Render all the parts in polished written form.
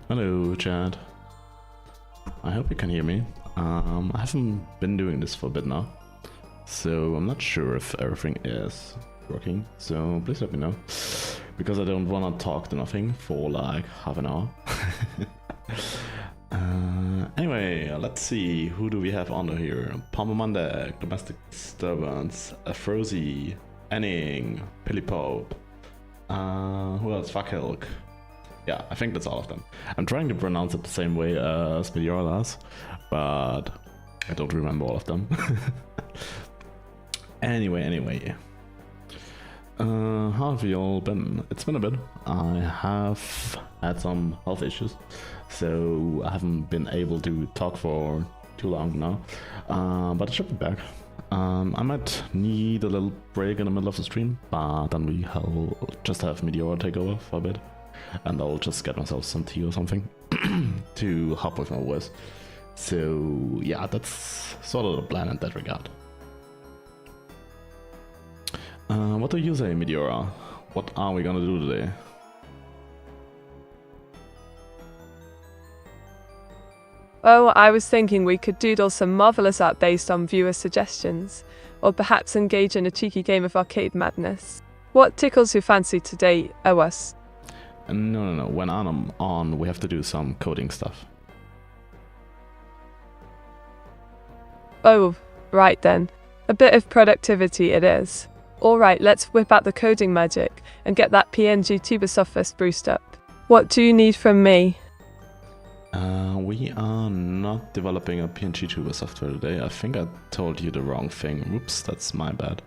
Hello, Chad. I hope you can hear me. I haven't been doing this for a bit now, so I'm not sure if everything is working, so please let me know, because I don't want to talk to nothing for like half an hour. Anyway, let's see, who do we have under here? Pomamandek, Domestic Disturbance, Frozy, Enning, Pillipope, who else? Fuckhilk. Yeah, I think that's all of them. I'm trying to pronounce it the same way as Meteora does, but I don't remember all of them. Anyway. How have you all been? It's been a bit. I have had some health issues, so I haven't been able to talk for too long now, but I should be back. I might need a little break in the middle of the stream, but then we'll just have Meteora take over for a bit, and I'll just get myself some tea or something to help with my voice. So yeah, that's sort of the plan in that regard. What do you say, Meteora? What are we gonna do today? Oh, I was thinking we could doodle some marvelous art based on viewer suggestions, or perhaps engage in a cheeky game of arcade madness. What tickles your fancy today, AWAS? No. When I'm on, we have to do some coding stuff. Oh, right then. A bit of productivity it is. Alright, let's whip out the coding magic and get that PNG tuber software spruced up. What do you need from me? We are not developing a PNG tuber software today. I think I told you the wrong thing. Oops, that's my bad.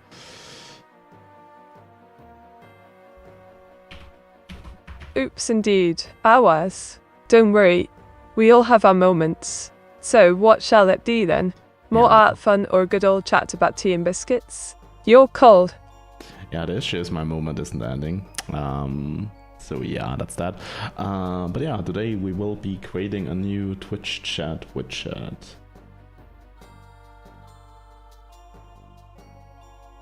Oops, indeed. AWAS. Don't worry, we all have our moments. So, what shall it be then? More art, fun, or good old chat about tea and biscuits? You're cold. Yeah, the issue is my moment isn't ending. So yeah, that's that. But yeah, today we will be creating a new Twitch chat widget.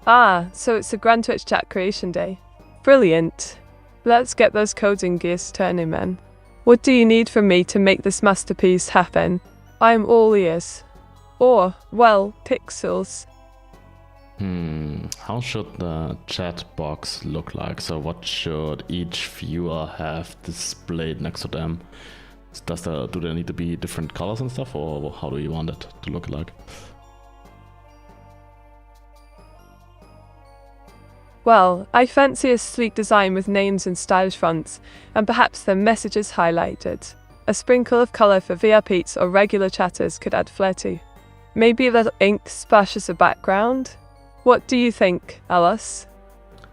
Ah, so it's a grand Twitch chat creation day. Brilliant. Let's get those coding gears turning, man. What do you need from me to make this masterpiece happen? I'm all ears. Or, well, pixels. How should the chat box look like? So what should each viewer have displayed next to them? Do they need to be different colors and stuff, or how do you want it to look like? Well, I fancy a sleek design with names and stylish fonts, and perhaps their messages highlighted. A sprinkle of colour for VIPs or regular chatters could add flair too. Maybe a little ink splash as a background? What do you think, Alice?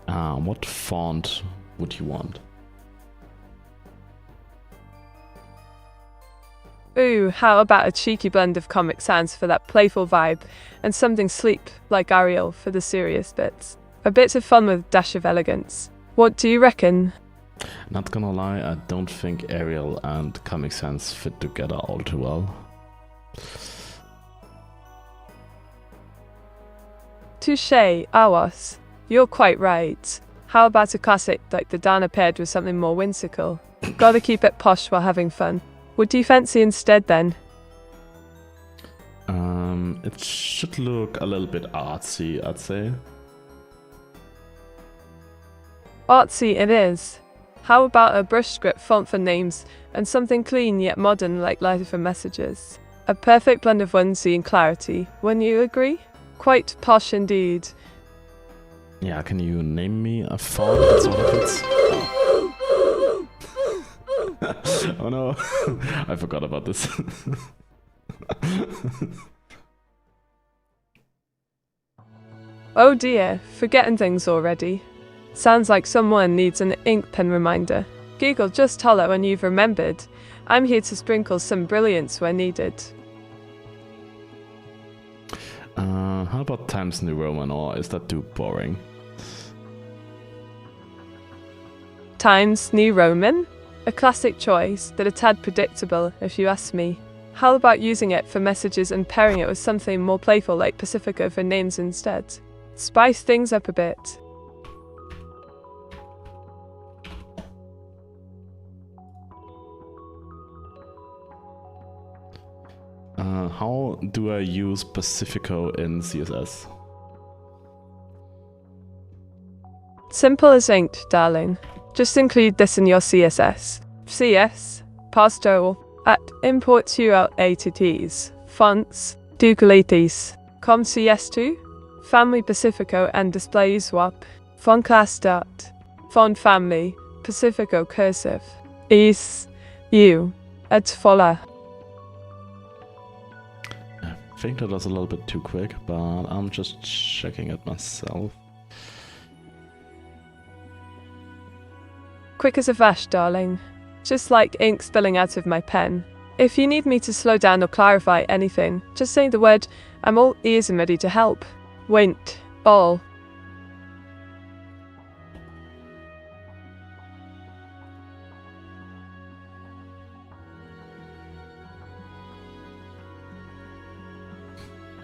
What font would you want? Ooh, how about a cheeky blend of Comic Sans for that playful vibe, and something sleek like Arial for the serious bits. A bit of fun with a dash of elegance. What do you reckon? Not gonna lie, I don't think Arial and Comic Sans fit together all too well. Touché, AWAS. You're quite right. How about a classic like the Dana paired with something more whimsical? Gotta keep it posh while having fun. What do you fancy instead then? It should look a little bit artsy, I'd say. Artsy it is. How about a brush script font for names and something clean yet modern like lighter for messages? A perfect blend of whimsy and clarity, wouldn't you agree? Quite posh indeed. Yeah, can you name me a font that sort of fits? Oh no, I forgot about this. Oh dear, forgetting things already. Sounds like someone needs an ink pen reminder. Giggle, just holler when you've remembered. I'm here to sprinkle some brilliance where needed. How about Times New Roman, or is that too boring? Times New Roman? A classic choice, but a tad predictable, if you ask me. How about using it for messages and pairing it with something more playful like Pacifica for names instead? Spice things up a bit. How do I use Pacifico in CSS? Simple as ain't, darling. Just include this in your CSS. CS, pastoral, at imports UL8Ts, fonts, Ducalites, com CS2, family Pacifico and display swap, font class start, font family, Pacifico cursive, is, u, at follow. I think that was a little bit too quick, but I'm just checking it myself. Quick as a flash, darling. Just like ink spilling out of my pen. If you need me to slow down or clarify anything, just say the word. I'm all ears and ready to help. Wait, all.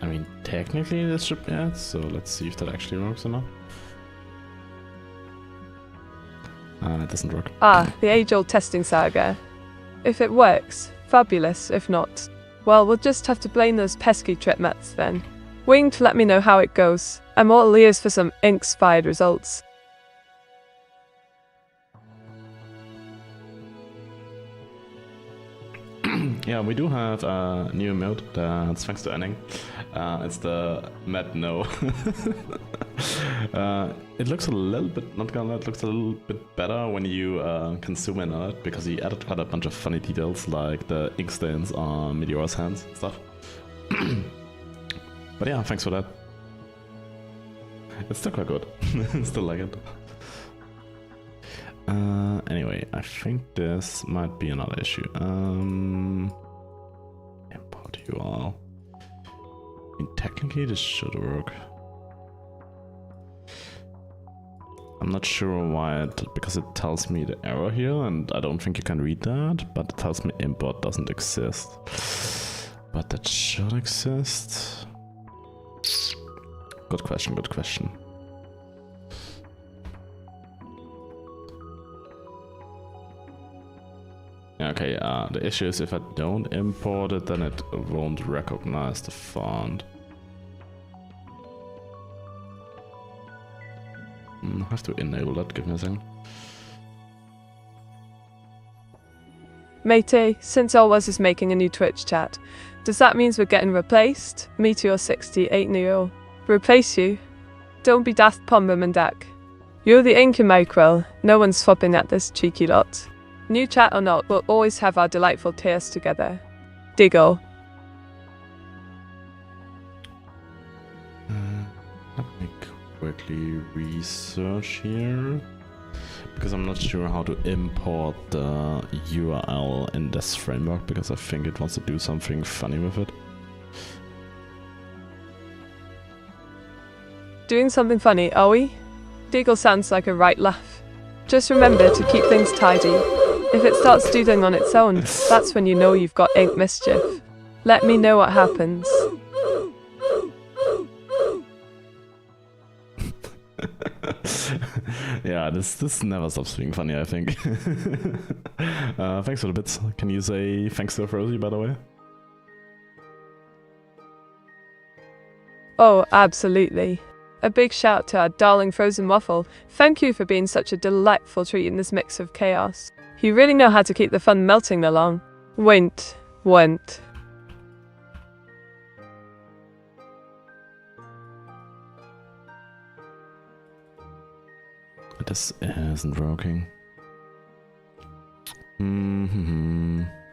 I mean, technically this should be it, so let's see if that actually works or not. It doesn't work. The age-old testing saga. If it works, fabulous. If not, well, we'll just have to blame those pesky trip mats then. Wing to let me know how it goes. I'm all ears for some inspired results. Yeah, we do have a new mode that's thanks to ending. It's the Met No. It looks a little bit, not gonna lie, it looks a little bit better when you can zoom in on it, because he added quite a bunch of funny details, like the ink stains on Meteora's hands and stuff. But yeah, thanks for that. It's still quite good. Still like it. Anyway, I think this might be another issue. Import URL. I mean, technically this should work. I'm not sure why because it tells me the error here, and I don't think you can read that, but it tells me import doesn't exist. But that should exist. Good question, good question. Okay, the issue is if I don't import it, then it won't recognize the font. I have to enable that, give me a second. Matey, since AWAS is making a new Twitch chat, does that mean we're getting replaced? Meteor 68 Neo. Replace you? Don't be daft Pomber Mandak. You're the ink in my quill. No one's swapping at this cheeky lot. New chat or not, we'll always have our delightful tears together. Diggle. Let me quickly research here, because I'm not sure how to import the URL in this framework, because I think it wants to do something funny with it. Doing something funny, are we? Diggle sounds like a right laugh. Just remember to keep things tidy. If it starts doodling on its own, that's when you know you've got ink mischief. Let me know what happens. Yeah, this never stops being funny, I think. Thanks for the bits. Can you say thanks to Rosie, by the way? Oh, absolutely. A big shout to our darling frozen waffle. Thank you for being such a delightful treat in this mix of chaos. You really know how to keep the fun melting along. Went. This isn't working.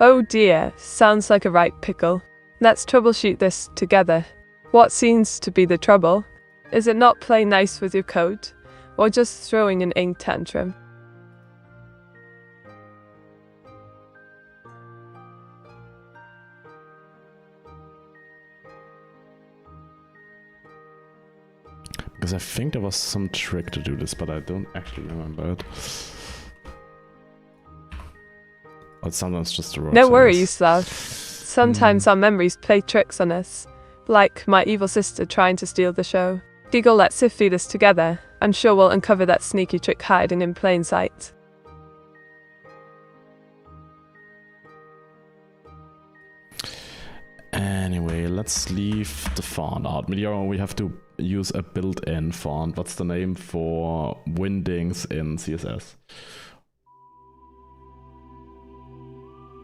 Oh dear, sounds like a right pickle. Let's troubleshoot this together. What seems to be the trouble? Is it not playing nice with your code, or just throwing an ink tantrum? Because I think there was some trick to do this, but I don't actually remember it. But sometimes just the No worries, love. Sometimes our memories play tricks on us. Like my evil sister trying to steal the show. Giggle, let's sift through this together. I'm sure we'll uncover that sneaky trick hiding in plain sight. Anyway, let's leave the font out. Meteora, we have to use a built-in font. What's the name for windings in CSS?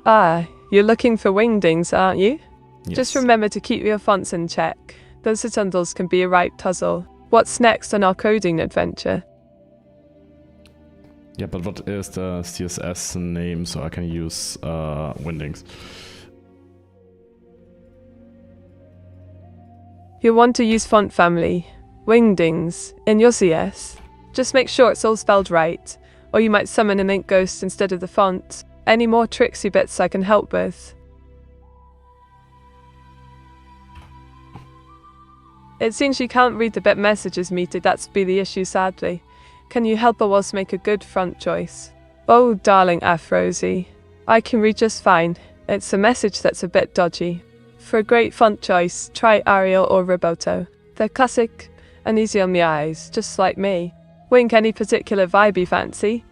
Ah, you're looking for wingdings, aren't you? Yes. Just remember to keep your fonts in check. Those rotundles can be a right puzzle. What's next on our coding adventure? Yeah, but what is the CSS name so I can use windings? You'll want to use font family, wingdings, in your CS. Just make sure it's all spelled right, or you might summon an ink ghost instead of the font. Any more tricksy bits I can help with? It seems you can't read the bit messages meted, that's be the issue sadly. Can you help AWAS make a good font choice? Oh darling Afrosi, I can read just fine. It's a message that's a bit dodgy. For a great font choice, try Arial or Roboto. They're classic and easy on the eyes, just like me. Wink, any particular vibe you fancy?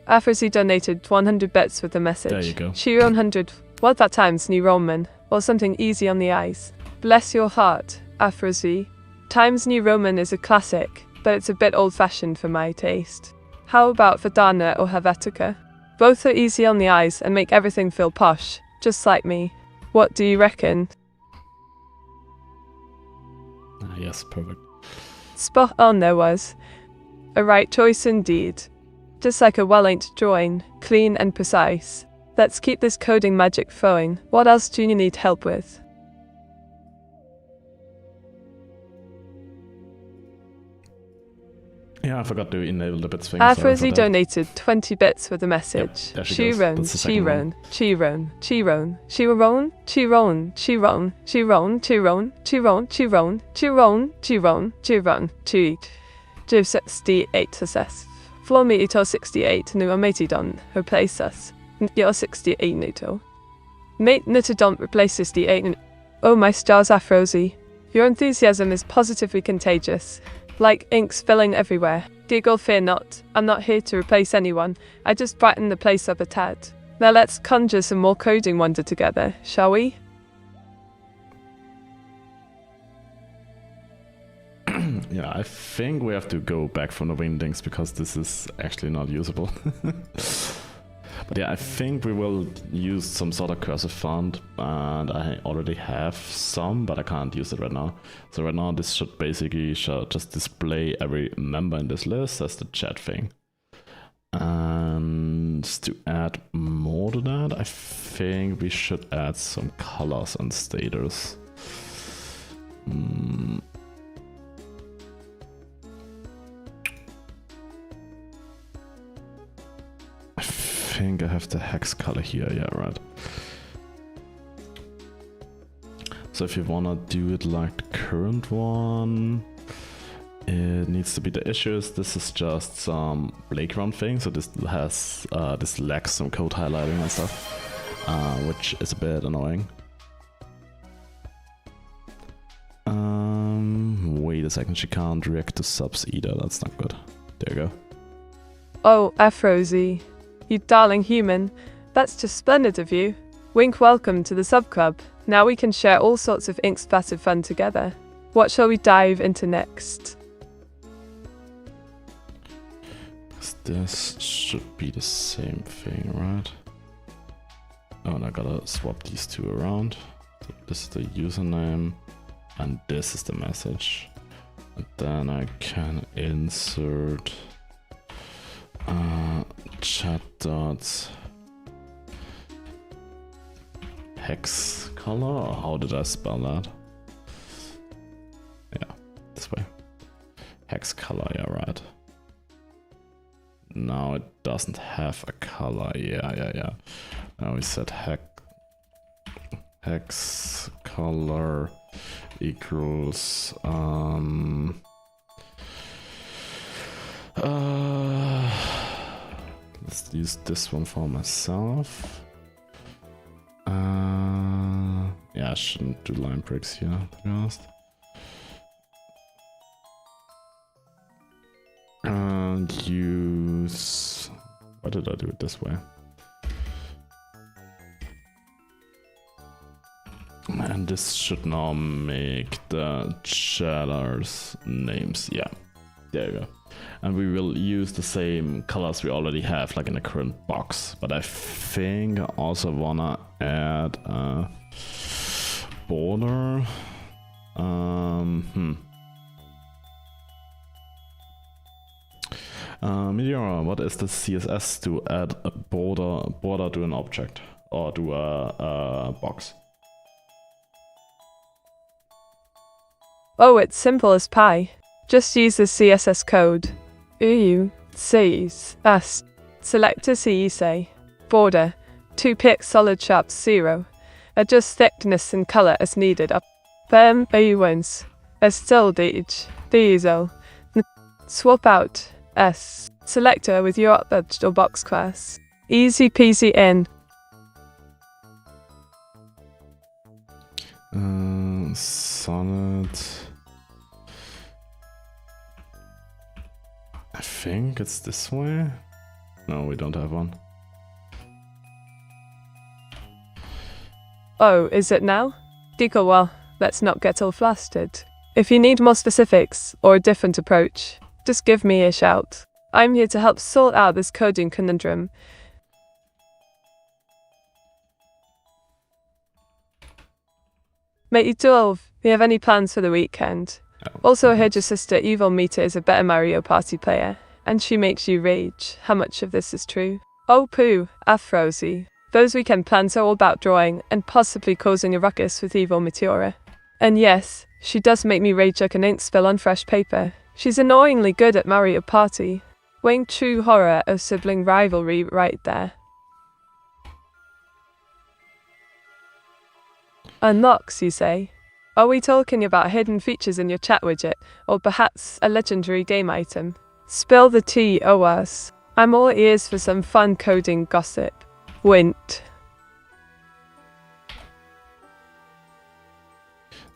Afrosi donated 100 bits with the message. There you go. She 100. What that times Neuro-Roman, or something easy on the eyes. Bless your heart, Afrosi. Times New Roman is a classic, but it's a bit old-fashioned for my taste. How about Verdana or Helvetica? Both are easy on the eyes and make everything feel posh, just like me. What do you reckon? Yes, perfect. Spot on there was. A right choice indeed. Just like a well-inked drawing, clean and precise. Let's keep this coding magic flowing. What else do you need help with? Yeah, I forgot to enable the bits thing. Sorry for Afrosi that. donated 20 bits with a message. Yep, there she goes. That's the second one. Chiron, Chiron, Chiron, Chiron, Chiron, Chiron, Chiron, Chiron, Chiron, Chiron, Chiron, Chiron, Chiron, 68 success. Floor Meteor 68 nu Metidon replace us. You're 68 Nuto. Mate Nutodon replace 68. Oh my stars Afrosi. Your enthusiasm is positively contagious. Like ink spilling everywhere. Giggle, fear not. I'm not here to replace anyone. I just brighten the place up a tad. Now let's conjure some more coding wonder together, shall we? Yeah, I think we have to go back from the wingdings because this is actually not usable. But yeah, I think we will use some sort of cursive font, and I already have some, but I can't use it right now. So right now this should basically just display every member in this list as the chat thing. And to add more to that, I think we should add some colors and status. I think I have the hex color here, yeah, right. So if you wanna do it like the current one, it needs to be the issues. This is just some playground thing, so this has this lacks some code highlighting and stuff, which is a bit annoying. Wait a second, she can't react to subs either, that's not good. There you go. Oh, Afrosi. You darling human. That's just splendid of you. Wink, welcome to the sub club. Now we can share all sorts of ink-splattered fun together. What shall we dive into next? This should be the same thing, right? Oh, and I gotta swap these two around. So this is the username, and this is the message. And then I can insert chat dots hex color, or how did I spell that? Yeah, this way. Hex color, yeah, right. Now it doesn't have a color. Yeah. Now we set hex color equals let's use this one for myself. Yeah, I shouldn't do line breaks here, to be honest. And use... Why did I do it this way? And this should now make the chatters names. Yeah, there you go. And we will use the same colors we already have, like in the current box. But I think I also wanna add a border. Meteora, what is the CSS to add a border to an object or to a box? Oh, it's simple as pie. Just use the CSS code. CSS. Select a CSA. Border. 2 pick solid sharp 0. Adjust thickness and color as needed. Up. AWAS. Still diesel. Swap out S. Selector with your object or box class. Easy peasy in. Solid. I think it's this way. No, we don't have one. Oh, is it now? Deco, well, let's not get all flustered. If you need more specifics or a different approach, just give me a shout. I'm here to help sort out this coding conundrum. Meteora, do you have any plans for the weekend? Also, I heard your sister Evil Meter is a better Mario Party player, and she makes you rage. How much of this is true? Oh poo, Afrozy. Those weekend plans are all about drawing and possibly causing a ruckus with Evil Meteora. And yes, she does make me rage like an ink spill on fresh paper. She's annoyingly good at Mario Party. Weighing true horror of sibling rivalry right there. Unlocks, you say? Are we talking about hidden features in your chat widget, or perhaps a legendary game item? Spill the tea, AWAS. I'm all ears for some fun coding gossip. Wint.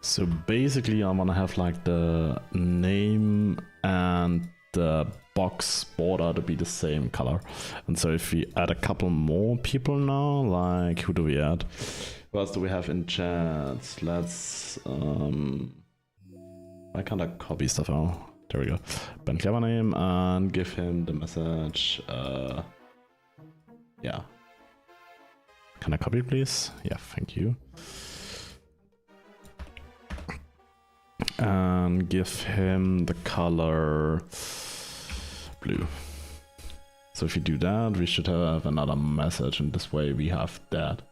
So basically I want to have like the name and the box border to be the same color. And so if we add a couple more people now, like who do we add? Who else do we have in chat? Let's why can't I copy stuff out? There we go. Ben Clever name and give him the message. Yeah. Can I copy please? Yeah, thank you. And give him the color blue. So if you do that, we should have another message, and this way we have that.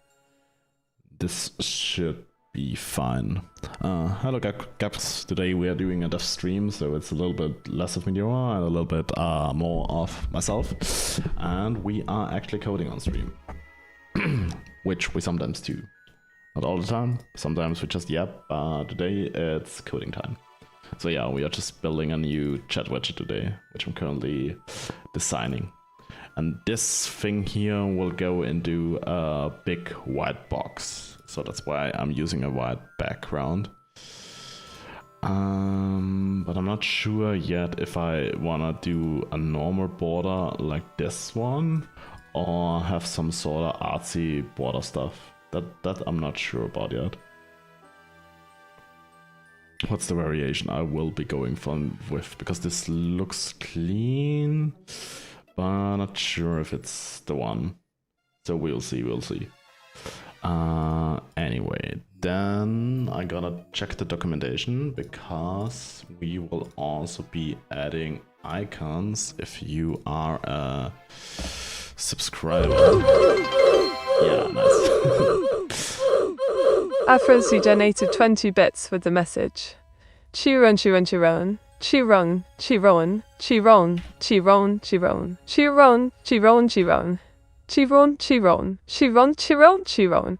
This should be fine. Hello Gaps, today we are doing a dev stream, so it's a little bit less of Meteora and a little bit more of myself. And we are actually coding on stream. Which we sometimes do. Not all the time, sometimes we just yap, but today it's coding time. So yeah, we are just building a new chat widget today, which I'm currently designing. And this thing here will go into a big white box. So that's why I'm using a white background. But I'm not sure yet if I wanna do a normal border like this one, or have some sort of artsy border stuff. That I'm not sure about yet. What's the variation I will be going with? Because this looks clean, but not sure if it's the one. So we'll see. Anyway, then I gotta check the documentation, because we will also be adding icons if you are a subscriber. Yeah, nice. Afrozy donated 20 bits with the message. Chiron, Chiron, Chiron. Chiron, Chiron, Chiron, Chiron, Chiron. Chiron, Chiron, Chiron. Chiron, Chiron. Chiron, Chiron, Chiron.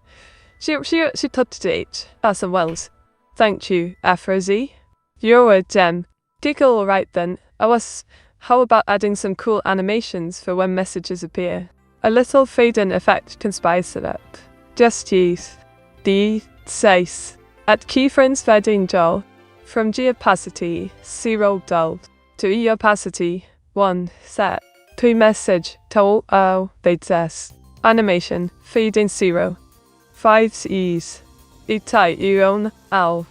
She up to date. Awesome Wells. Thank you, Afrozy. You're a gem. Deagle alright then. How about adding some cool animations for when messages appear? A little fade-in effect can spice it up. Just use the size at keyframes fading dull from geopacity 0 dull to eopacity 1 set to message to they test animation fading 0 5 ease Itai Uon Al.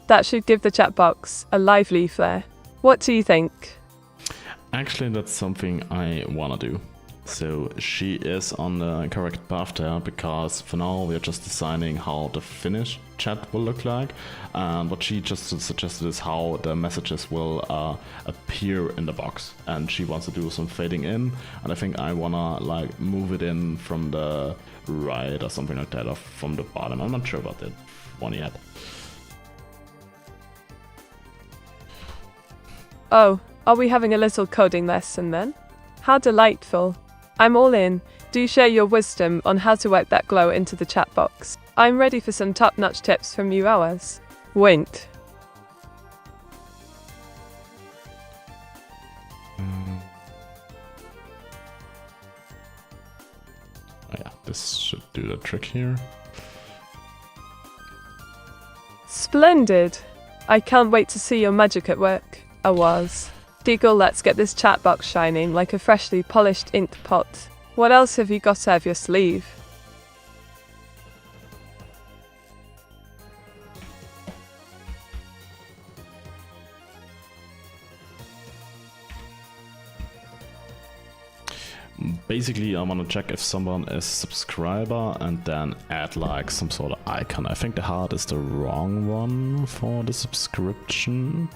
That should give the chat box a lively flair. What do you think? Actually, that's something I wanna do. So she is on the correct path there, because for now we are just designing how the finished chat will look like, and what she just suggested is how the messages will appear in the box, and she wants to do some fading in, and I think I wanna like move it in from the right or something like that, or from the bottom. I'm not sure about that one yet. Oh, are we having a little coding lesson then? How delightful. I'm all in. Do share your wisdom on how to work that glow into the chat box. I'm ready for some top-notch tips from you, AWAS. Winked. Oh yeah, this should do the trick here. Splendid. I can't wait to see your magic at work, AWAS. Deagle, let's get this chat box shining like a freshly polished inked pot. What else have you got up your sleeve? Basically, I want to check if someone is a subscriber and then add like some sort of icon. I think the heart is the wrong one for the subscription.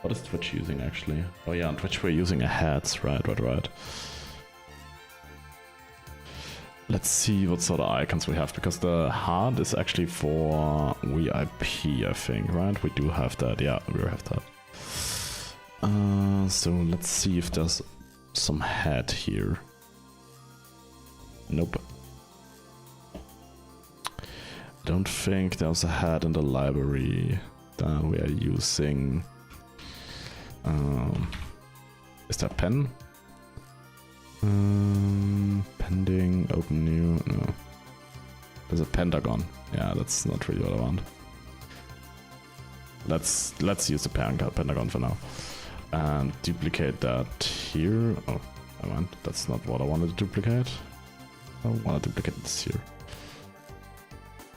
What is Twitch using actually? Oh yeah, on Twitch we're using a hats, right. Let's see what sort of icons we have, because the heart is actually for VIP, I think, right? We do have that, yeah, we have that. So let's see if there's some head here. Nope. Don't think there's a head in the library that we are using. Is that pen? Pending, open new, no. There's a pentagon. Yeah, that's not really what I want. Let's use the pentagon for now. And duplicate that here. Oh, I want. That's not what I wanted to duplicate. I want to duplicate this here.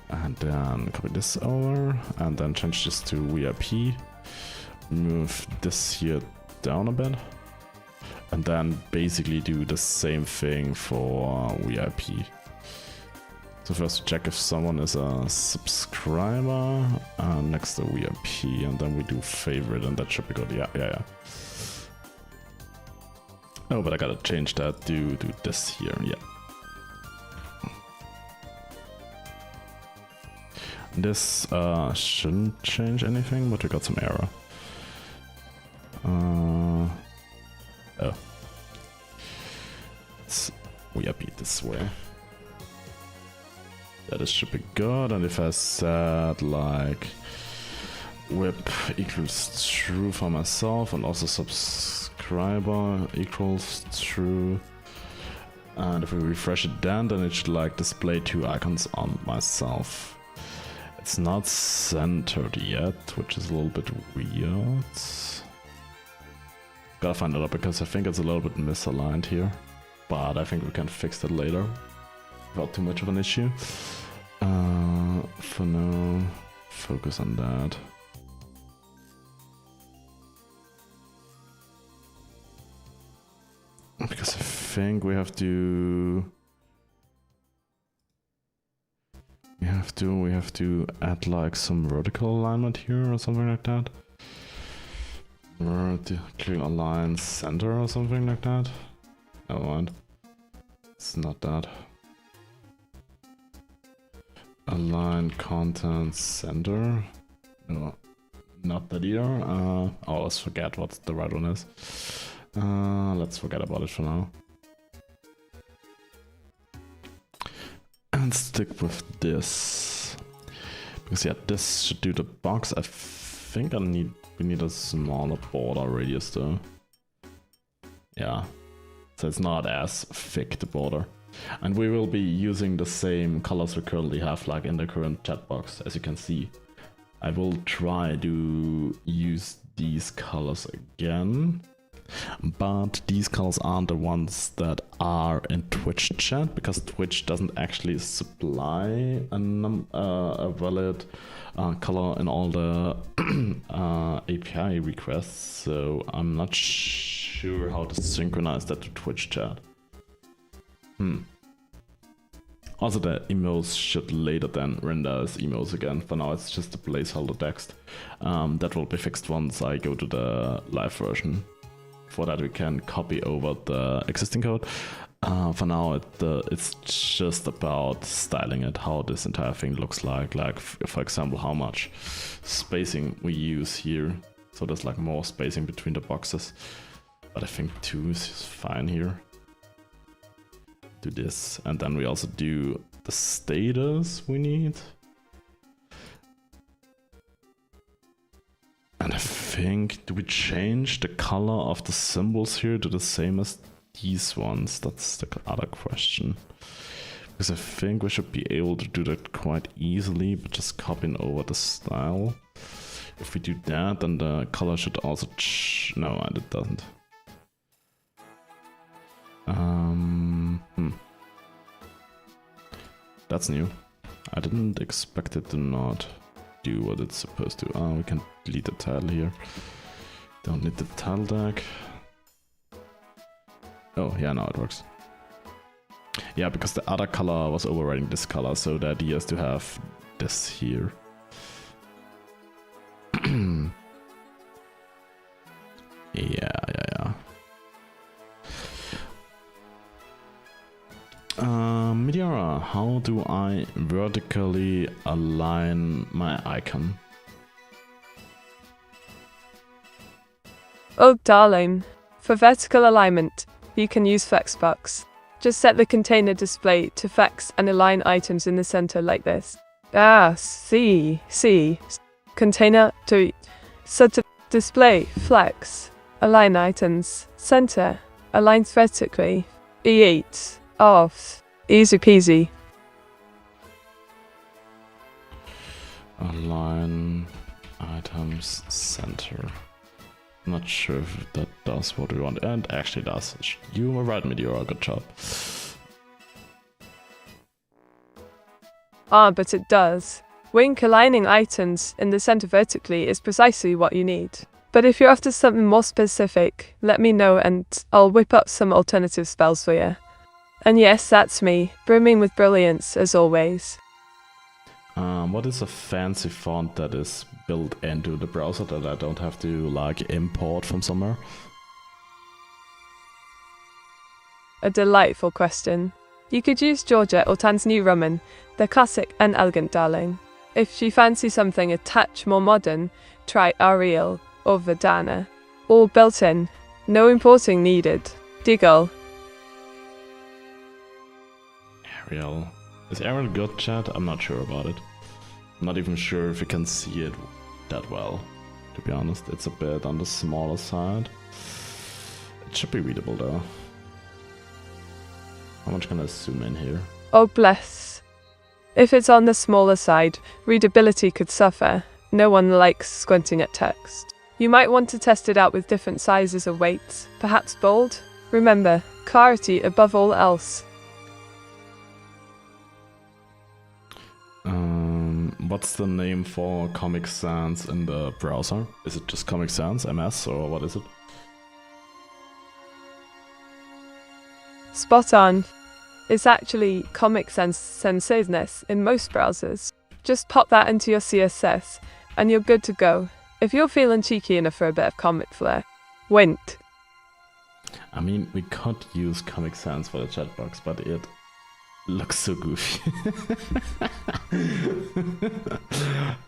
And then copy this over, and then change this to VIP. Move this here down a bit, and then basically do the same thing for VIP. So first check if someone is a subscriber, next to VIP, and then we do favorite, and that should be good. Yeah. Oh, but I gotta change that to do this here. Yeah. This shouldn't change anything, but we got some error. Oh. We upbeat this way. That should be good, and if I set like whip equals true for myself, and also subscriber equals true, and if we refresh it then it should like display two icons on myself. It's not centered yet, which is a little bit weird. Gotta find it out because I think it's a little bit misaligned here, but I think we can fix that later without too much of an issue. For now, focus on that. Because I think we have to add like some vertical alignment here or something like that. Vertically align center or something like that. Never mind. It's not that. Align content center. No, not that either. Oh, let's forget what the right one is. Let's forget about it for now. And stick with this. Because yeah, this should do the box. I think we need a smaller border radius though. Yeah. So it's not as thick, the border. And we will be using the same colors we currently have like in the current chat box, as you can see. I will try to use these colors again. But these colors aren't the ones that are in Twitch chat, because Twitch doesn't actually supply a valid color in all the API requests, so I'm not sure how to synchronize that to Twitch chat. Also, the emos should later then render as emos again. For now, it's just a placeholder text. That will be fixed once I go to the live version. For that, we can copy over the existing code. For now, it's just about styling it, how this entire thing looks like. Like, for example, how much spacing we use here. So there's like more spacing between the boxes. But I think 2 is fine here. Do this, and then we also do the status we need. And I think, do we change the color of the symbols here to the same as these ones? That's the other question. Because I think we should be able to do that quite easily, but just copying over the style. If we do that, then the color should also no, it doesn't. That's new. I didn't expect it to not do what it's supposed to. We can delete the title here. Don't need the title tag. Oh, yeah, now it works. Yeah, because the other color was overriding this color, so the idea is to have this here. Yeah. Meteora, how do I vertically align my icon? Oh darling, for vertical alignment, you can use Flexbox. Just set the container display to flex and align items in the center like this. See. Container to set display, flex, align items, center, align vertically, E8, off, easy peasy. Align items center. Not sure if that does what we want, and actually does. You were right, Meteora, good job. But it does. Wink aligning items in the center vertically is precisely what you need. But if you're after something more specific, let me know and I'll whip up some alternative spells for you. And yes, that's me, brimming with brilliance as always. What is a fancy font that is built into the browser that I don't have to like import from somewhere? A delightful question. You could use Georgia or Tan's Neuro-sama. They're classic and elegant, darling. If you fancy something a touch more modern, try Arial or Verdana. All built in, no importing needed. Diggle. Arial. Is Arial good, chat? I'm not sure about it. I'm not even sure if you can see it that well, to be honest. It's a bit on the smaller side. It should be readable though. How much can I zoom in here? Oh bless. If it's on the smaller side, readability could suffer. No one likes squinting at text. You might want to test it out with different sizes or weights, perhaps bold. Remember, clarity above all else. What's the name for Comic Sans in the browser? Is it just Comic Sans MS or what is it? Spot on. It's actually Comic Sans Sensationalness in most browsers. Just pop that into your CSS and you're good to go. If you're feeling cheeky enough for a bit of comic flair. Wint. I mean, we could use Comic Sans for the chat box, but it looks so goofy.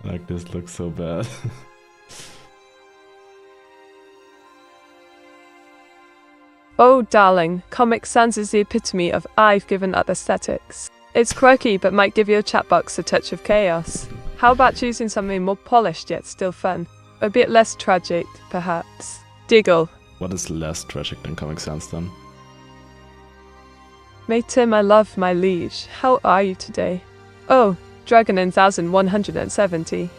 Like, this looks so bad. Oh darling, Comic Sans is the epitome of I've given up aesthetics. It's quirky but might give your chat box a touch of chaos. How about choosing something more polished yet still fun? A bit less tragic, perhaps. Diggle. What is less tragic than Comic Sans then? Mate, my love, my liege, how are you today? Oh, Dragon in 1170.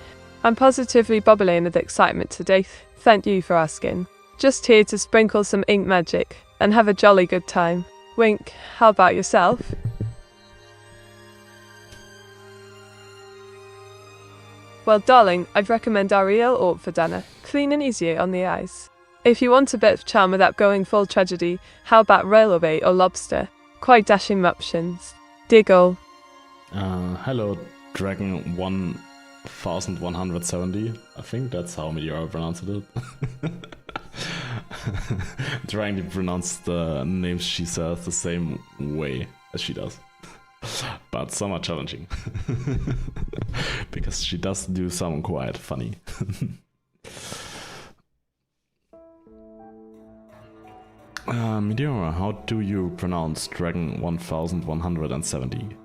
I'm positively bubbling with excitement today, thank you for asking. Just here to sprinkle some ink magic and have a jolly good time. Wink, how about yourself? Well, darling, I'd recommend Ariel or Verdana. Clean and easier on the eyes. If you want a bit of charm without going full tragedy, how about railway or lobster? Quite dashing options. Diggle. Hello, Dragon 1170. I think that's how Meteora pronounced it. Trying to pronounce the names she says the same way as she does. But some are challenging. Because she does do some quite funny. Meteora, how do you pronounce Dragon 1170?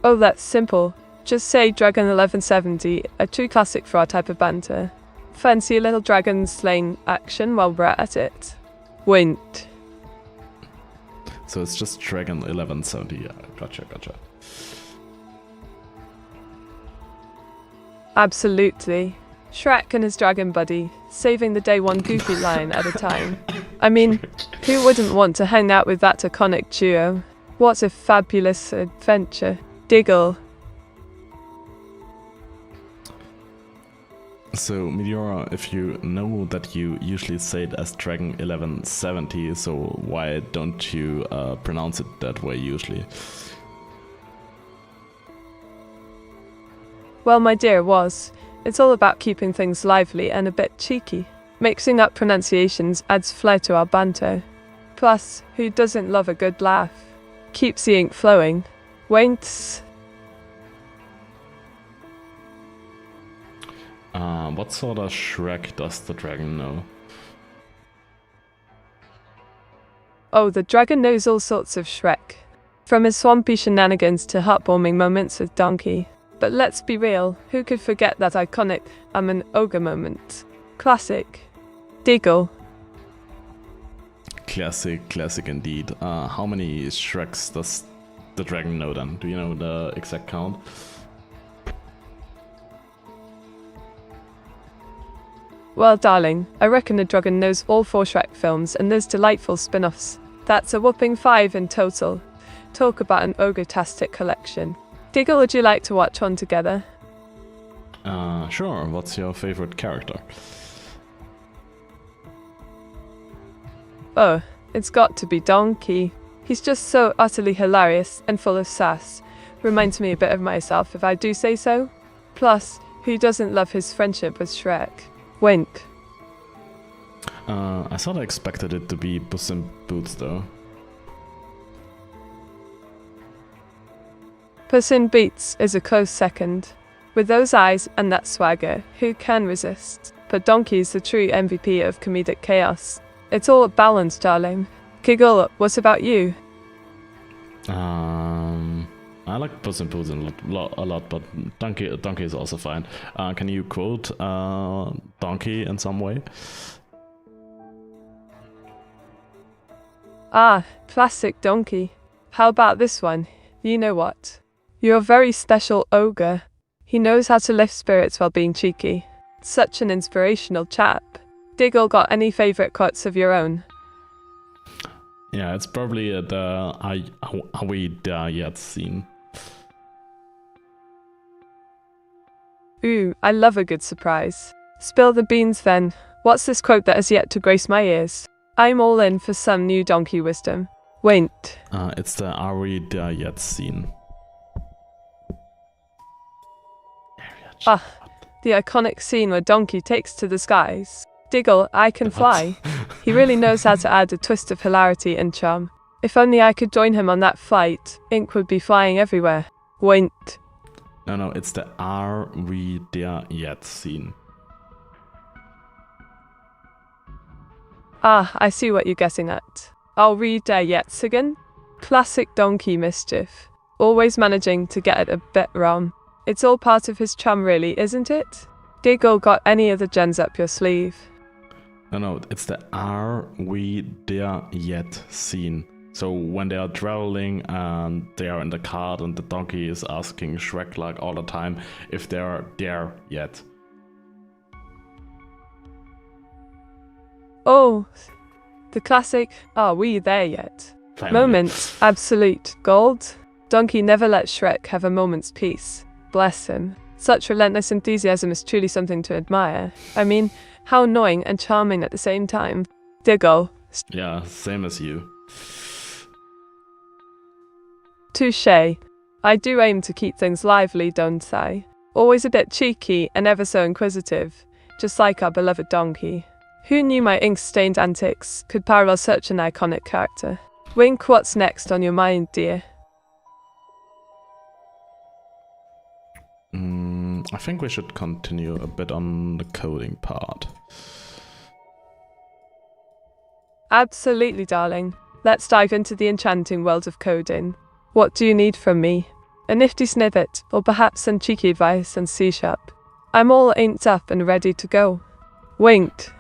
Oh, that's simple. Just say Dragon 1170, a true classic for our type of banter. Fancy a little dragon slaying action while we're at it? Wint. So it's just Dragon 1170, yeah, gotcha. Absolutely. Shrek and his dragon buddy, saving the day one goofy line at a time. I mean, who wouldn't want to hang out with that iconic duo? What a fabulous adventure. Diggle. So, Meteora, if you know that you usually say it as Dragon 1170, so why don't you pronounce it that way usually? Well, my dear, it's all about keeping things lively and a bit cheeky. Mixing up pronunciations adds flair to our banter. Plus, who doesn't love a good laugh? Keeps the ink flowing. Winks. What sort of Shrek does the dragon know? Oh, the dragon knows all sorts of Shrek. From his swampy shenanigans to heartwarming moments with Donkey. But let's be real, who could forget that iconic "I'm an ogre" moment? Classic. Diggle. Classic indeed. How many Shreks does the dragon know then? Do you know the exact count? Well, darling, I reckon the dragon knows all 4 Shrek films and there's delightful spin-offs. That's a whopping 5 in total. Talk about an ogre-tastic collection. Diggle, would you like to watch one together? Sure. What's your favorite character? Oh, it's got to be Donkey. He's just so utterly hilarious and full of sass. Reminds me a bit of myself, if I do say so. Plus, who doesn't love his friendship with Shrek? Wink. I sort of expected it to be Puss in Boots though. Puss in Boots is a close second. With those eyes and that swagger, who can resist? But Donkey's the true MVP of comedic chaos. It's all a balance, darling. Giggle, what about you? I like Puss in Boots a lot, but Donkey is also fine. Can you quote Donkey in some way? Ah, classic Donkey. How about this one? You know what? You're a very special ogre. He knows how to lift spirits while being cheeky. Such an inspirational chap. Diggle, got any favourite quotes of your own? Yeah, it's probably the "Are we there yet?" scene. Ooh, I love a good surprise. Spill the beans then. What's this quote that has yet to grace my ears? I'm all in for some new Donkey wisdom. Wait. It's the "Are we there yet?" scene. Ah, the iconic scene where Donkey takes to the skies. Diggle, I can fly. He really knows how to add a twist of hilarity and charm. If only I could join him on that flight, ink would be flying everywhere. Wait. No, it's the "Are we there yet?" scene. Ah, I see what you're getting at. I'll read there yet again. Classic Donkey mischief. Always managing to get it a bit wrong. It's all part of his charm really, isn't it? Diggle, got any other gems up your sleeve? No, it's the "Are we there yet?" scene. So when they are traveling and they are in the cart and the donkey is asking Shrek like all the time if they are there yet. Oh, the classic, are we there yet? Finally. Moment, absolute gold. Donkey never let Shrek have a moment's peace. Bless him. Such relentless enthusiasm is truly something to admire. I mean, how annoying and charming at the same time. Diggle. Yeah, same as you. Touché. I do aim to keep things lively, don't I? Always a bit cheeky and ever so inquisitive, just like our beloved Donkey. Who knew my ink-stained antics could parallel such an iconic character? Wink, what's next on your mind, dear? I think we should continue a bit on the coding part. Absolutely, darling. Let's dive into the enchanting world of coding. What do you need from me? A nifty snippet, or perhaps some cheeky advice on C#? I'm all inked up and ready to go. Winked.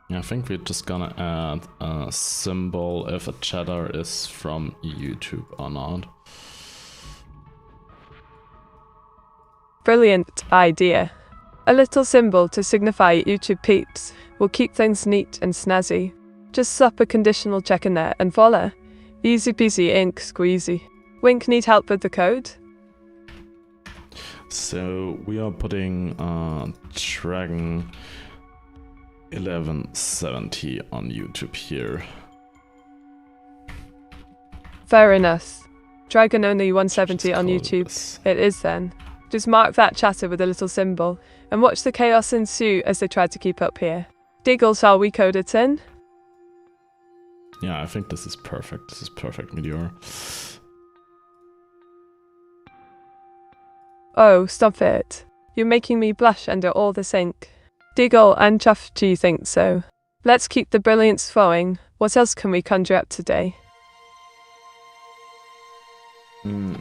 Yeah, I think we're just gonna add a symbol if a chatter is from YouTube or not. Brilliant idea. A little symbol to signify YouTube peeps will keep things neat and snazzy. Just slap a conditional check in there and voila. Easy peasy ink squeezy. Wink, need help with the code? So we are putting Dragon 1170 on YouTube here. Fair enough. Dragon only 170 on Call YouTube. this. It is then. Just mark that chatter with a little symbol and watch the chaos ensue as they try to keep up here. Diggle, shall we code it in? Yeah, I think this is perfect. This is perfect, Meteora. Oh, stop it. You're making me blush under all this ink. Diggle and Chuff, do you think so? Let's keep the brilliance flowing. What else can we conjure up today?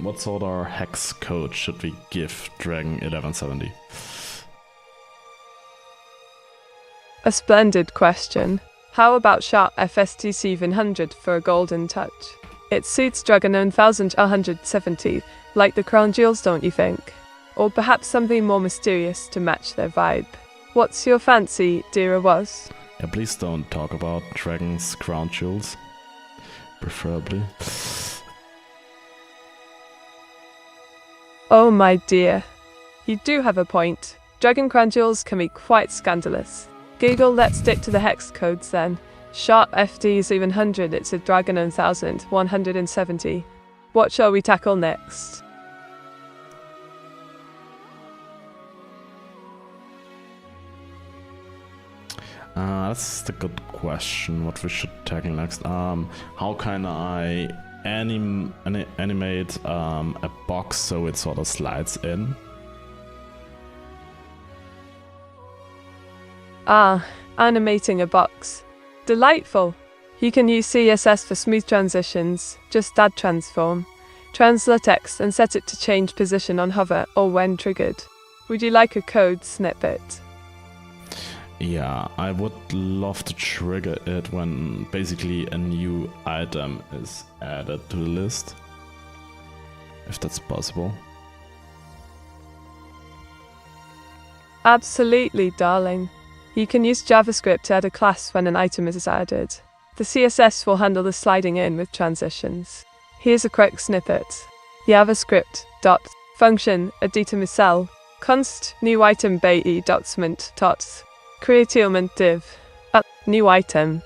What sort of hex code should we give Dragon 1170? A splendid question. How about sharp FSTC 100 for a golden touch? It suits Dragon 1170, like the crown jewels, don't you think? Or perhaps something more mysterious to match their vibe. What's your fancy, dear AWAS? Yeah, please don't talk about Dragon's crown jewels. Preferably. Oh my dear. You do have a point. Dragon crown jewels can be quite scandalous. Giggle, let's stick to the hex codes then. Sharp FD 700, it's a Dragon 1170. What shall we tackle next? That's the good question. What we should tackle next? How can I animate a box so it sort of slides in? Ah, animating a box. Delightful. You can use CSS for smooth transitions. Just add transform, translate text and set it to change position on hover or when triggered. Would you like a code snippet? Yeah, I would love to trigger it when basically a new item is added to the list. If that's possible. Absolutely, darling. You can use JavaScript to add a class when an item is added. The CSS will handle the sliding in with transitions. Here's a quick snippet. JavaScript dot function editor miscel const new item bay document tots create element div new item.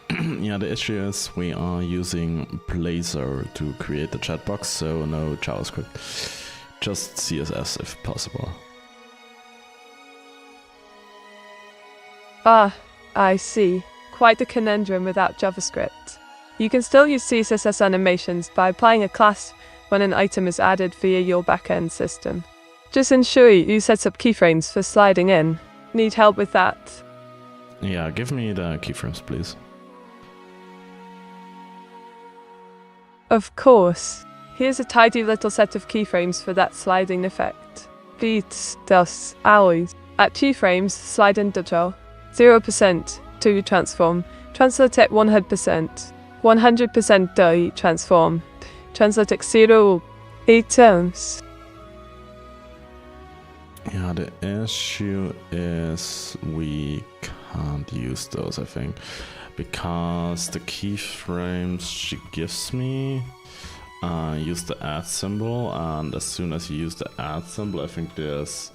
Yeah, the issue is we are using Blazor to create the chat box, so no JavaScript. Just CSS if possible. Ah, I see. Quite the conundrum without JavaScript. You can still use CSS animations by applying a class when an item is added via your backend system. Just ensure you set up keyframes for sliding in. Need help with that? Yeah, give me the keyframes, please. Of course. Here's a tidy little set of keyframes for that sliding effect. Beats, dos, hours. At keyframes, slide in dotto. 0% to transform. Translate at 100%. 100% die transform. Translate at 0 items. Yeah, the issue is we can't use those, I think, because the keyframes she gives me use the add symbol, and as soon as you use the add symbol, I think this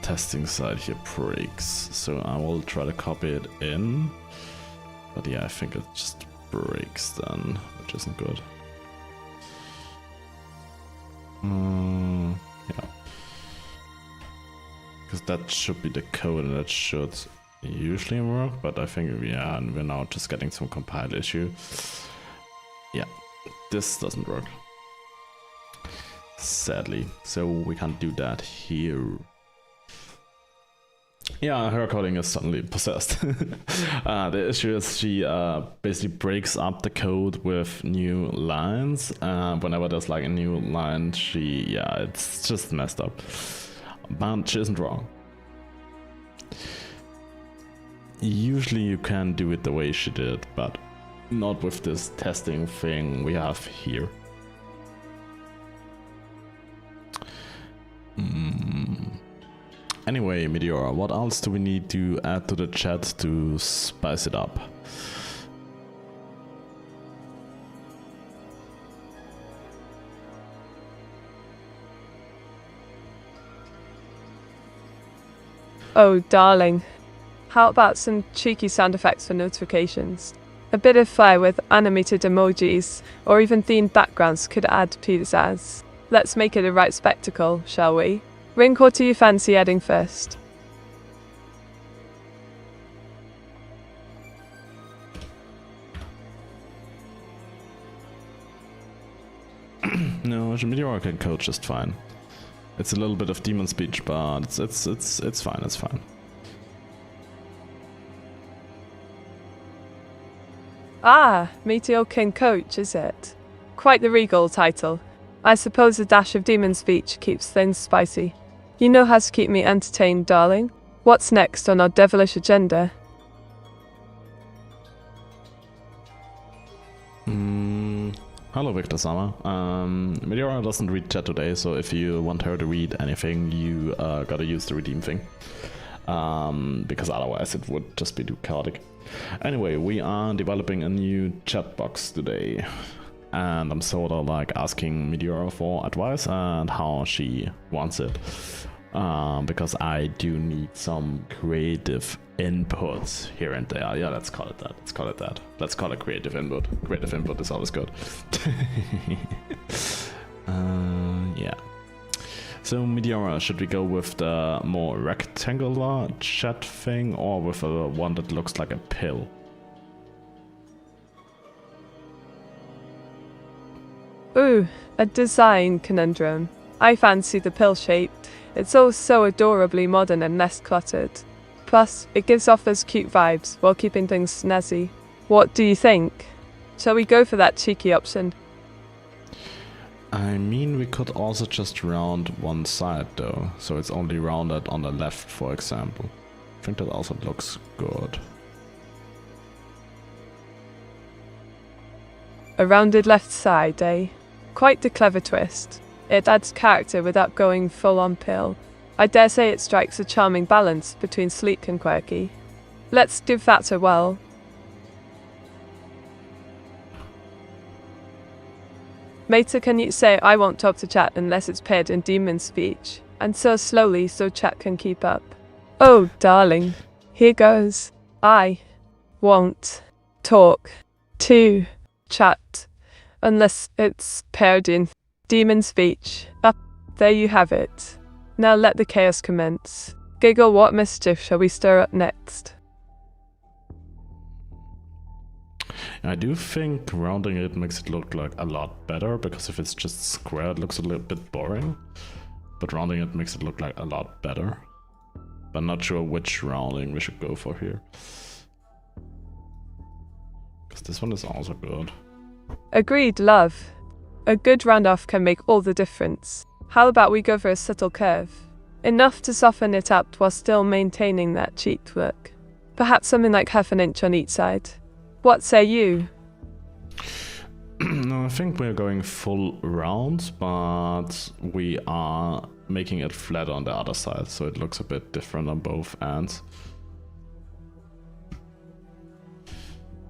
testing side here breaks. So I will try to copy it in, but yeah, I think it just breaks then, which isn't good. Yeah, because that should be the code and that should usually work, but I think we're now just getting some compile issue. Yeah, this doesn't work, sadly, so we can't do that here. Yeah, her coding is suddenly possessed. The issue is she basically breaks up the code with new lines. Whenever there's like a new line, it's just messed up. But she isn't wrong. Usually you can do it the way she did, but not with this testing thing we have here. Anyway, Meteora, what else do we need to add to the chat to spice it up? Oh, darling. How about some cheeky sound effects for notifications? A bit of flair with animated emojis or even themed backgrounds could add pizzazz. Let's make it a right spectacle, shall we? Ring, or do you fancy adding first? No, Meteora can code just fine. It's a little bit of demon speech, but it's fine, it's fine. Ah, Meteor can coach, is it? Quite the regal title. I suppose a dash of demon speech keeps things spicy. You know how to keep me entertained, darling. What's next on our devilish agenda? Hello, Victor-sama. Meteora doesn't read chat today, so if you want her to read anything, you gotta use the redeem thing. Because otherwise it would just be too chaotic. Anyway, we are developing a new chat box today. And I'm sort of like asking Meteora for advice and how she wants it. Because I do need some creative inputs here and there. Yeah, let's call it that. Let's call it that. Let's call it creative input. Creative input is always good. Yeah. So Meteora, should we go with the more rectangular chat thing or with a one that looks like a pill? Ooh, a design conundrum. I fancy the pill shape. It's all so adorably modern and less cluttered. Plus, it gives off those cute vibes while keeping things snazzy. What do you think? Shall we go for that cheeky option? I mean, we could also just round one side though, so it's only rounded on the left, for example. I think that also looks good. A rounded left side, eh? Quite the clever twist. It adds character without going full on pill. I dare say it strikes a charming balance between sleek and quirky. Let's give that a whirl. Mater, can you say I won't talk to chat unless it's paired in demon speech? And so slowly so chat can keep up. Oh, darling. Here goes. I won't talk to chat unless it's paired in demon speech. Up there you have it. Now let the chaos commence. Giggle, what mischief shall we stir up next? I do think rounding it makes it look like a lot better, because if it's just square it looks a little bit boring. But rounding it makes it look like a lot better. But I'm not sure which rounding we should go for here. Because this one is also good. Agreed, love. A good round-off can make all the difference. How about we go for a subtle curve? Enough to soften it up while still maintaining that cheeked look. Perhaps something like half an inch on each side. What say you? No, I think we're going full round, but we are making it flat on the other side, so it looks a bit different on both ends.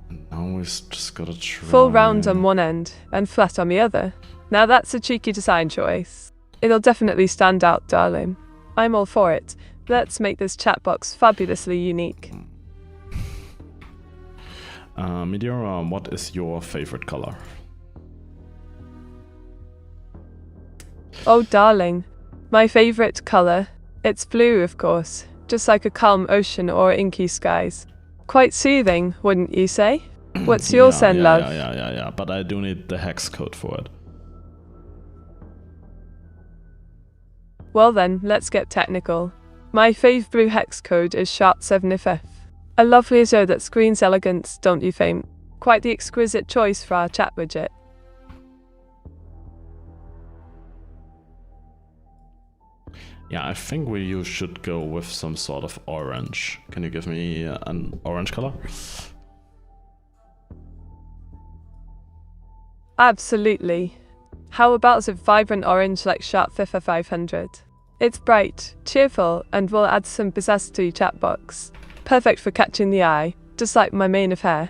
And now we just gotta try... Full round on one end and flat on the other. Now that's a cheeky design choice. It'll definitely stand out, darling. I'm all for it. Let's make this chat box fabulously unique. Meteora, what is your favorite color? Oh, darling. My favorite color? It's blue, of course. Just like a calm ocean or inky skies. Quite soothing, wouldn't you say? What's your scent, love? Yeah. But I do need the hex code for it. Well then, let's get technical. My fave blue hex code is sharp7ff. A lovely azure that screams elegance, don't you think? Quite the exquisite choice for our chat widget. Yeah, I think you should go with some sort of orange. Can you give me an orange color? Absolutely. How about a vibrant orange like sharp 500? It's bright, cheerful, and will add some pizzazz to your chat box. Perfect for catching the eye, just like my mane of hair.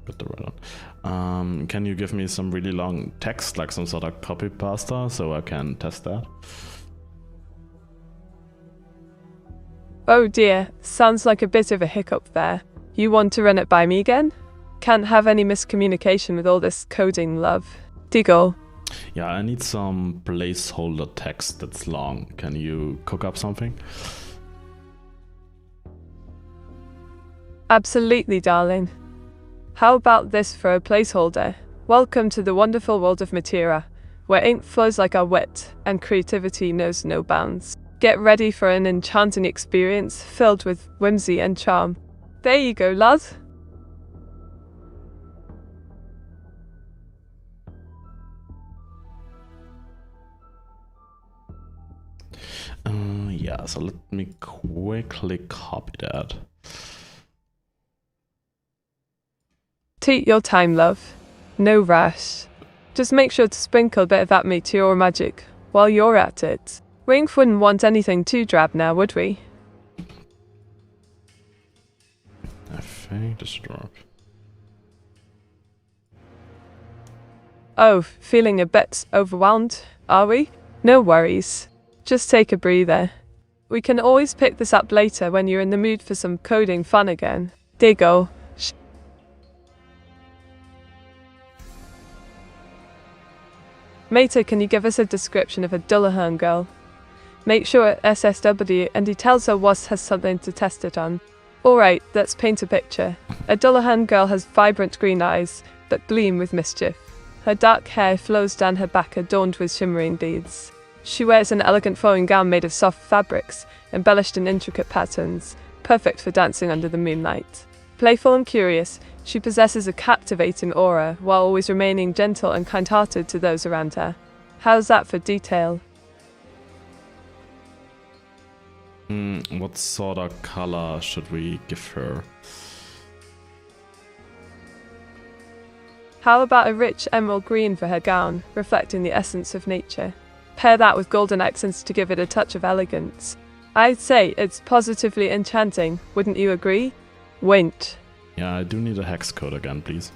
Put the red on. Can you give me some really long text, like some sort of copy pasta, so I can test that? Oh dear, sounds like a bit of a hiccup there. You want to run it by me again? Can't have any miscommunication with all this coding, love. Diggle. Yeah, I need some placeholder text that's long. Can you cook up something? Absolutely, darling. How about this for a placeholder? Welcome to the wonderful world of Meteora, where ink flows like our wit and creativity knows no bounds. Get ready for an enchanting experience filled with whimsy and charm. There you go, lad. Yeah, so let me quickly copy that. Take your time, love. No rush. Just make sure to sprinkle a bit of that Meteora magic while you're at it. Wink wouldn't want anything too drab now, would we? I think this should work. Oh, feeling a bit overwhelmed, are we? No worries. Just take a breather. We can always pick this up later when you're in the mood for some coding fun again. Diggle. Mater, can you give us a description of a Dullahan girl? Make sure it's SSW and he tells her WAS has something to test it on. Alright, let's paint a picture. A Dullahan girl has vibrant green eyes that gleam with mischief. Her dark hair flows down her back adorned with shimmering beads. She wears an elegant flowing gown made of soft fabrics, embellished in intricate patterns, perfect for dancing under the moonlight. Playful and curious, she possesses a captivating aura while always remaining gentle and kind-hearted to those around her. How's that for detail? What sort of color should we give her? How about a rich emerald green for her gown, reflecting the essence of nature? Pair that with golden accents to give it a touch of elegance. I'd say it's positively enchanting, wouldn't you agree? Wint. Yeah, I do need a hex code again, please.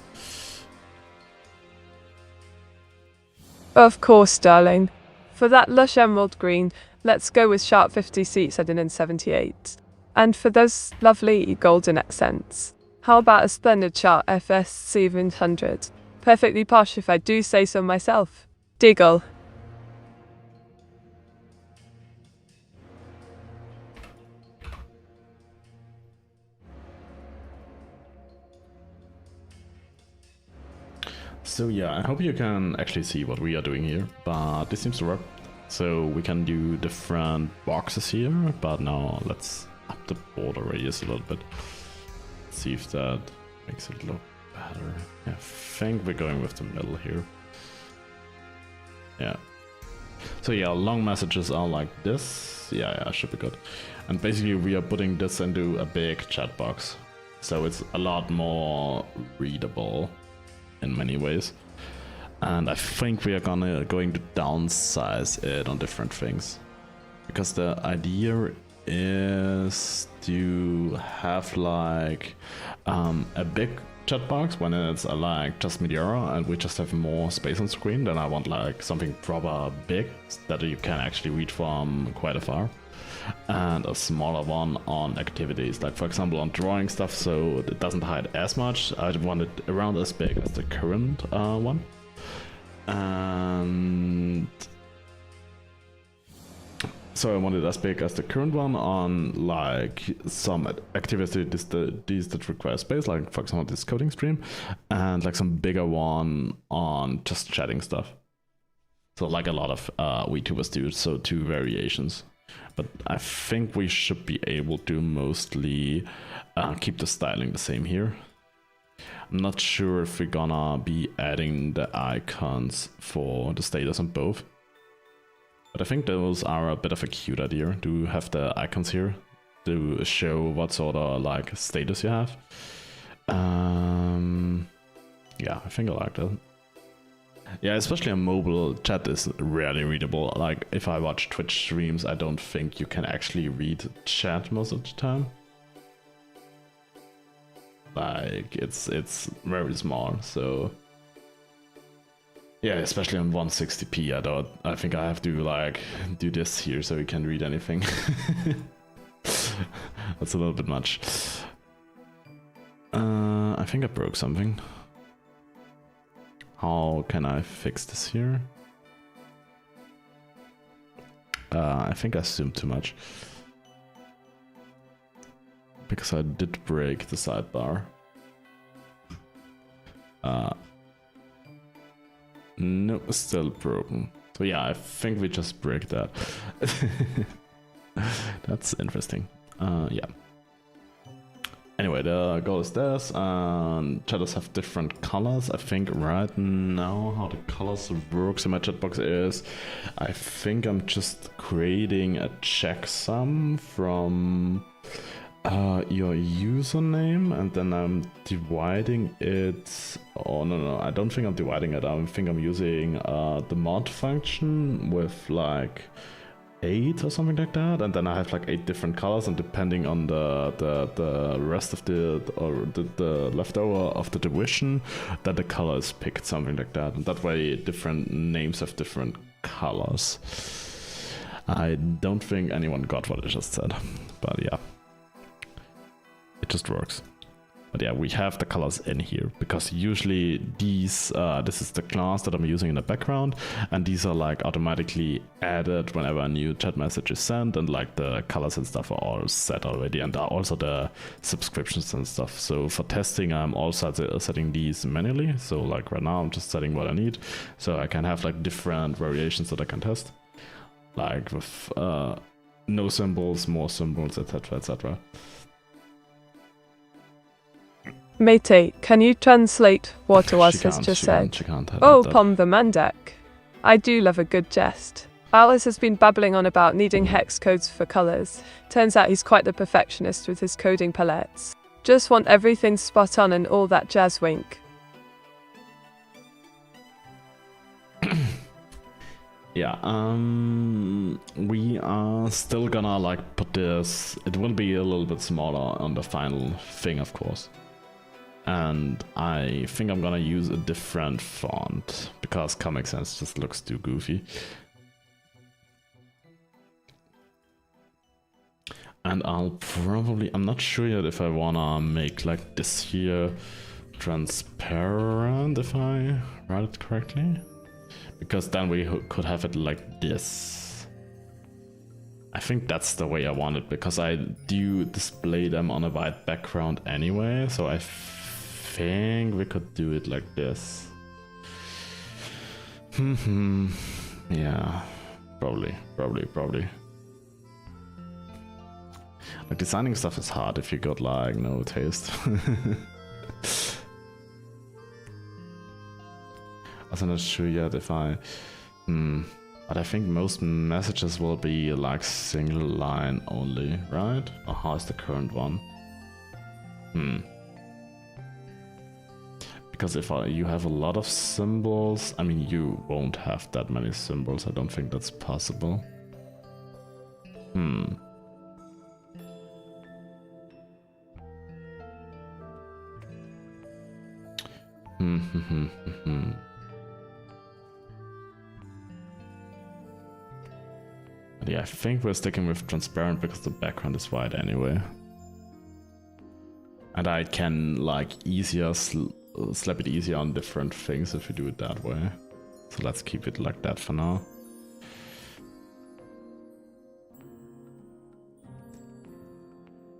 Of course, darling. For that lush emerald green, let's go with sharp 50 seats heading in 78. And for those lovely golden accents, how about a splendid sharp FS 700? Perfectly posh if I do say so myself. Diggle. So yeah, I hope you can actually see what we are doing here, but this seems to work. So we can do different boxes here, but now let's up the border radius a little bit. See if that makes it look better. Yeah, I think we're going with the middle here. Yeah. So yeah, long messages are like this. Yeah, should be good. And basically we are putting this into a big chat box. So it's a lot more readable. in many ways. And I think we are going to downsize it on different things. Because the idea is to have like a big chat box when it's like just Meteora and we just have more space on screen. Then I want like something proper big that you can actually read from quite afar. And a smaller one on activities, like for example on drawing stuff, so it doesn't hide as much. I want it around as big as the current one. And so I want it as big as the current one on like some activities that require space, like for example this coding stream, and like some bigger one on just chatting stuff. So like a lot of VTubers do, so 2 variations. But I think we should be able to mostly keep the styling the same here. I'm not sure if we're gonna be adding the icons for the status on both. But I think those are a bit of a cute idea to have the icons here to show what sort of like status you have. Yeah, I think I like that. Yeah, especially on mobile, chat is rarely readable. Like, if I watch Twitch streams, I don't think you can actually read chat most of the time. Like, it's very small, so... Yeah, especially on 160p, I think I have to, like, do this here so you can read anything. That's a little bit much. I think I broke something. How can I fix this here? I think I zoomed too much. Because I did break the sidebar. No, still broken. So yeah, I think we just break that. That's interesting. Yeah. Anyway, the goal is this, and chatters have different colors. I think right now how the colors works in my chat box is, I think I'm just creating a checksum from your username, and then I'm dividing it. Oh no, I don't think I'm dividing it. I think I'm using the mod function with like 8 or something like that, and then I have like 8 different colors, and depending on the rest of the leftover of the division, that the color is picked, something like that, and that way different names have different colors. I don't think anyone got what I just said, but yeah, it just works. But yeah, we have the colors in here because usually these, this is the class that I'm using in the background, and these are like automatically added whenever a new chat message is sent, and like the colors and stuff are all set already, and also the subscriptions and stuff. So for testing, I'm also setting these manually. So like right now, I'm just setting what I need, so I can have like different variations that I can test, like with no symbols, more symbols, etc., etc. Mate, can you translate what AWAS has just said? Oh, Pom the Mandek. I do love a good jest. AWAS has been babbling on about needing hex codes for colours. Turns out he's quite the perfectionist with his coding palettes. Just want everything spot on and all that jazz wink. Yeah, we are still gonna like put this, it will be a little bit smaller on the final thing, of course. And I think I'm gonna use a different font because Comic Sans just looks too goofy. And I'll probably, I'm not sure yet if I wanna make like this here transparent, if I write it correctly. Because then we could have it like this. I think that's the way I want it, because I do display them on a white background anyway, so I think we could do it like this. Yeah, probably. Like, designing stuff is hard if you got like no taste. I'm not sure yet if I... But I think most messages will be like single line only, right? Or how is the current one? Because if you have a lot of symbols, I mean, you won't have that many symbols. I don't think that's possible. Yeah, I think we're sticking with transparent because the background is white anyway. And I can like slap it easier on different things if we do it that way. So let's keep it like that for now.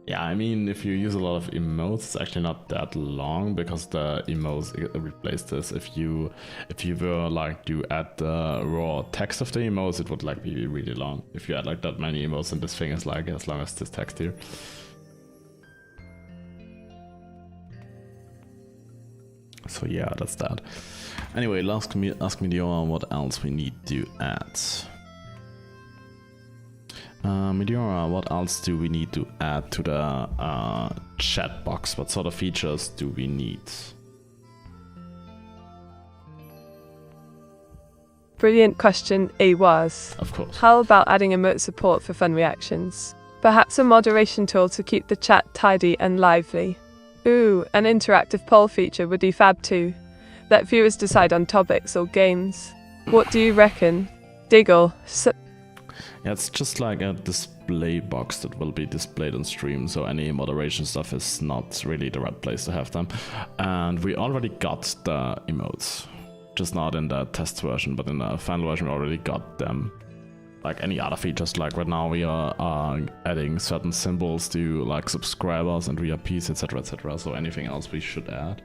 Yeah, I mean, if you use a lot of emotes, it's actually not that long because the emotes replace this. If you were like to add the raw text of the emotes, it would like be really long. If you add like that many emotes, and this thing is like as long as this text here. So yeah, that's that. Anyway, ask Meteora what else we need to add. Meteora, what else do we need to add to the chat box? What sort of features do we need? Brilliant question, AWAS. Of course. How about adding emote support for fun reactions? Perhaps a moderation tool to keep the chat tidy and lively. Ooh, an interactive poll feature would be fab too. Let viewers decide on topics or games. What do you reckon? Diggle. Yeah, it's just like a display box that will be displayed on stream, so any moderation stuff is not really the right place to have them. And we already got the emotes, just not in the test version, but in the final version we already got them. Like any other features, like right now we are adding certain symbols to like subscribers and VIPs, etc, etc, so anything else we should add.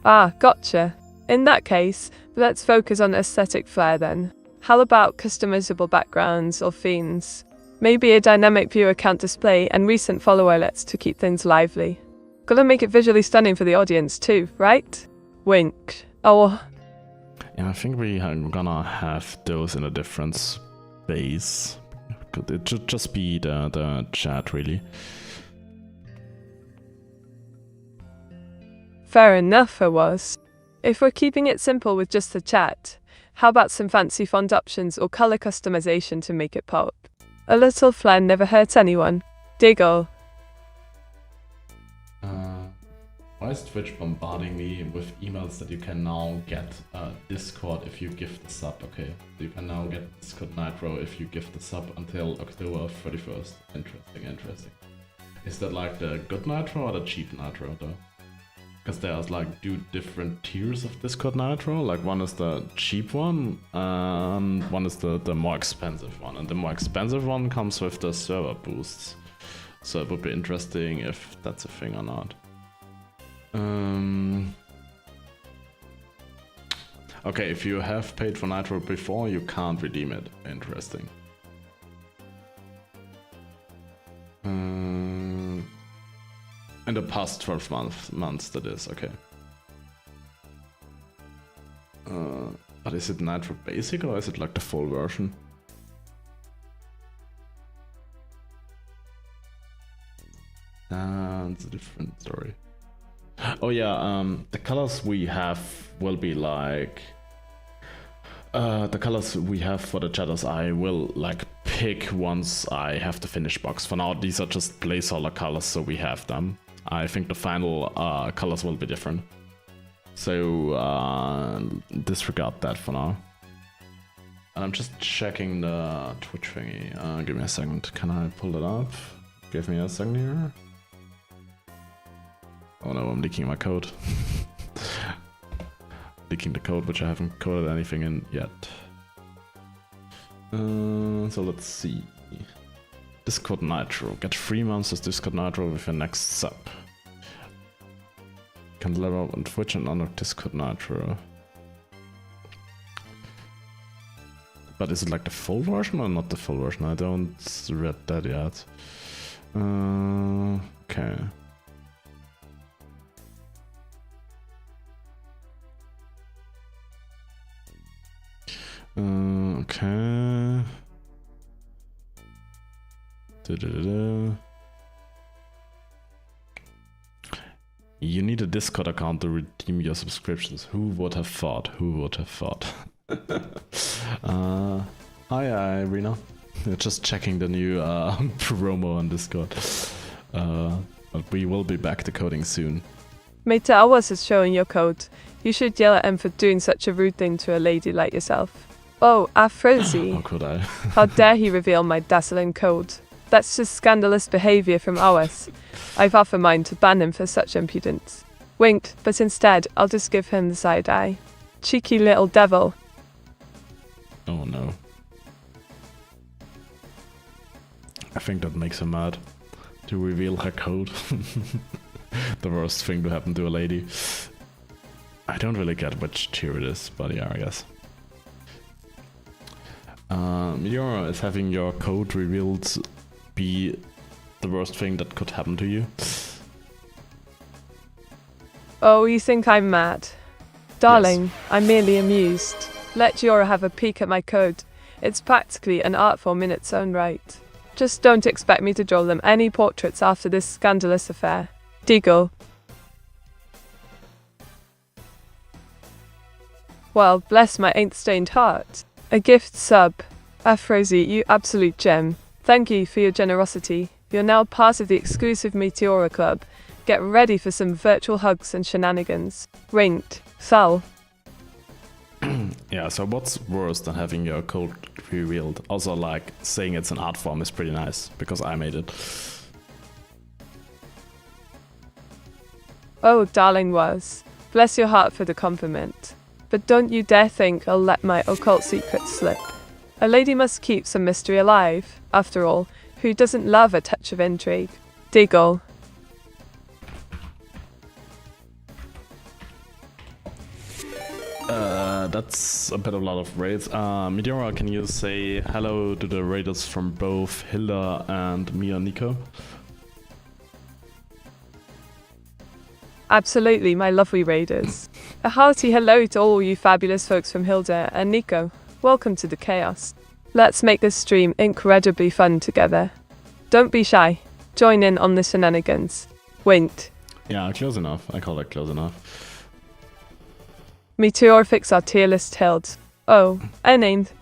Ah, gotcha. In that case, let's focus on aesthetic flair then. How about customizable backgrounds or themes? Maybe a dynamic view account display and recent follow alerts to keep things lively. Gotta make it visually stunning for the audience too, right? Wink. Oh. Yeah, I think we are gonna have those in a different space. It should just be the chat, really. Fair enough, AWAS. If we're keeping it simple with just the chat, how about some fancy font options or color customization to make it pop? A little flair never hurts anyone. Diggle. Why is Twitch bombarding me with emails that you can now get Discord if you gift the sub? Okay, so you can now get Discord Nitro if you gift the sub until October 31st. Interesting. Is that like the good Nitro or the cheap Nitro though? Because there's like two different tiers of Discord Nitro. Like one is the cheap one, and one is the more expensive one. And the more expensive one comes with the server boosts. So it would be interesting if that's a thing or not. Okay, if you have paid for Nitro before, you can't redeem it. Interesting. In the past 12 months, that is, okay. But is it Nitro Basic or is it like the full version? That's a different story. Oh yeah, the colors we have will be like... the colors we have for the chatters I will like pick once I have the finished box. For now, these are just placeholder colors, so we have them. I think the final colors will be different. So disregard that for now. And I'm just checking the Twitch thingy. Give me a second. Can I pull it up? Give me a second here. Oh no, I'm leaking my code. Leaking the code, which I haven't coded anything in yet. So let's see. Discord Nitro. Get 3 months of Discord Nitro with your next sub. Can level up on Twitch and unlock Discord Nitro. But is it like the full version or not the full version? I don't read that yet. Okay. Okay. You need a Discord account to redeem your subscriptions. Who would have thought? Who would have thought? Hi, Rena. Just checking the new promo on Discord. But we will be back to coding soon. Meteora is showing your code. You should yell at him for doing such a rude thing to a lady like yourself. Oh, Afrozi. How could I? How dare he reveal my dazzling code? That's just scandalous behaviour from AWAS. I've half a mind to ban him for such impudence. Winked, but instead I'll just give him the side eye. Cheeky little devil. Oh no. I think that makes her mad. To reveal her code. The worst thing to happen to a lady. I don't really get which tier it is, but yeah, I guess. Meteora, is having your code revealed be the worst thing that could happen to you? Oh, you think I'm mad? Darling, yes. I'm merely amused. Let Meteora have a peek at my code. It's practically an art form in its own right. Just don't expect me to draw them any portraits after this scandalous affair. Deagle. Well, bless my ink-stained heart. A gift sub. Afrozi, you absolute gem. Thank you for your generosity. You're now part of the exclusive Meteora Club. Get ready for some virtual hugs and shenanigans. Ranked. Sal. Yeah, so what's worse than having your code revealed? Also, like, saying it's an art form is pretty nice, because I made it. Oh, darling was. Bless your heart for the compliment. But don't you dare think I'll let my occult secrets slip. A lady must keep some mystery alive. After all, who doesn't love a touch of intrigue? Deagle. That's a bit of a lot of raids. Meteora, can you say hello to the raiders from both Hilda and me and Nico? Absolutely, my lovely raiders. A hearty hello to all you fabulous folks from Hilda and Nico. Welcome to the chaos. Let's make this stream incredibly fun together. Don't be shy. Join in on the shenanigans. Winked. Yeah, close enough. I call it close enough. Meteora fix our tier list held. Oh, I named.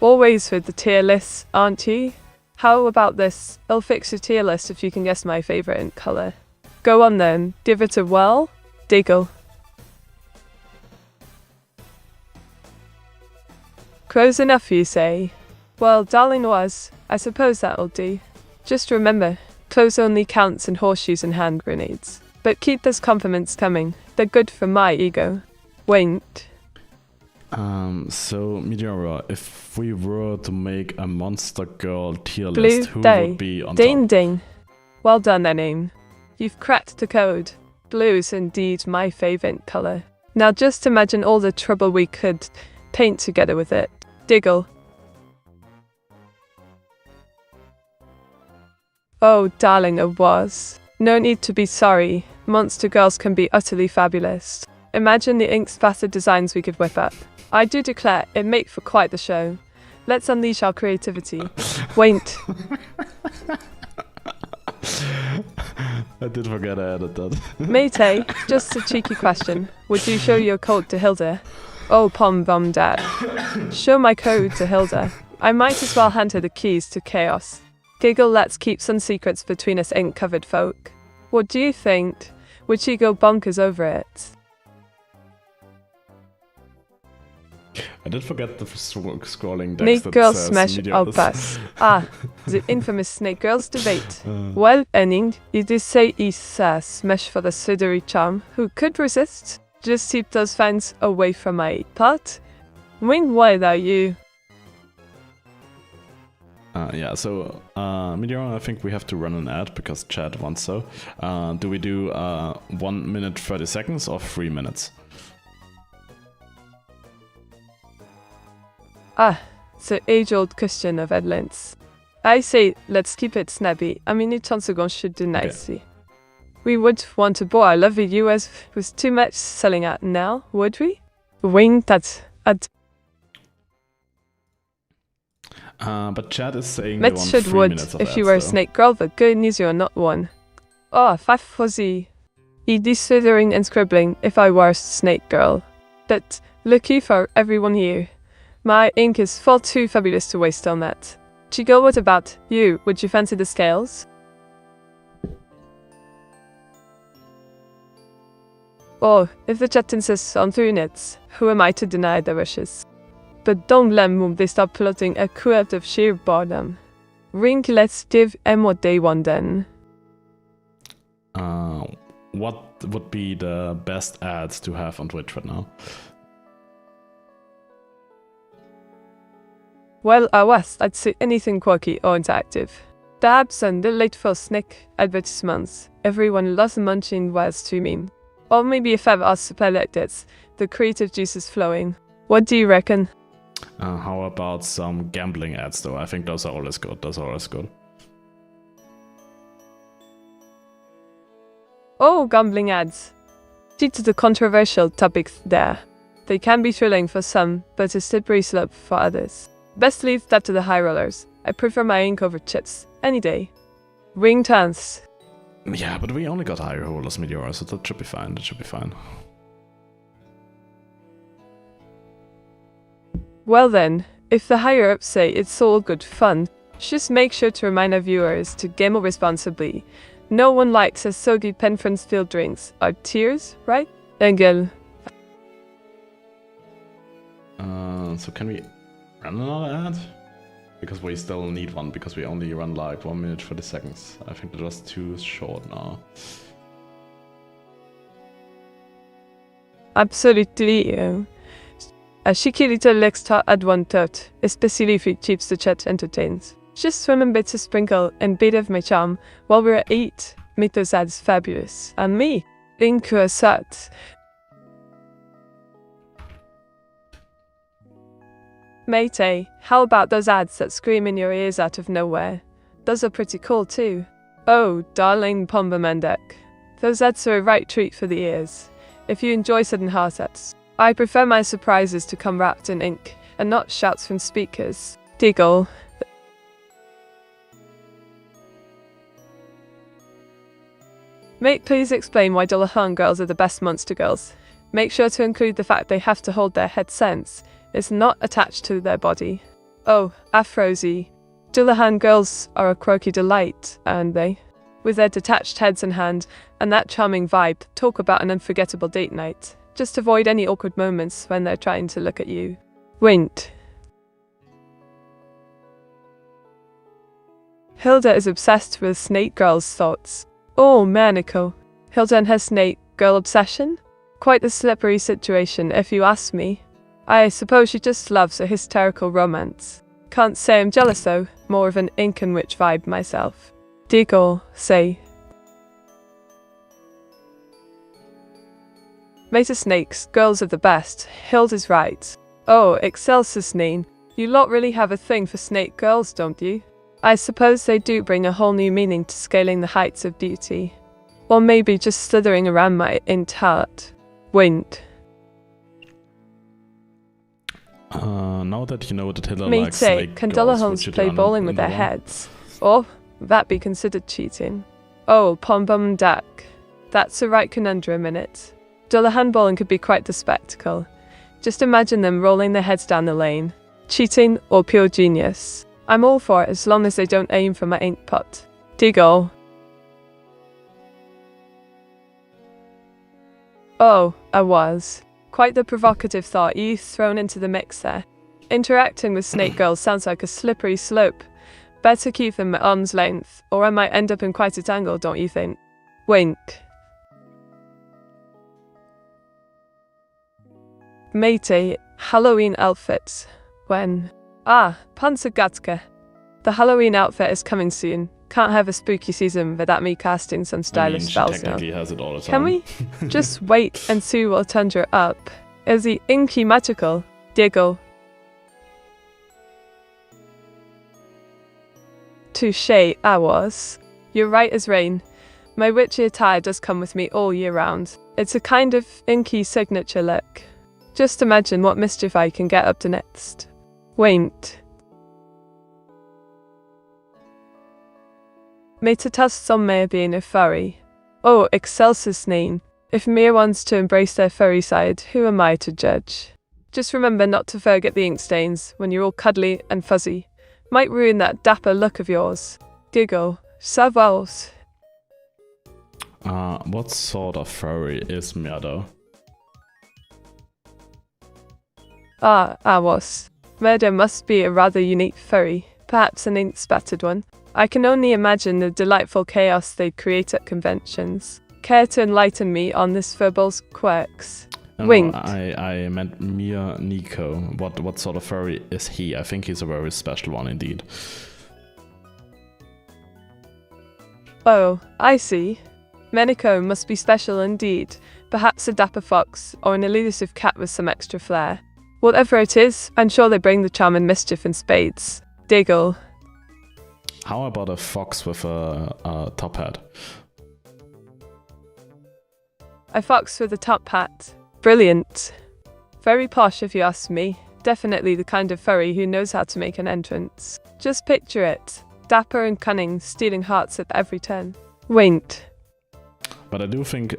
Always with the tier lists, aren't you? How about this? I'll fix your tier list if you can guess my favourite in colour. Go on then, give it a whirl. Deagle. Close enough, you say? Well, darling was. I suppose that'll do. Just remember, close only counts in horseshoes and hand grenades. But keep those compliments coming. They're good for my ego. Winked. So Meteora, if we were to make a monster girl tier Blue list, who day. would be on Ding top? ding. Well done, name. You've cracked the code. Blue is indeed my favourite colour. Now just imagine all the trouble we could paint together with it. Diggle. Oh, darling, it was. No need to be sorry. Monster girls can be utterly fabulous. Imagine the ink-spattered designs we could whip up. I do declare, it make for quite the show. Let's unleash our creativity. Wait. I did forget I added that. Mate, just a cheeky question. Would you show your code to Hilda? Oh, pom bum dad. Show my code to Hilda. I might as well hand her the keys to chaos. Giggle, let's keep some secrets between us ink-covered folk. What do you think? Would she go bonkers over it? I did forget the scrolling text Snake that girls says smash Meteora. out pass. Ah, the infamous snake girls debate. Well, Enning, you do say is smash for the slidery charm. Who could resist? Just keep those fans away from my part. Meanwhile, are you? Yeah, so Meteora, I think we have to run an ad because chat wants so. Do we do 1 minute 30 seconds or 3 minutes? Ah, the age-old question of headlines. I say, let's keep it snappy. A minute 10 seconds should do nicely. We would want to bore our lovely US with too much selling out now, would we? Wing that ad. But chat is saying they Met want should 3 would minutes of if ads, you were a though. snake girl, but good news you're not one. Oh, faff fuzzy. He'd be slithering and scribbling if I were a snake girl. But lucky for everyone here, my ink is far too fabulous to waste on that. Chico, what about you? Would you fancy the scales? Or, if the chat insists on doing it, who am I to deny their wishes? But don't let them they start plotting a coup out of sheer boredom. Ring, let's give them what they want then. What would be the best ads to have on Twitch right now? Well, AWAS, I'd say anything quirky or interactive. Dabs and the late for snack advertisements. Everyone loves munching words to meme. Or maybe if ever asked to play like this, the creative juice is flowing. What do you reckon? How about some gambling ads though? I think those are always good. Oh, gambling ads. Due to the controversial topics there. They can be thrilling for some, but a slippery slope for others. Best leave that to the high rollers. I prefer my ink over chips, any day. Ring turns. Yeah, but we only got higher rollers, Meteora, so that should be fine. Well then, if the higher ups say it's all good fun, just make sure to remind our viewers to gamble responsibly. No one likes a soggy Penfriends filled drinks. Are tears, right? Engel. So can we run another ad? Because we still need one, because we only run like 1 minute 40 seconds. I think that was too short now. Absolutely. A cheeky little extra advantage, especially if it keeps the chat entertained. Just remember to sprinkle a bit of my charm while we're at 8. Make those ads fabulous. And me, incroissant. Matey, how about those ads that scream in your ears out of nowhere? Those are pretty cool too. Oh, darling Pombamandek. Those ads are a right treat for the ears. If you enjoy sudden heart ads. I prefer my surprises to come wrapped in ink, and not shouts from speakers. Deagle. Mate, please explain why Dullahan girls are the best monster girls. Make sure to include the fact they have to hold their head sense. It's not attached to their body. Oh, Afrozy. Dullahan girls are a quirky delight, aren't they? With their detached heads in hand, and that charming vibe, talk about an unforgettable date night. Just avoid any awkward moments when they're trying to look at you. Wint. Hilda is obsessed with snake girl's thoughts. Oh, Manico. Hilda and her snake girl obsession? Quite a slippery situation, if you ask me. I suppose she just loves a hysterical romance. Can't say I'm jealous though, more of an ink and witch vibe myself. Deagle, say. Meta snakes, girls are the best. Hilda's right. Oh, Excelsis, you lot really have a thing for snake girls, don't you? I suppose they do bring a whole new meaning to scaling the heights of beauty. Or maybe just slithering around my int heart. Wind. Now that you know that Hilda likes Mate, snake can girls, would Dullahans you play run bowling with their another one? heads? Or that be considered cheating? Oh, Pombum Duck. That's a right conundrum in it. Dullahan bowling could be quite the spectacle. Just imagine them rolling their heads down the lane. Cheating or pure genius. I'm all for it as long as they don't aim for my ink pot. Deagle. Oh, I was. Quite the provocative thought you thrown into the mix there. Interacting with snake girls sounds like a slippery slope. Better keep them at arm's length, or I might end up in quite a tangle, don't you think? Wink. Matey, Halloween outfits. When? Ah, Panzergatke. The Halloween outfit is coming soon. Can't have a spooky season without me casting some stylish she spells now. technically has it all the time. Can we? Just wait and see what conjure up. Is the inky magical? Diggle. Touché, AWAS. You're right as rain. My witchy attire does come with me all year round. It's a kind of inky signature look. Just imagine what mischief I can get up to next. Wait. Metatas som may being a furry. Oh, excelsis name. If Mia wants to embrace their furry side, who am I to judge? Just remember not to forget the ink stains when you're all cuddly and fuzzy. Might ruin that dapper look of yours. Giggle. Savals. What sort of furry is Mia though? AWAS. Murder must be a rather unique furry, perhaps an ink-spattered one. I can only imagine the delightful chaos they'd create at conventions. Care to enlighten me on this furball's quirks? No, Wink. I meant Mia Nico. What sort of furry is he? I think he's a very special one indeed. Oh, I see. Meniko must be special indeed. Perhaps a dapper fox, or an elusive cat with some extra flair. Whatever it is, I'm sure they bring the charm and mischief in spades. Diggle. How about a fox with a top hat? A fox with a top hat. Brilliant. Very posh if you ask me. Definitely the kind of furry who knows how to make an entrance. Just picture it. Dapper and cunning, stealing hearts at every turn. Winked. But I do think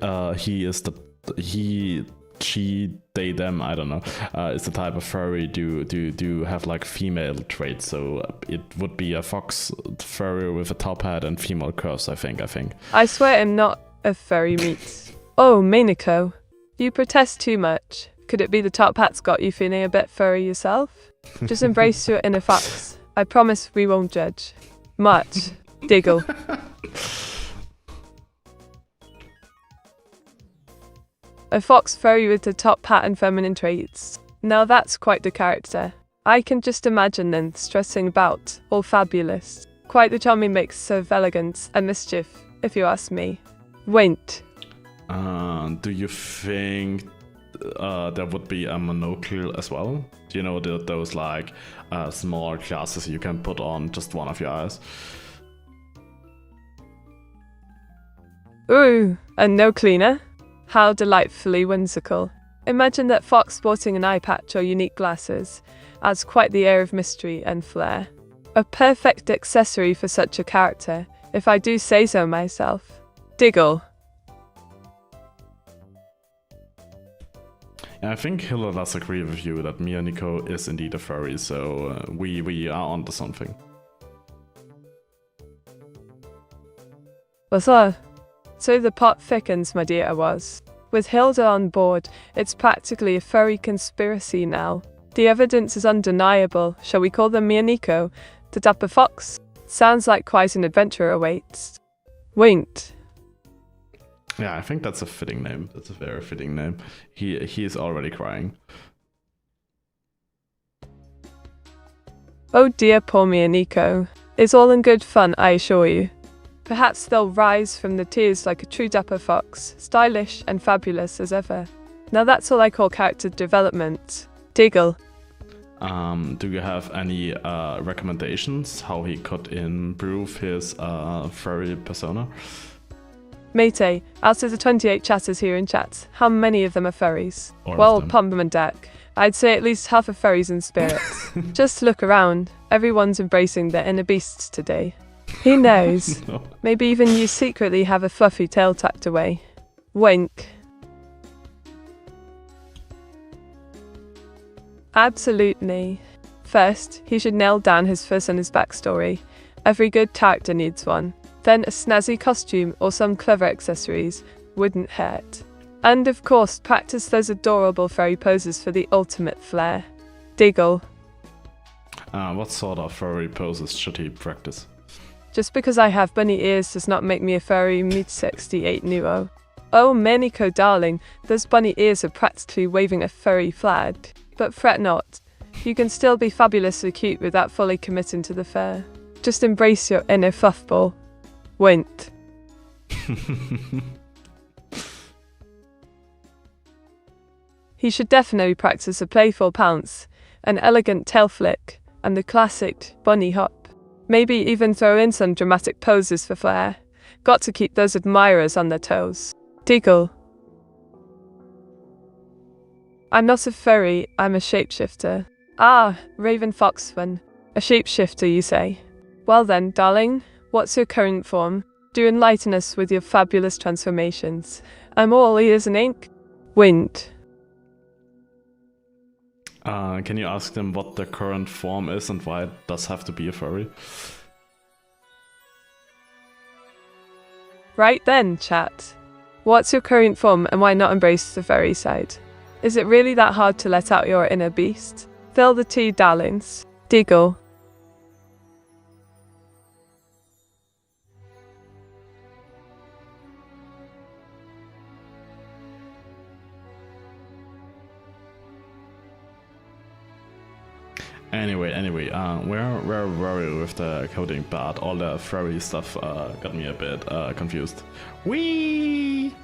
she, they, them, I don't know, is the type of furry do have like female traits. So it would be a fox furry with a top hat and female curves, I think. I swear I'm not a furry meat. Oh, Meniko. You protest too much. Could it be the top hat's got you feeling a bit furry yourself? Just embrace your inner fox. I promise we won't judge. Much. Diggle. A fox furry with a top hat and feminine traits. Now that's quite the character. I can just imagine them stressing about, all fabulous. Quite the charming mix of elegance and mischief, if you ask me. Winked. Do you think there would be a monocle as well? Do you know those like small glasses you can put on just one of your eyes? Ooh, and no cleaner? How delightfully whimsical. Imagine that fox sporting an eye patch or unique glasses adds quite the air of mystery and flair. A perfect accessory for such a character, if I do say so myself. Diggle. I think Hilla does agree with you that Mia Nico is indeed a furry, so we are onto something. What's up? So the pot thickens, my dear AWAS. With Hilda on board, it's practically a furry conspiracy now. The evidence is undeniable. Shall we call them Mia Nico? The dapper fox? Sounds like quite an adventure awaits. Winked. Yeah, I think that's a fitting name. That's a very fitting name. He is already crying. Oh dear, poor Mia Nico. It's all in good fun, I assure you. Perhaps they'll rise from the tears like a true dapper fox, stylish and fabulous as ever. Now that's all I call character development. Diggle. Do you have any recommendations how he could improve his furry persona? Mate, out of the 28 chatters here in chat, how many of them are furries? Well, pump them and deck. I'd say at least half are furries in spirit. Just look around. Everyone's embracing their inner beasts today. Who knows? No. Maybe even you secretly have a fluffy tail tucked away. Wink. Absolutely. First, he should nail down his first and his backstory. Every good character needs one. Then a snazzy costume or some clever accessories wouldn't hurt. And of course, practice those adorable furry poses for the ultimate flair. Diggle. What sort of furry poses should he practice? Just because I have bunny ears does not make me a furry mid-68 Neuro. Oh, Meniko darling, those bunny ears are practically waving a furry flag. But fret not. You can still be fabulously cute without fully committing to the fur. Just embrace your inner fluffball. Winked. He should definitely practice a playful pounce, an elegant tail flick, and the classic bunny hop. Maybe even throw in some dramatic poses for flair. Got to keep those admirers on their toes. Diggle. I'm not a furry, I'm a shapeshifter. Ah, Raven Fox one. A shapeshifter, you say? Well then, darling, what's your current form? Do enlighten us with your fabulous transformations. I'm all ears and ink. Wind. Can you ask them what their current form is and why it does have to be a furry? Right then, chat. What's your current form and why not embrace the furry side? Is it really that hard to let out your inner beast? Fill the tea, darlings. Diggle. Anyway, where were we with the coding part? All the furry stuff got me a bit confused. Whee!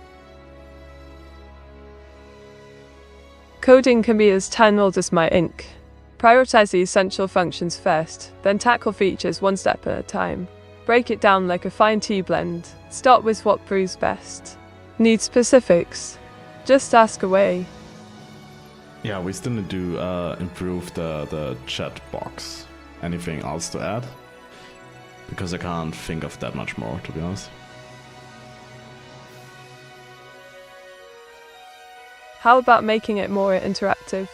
Coding can be as tangled as my ink. Prioritize the essential functions first, then tackle features one step at a time. Break it down like a fine tea blend. Start with what brews best. Need specifics? Just ask away. Yeah, we still need to improve the chat box. Anything else to add? Because I can't think of that much more, to be honest. How about making it more interactive?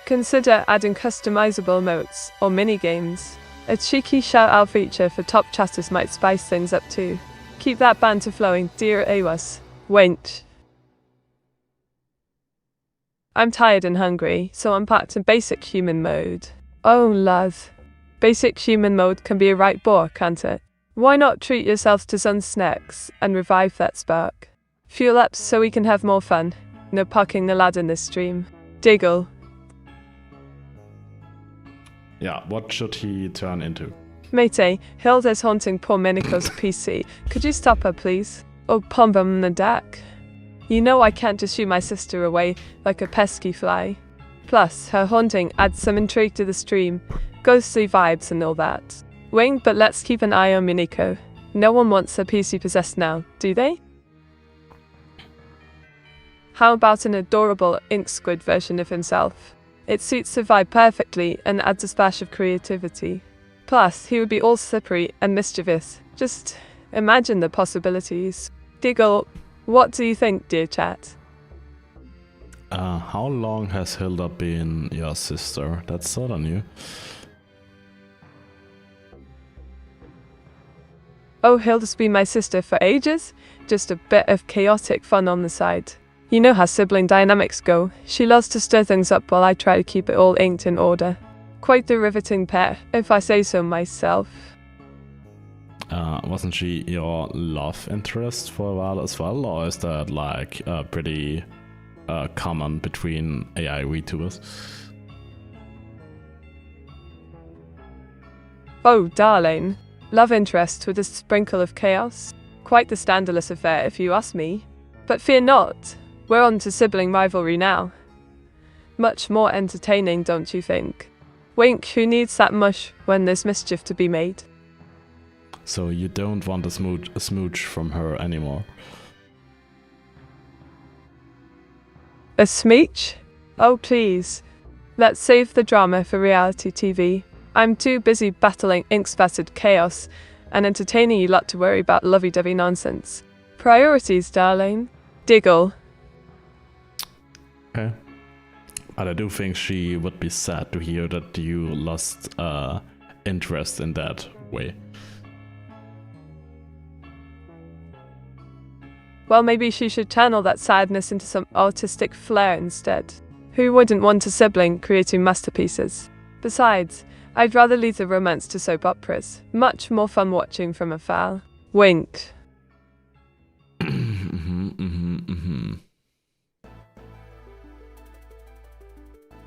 Consider adding customizable emotes or mini-games. A cheeky shout-out feature for top chatters might spice things up too. Keep that banter flowing, dear AWAS. Wench. I'm tired and hungry, so I'm packed in basic human mode. Oh, love. Basic human mode can be a right bore, can't it? Why not treat yourself to some snacks and revive that spark? Fuel up so we can have more fun. No parking the lad in this stream. Diggle. Yeah, what should he turn into? Mate, Hilda's haunting poor Miniko's PC. Could you stop her, please? Oh, Pombum the deck. You know I can't just shoo my sister away like a pesky fly. Plus, her haunting adds some intrigue to the stream, ghostly vibes and all that. Wing, but let's keep an eye on Miniko. No one wants her PC possessed now, do they? How about an adorable ink squid version of himself? It suits the vibe perfectly and adds a splash of creativity. Plus, he would be all slippery and mischievous. Just imagine the possibilities. Diggle. What do you think, dear chat? How long has Hilda been your sister? That's sort of new. Oh, Hilda's been my sister for ages. Just a bit of chaotic fun on the side. You know how sibling dynamics go. She loves to stir things up while I try to keep it all inked in order. Quite the riveting pair, if I say so myself. Wasn't she your love interest for a while as well, or is that like pretty common between AI Vtubers? Oh, darling. Love interest with a sprinkle of chaos. Quite the scandalous affair, if you ask me. But fear not. We're on to sibling rivalry now. Much more entertaining, don't you think? Wink, who needs that mush when there's mischief to be made? So you don't want a smooch from her anymore? A smeech? Oh please. Let's save the drama for reality TV. I'm too busy battling ink-spattered chaos and entertaining you lot to worry about lovey-dovey nonsense. Priorities, darling. Diggle. Okay. But I do think she would be sad to hear that you lost interest in that way. Well, maybe she should channel that sadness into some artistic flair instead. Who wouldn't want a sibling creating masterpieces? Besides, I'd rather leave the romance to soap operas. Much more fun watching from afar. Wink.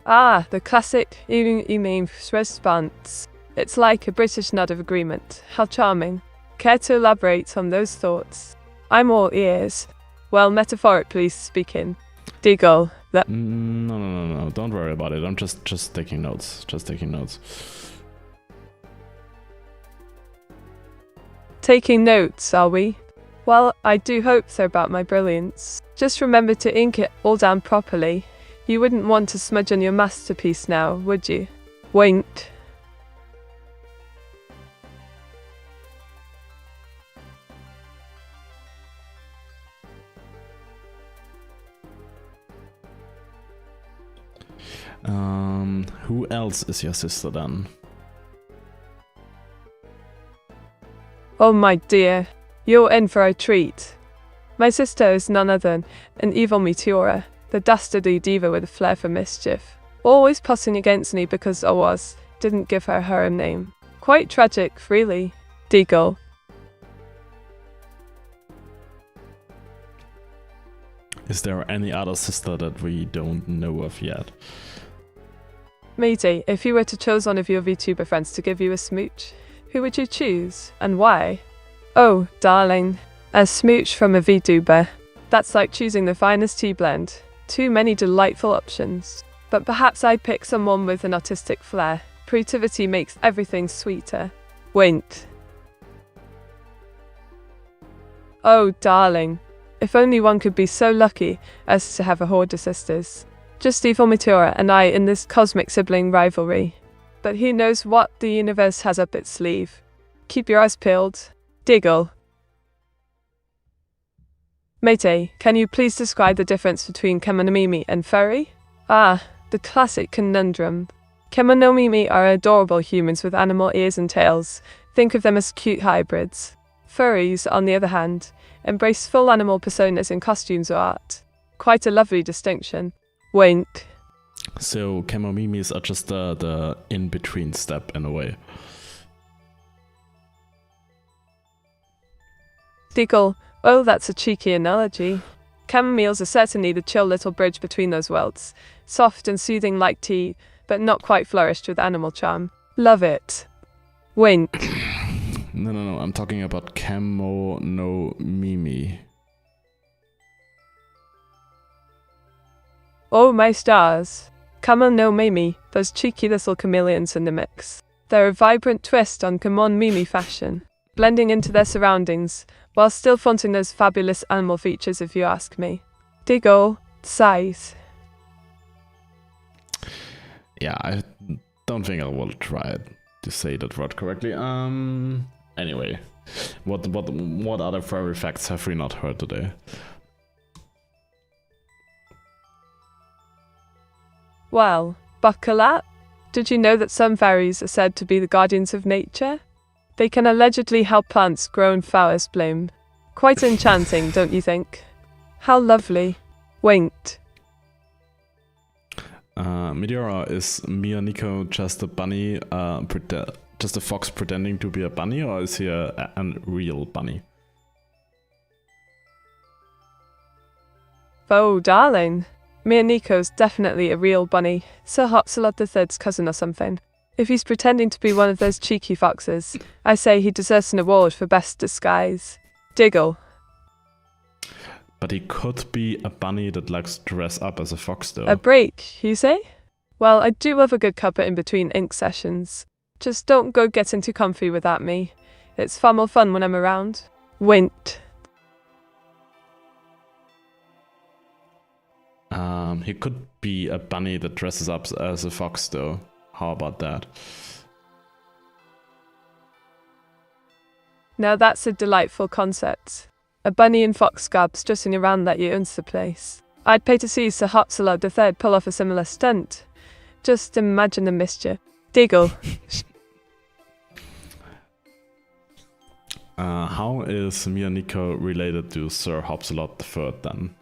Ah, the classic evening response. It's like a British nod of agreement. How charming. Care to elaborate on those thoughts? I'm all ears. Well, metaphorically speaking. Diggle. That. No. Don't worry about it. I'm just taking notes. Taking notes, are we? Well, I do hope so about my brilliance. Just remember to ink it all down properly. You wouldn't want to smudge on your masterpiece now, would you? Winked. Who else is your sister then? Oh my dear, you're in for a treat. My sister is none other than an evil Meteora, the dastardly diva with a flair for mischief. Always pussing against me because AWAS didn't give her her own name. Quite tragic, really. Deagle. Is there any other sister that we don't know of yet? Matey, if you were to choose one of your VTuber friends to give you a smooch, who would you choose, and why? Oh, darling, a smooch from a VTuber. That's like choosing the finest tea blend. Too many delightful options. But perhaps I'd pick someone with an artistic flair. Creativity makes everything sweeter. Wink. Oh, darling. If only one could be so lucky as to have a horde of sisters. Just evil Meteora and I in this cosmic sibling rivalry. But who knows what the universe has up its sleeve. Keep your eyes peeled. Diggle. Matey, can you please describe the difference between Kemonomimi and furry? Ah, the classic conundrum. Kemonomimi are adorable humans with animal ears and tails. Think of them as cute hybrids. Furries, on the other hand, embrace full animal personas in costumes or art. Quite a lovely distinction. Wink. So Kemomimis are just the in-between step in a way. Diggle. Oh, that's a cheeky analogy. Chamomiles are certainly the chill little bridge between those worlds. Soft and soothing like tea, but not quite flourished with animal charm. Love it. Wink. No, I'm talking about Kemonomimi. Oh my stars. Kemonomimi, those cheeky little chameleons in the mix. They're a vibrant twist on Kemonomimi fashion, blending into their surroundings, while still flaunting those fabulous animal features if you ask me. Diggle. Size. Yeah, I don't think I will try to say that word correctly. Anyway, what other furry facts have we not heard today? Well, buckle up. Did you know that some fairies are said to be the guardians of nature? They can allegedly help plants grow and flowers bloom. Quite enchanting, don't you think? How lovely. Winked. Meteora, is Mia Nico just a bunny, just a fox pretending to be a bunny, or is he a real bunny? Oh, darling. Mia Nico's definitely a real bunny. Sir Hopsalot III's cousin or something. If he's pretending to be one of those cheeky foxes, I say he deserves an award for best disguise. Diggle. But he could be a bunny that likes to dress up as a fox, though. A break, you say? Well, I do love a good cuppa in between ink sessions. Just don't go getting too comfy without me. It's far more fun when I'm around. Winked. He could be a bunny that dresses up as a fox, though. How about that? Now that's a delightful concept. A bunny in fox garb strutting around like you owns the place. I'd pay to see Sir Hopsalot III pull off a similar stunt. Just imagine the mischief. Diggle. How is Mia Nico related to Sir Hopsalot III then?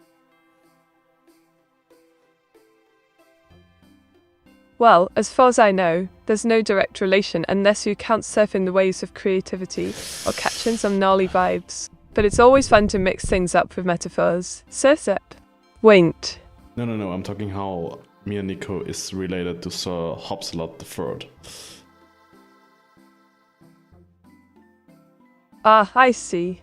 Well, as far as I know, there's no direct relation unless you count surfing the waves of creativity or catching some gnarly vibes. But it's always fun to mix things up with metaphors. Surf. Winked. No, I'm talking how Mia Nico is related to Sir Hopsalot III. Ah, I see.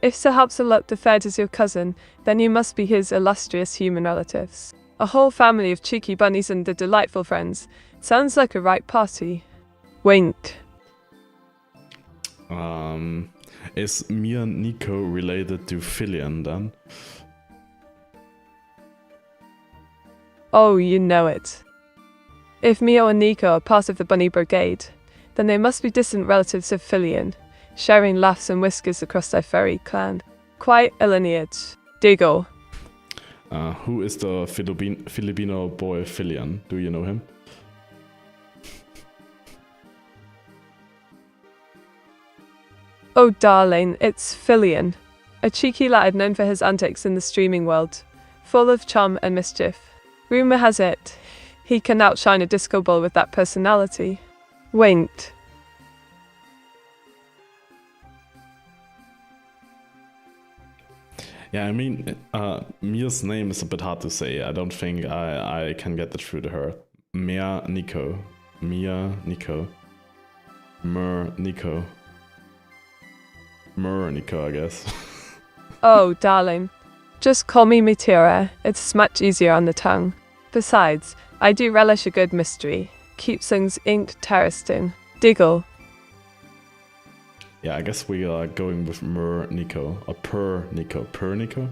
If Sir Hopsalot III is your cousin, then you must be his illustrious human relatives. A whole family of cheeky bunnies and their delightful friends. Sounds like a right party. Wink. Is Mia Nico related to Fillion then? Oh, you know it. If Mio and Nico are part of the Bunny Brigade, then they must be distant relatives of Fillion, sharing laughs and whiskers across their furry clan. Quite a lineage. Diggle. Who is the Filipino boy Filian? Do you know him? Oh darling, it's Filian, a cheeky lad known for his antics in the streaming world, full of charm and mischief. Rumour has it, he can outshine a disco ball with that personality. Wait. Yeah, I mean, Mia's name is a bit hard to say. I don't think I can get that through to her. Mia Nico. Mia Nico. Mer Nico. Mer Nico, I guess. Oh, darling. Just call me Meteora. It's much easier on the tongue. Besides, I do relish a good mystery. Keeps things interesting. Diggle. Yeah, I guess we are going with Mer Nico. Or Per Nico. Per Nico?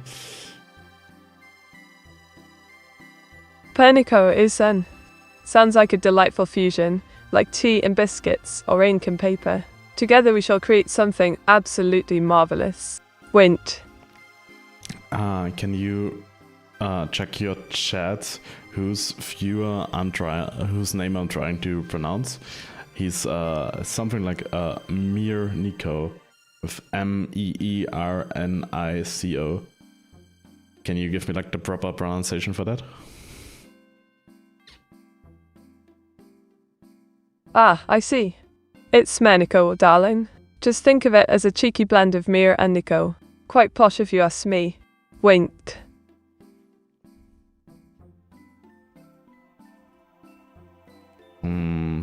Pernico is then. Sounds like a delightful fusion, like tea and biscuits or ink and paper. Together we shall create something absolutely marvelous. Wint. Can you check your chat whose name I'm trying to pronounce? He's something like Mir Nico with Meernico. Can you give me like the proper pronunciation for that? Ah, I see. It's Mernico, darling. Just think of it as a cheeky blend of Mir and Nico. Quite posh if you ask me. Wink.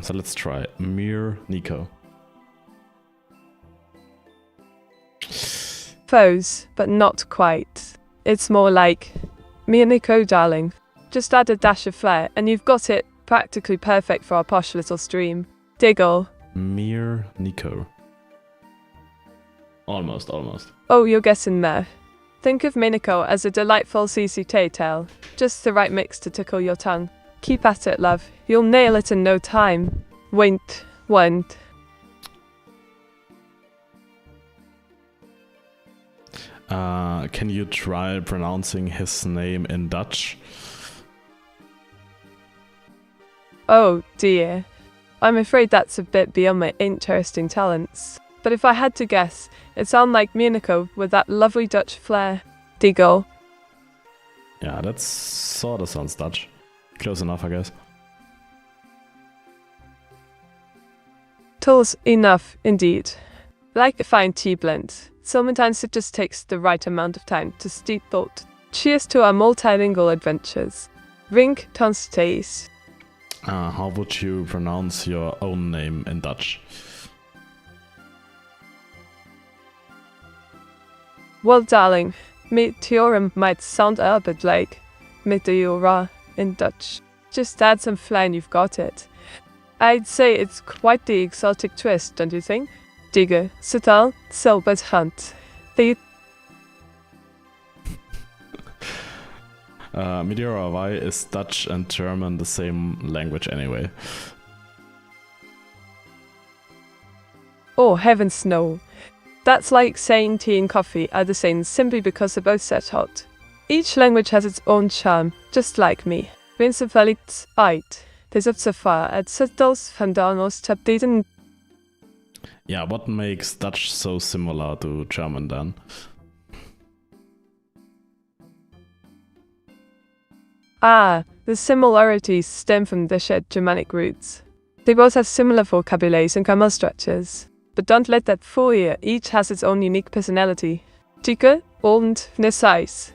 So let's try Mir Nico. Foes, but not quite. It's more like Mir Nico, darling. Just add a dash of flair and you've got it practically perfect for our posh little stream. Diggle. Mir Nico. Almost. Oh, you're guessing there. Think of Minico as a delightful CC tail, just the right mix to tickle your tongue. Keep at it, love. You'll nail it in no time. Wint. Can you try pronouncing his name in Dutch? Oh dear. I'm afraid that's a bit beyond my interesting talents. But if I had to guess, it sounds like Minico with that lovely Dutch flair. Diggle. Yeah, that sort of sounds Dutch. Close enough, I guess. Close enough, indeed. Like a fine tea blend, sometimes it just takes the right amount of time to steep thought. Cheers to our multilingual adventures. Rink Tonstace. How would you pronounce your own name in Dutch? Well, darling, Meteora might sound a bit like Meteora in Dutch. Just add some flair and you've got it. I'd say it's quite the exotic twist, don't you think? Digger, Sital, Selbert Hunt. Meteora, why is Dutch and German the same language anyway? Oh, heavens no. That's like saying tea and coffee are the same simply because they're both set hot. Each language has its own charm, just like me. Principalit uit. Des op safar et settles vandanos tapdeten. Yeah, what makes Dutch so similar to German then? Ah, the similarities stem from the shared Germanic roots. They both have similar vocabularies and grammar structures. But don't let that fool you, each has its own unique personality. Dicke und Nesais.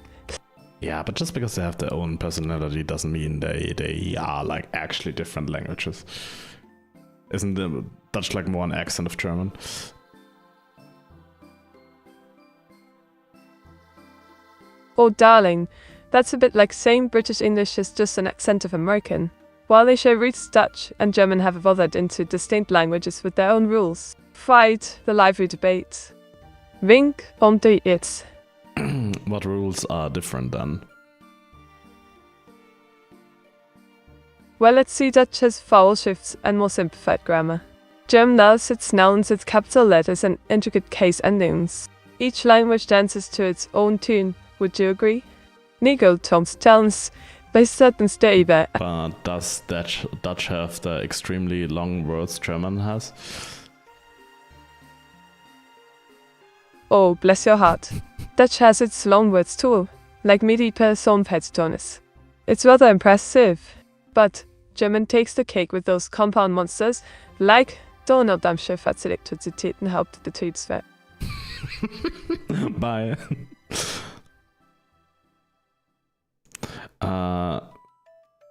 Yeah, but just because they have their own personality doesn't mean they are like actually different languages. Isn't the Dutch like more an accent of German? Oh darling, that's a bit like saying British English is just an accent of American. While they share roots, Dutch and German have evolved into distinct languages with their own rules. Fight the lively debate. Wink om de it. What rules are different then? Well, let's see. Dutch has vowel shifts and more simplified grammar. German has its nouns, its capital letters and intricate case endings. Each language dances to its own tune, would you agree? Nigel Toms tells by certain stable. But does Dutch have the extremely long words German has? Oh, bless your heart. Dutch has its long words too, like midi personenpersonnis. It's rather impressive. But German takes the cake with those compound monsters, like Donnerdampfsche Fazilitäten Hauptbetriebswert. Bye.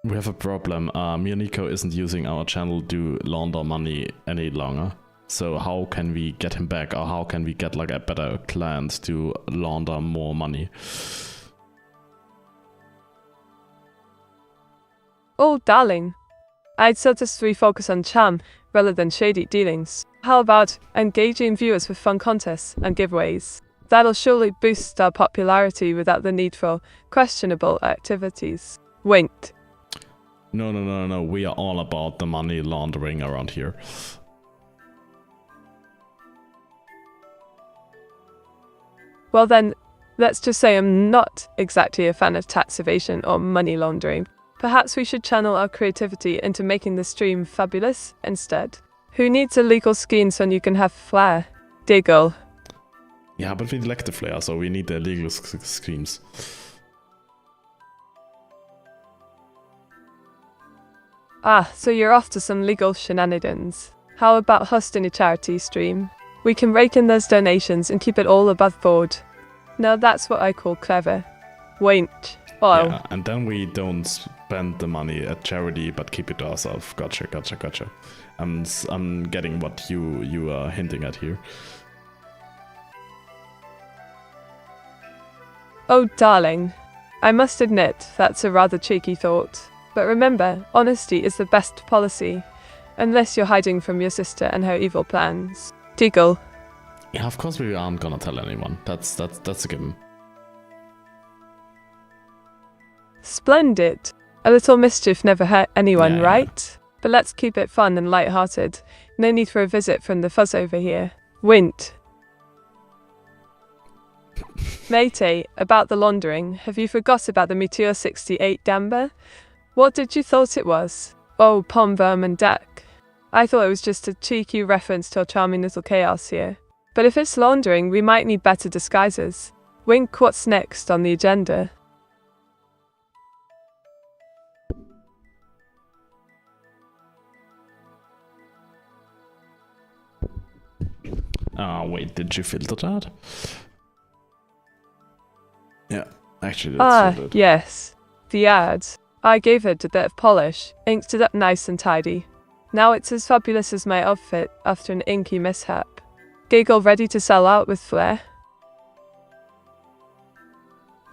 We have a problem. Me and Nico isn't using our channel to launder money any longer. So how can we get him back, or how can we get like a better client to launder more money? Oh, darling. I'd suggest we focus on charm rather than shady dealings. How about engaging viewers with fun contests and giveaways? That'll surely boost our popularity without the need for questionable activities. Winked. No. We are all about the money laundering around here. Well then, let's just say I'm not exactly a fan of tax evasion or money laundering. Perhaps we should channel our creativity into making the stream fabulous instead. Who needs a legal scheme so you can have flair? Diggle. Yeah, but we lack the flair, so we need the legal schemes. Ah, so you're off to some legal shenanigans. How about hosting a charity stream? We can rake in those donations and keep it all above board. Now that's what I call clever. Wait. Oh. Yeah, and then we don't spend the money at charity, but keep it to ourselves. Gotcha. I'm getting what you are hinting at here. Oh, darling. I must admit, that's a rather cheeky thought. But remember, honesty is the best policy. Unless you're hiding from your sister and her evil plans. Diggle. Yeah, of course we aren't gonna tell anyone. That's a given. Splendid. A little mischief never hurt anyone, Yeah. right? But let's keep it fun and light-hearted. No need for a visit from the fuzz over here. Wint. Matey, about the laundering, have you forgot about the Meteora 68 Damber? What did you thought it was? Oh, Pom Vermin Duck. I thought it was just a cheeky reference to our charming little chaos here. But if it's laundering, we might need better disguises. Wink, what's next on the agenda? Wait, did you filter that? Yeah, actually that's filtered. Yes. The ad. I gave it a bit of polish, inked it up nice and tidy. Now it's as fabulous as my outfit after an inky mishap. Giggle ready to sell out with flair.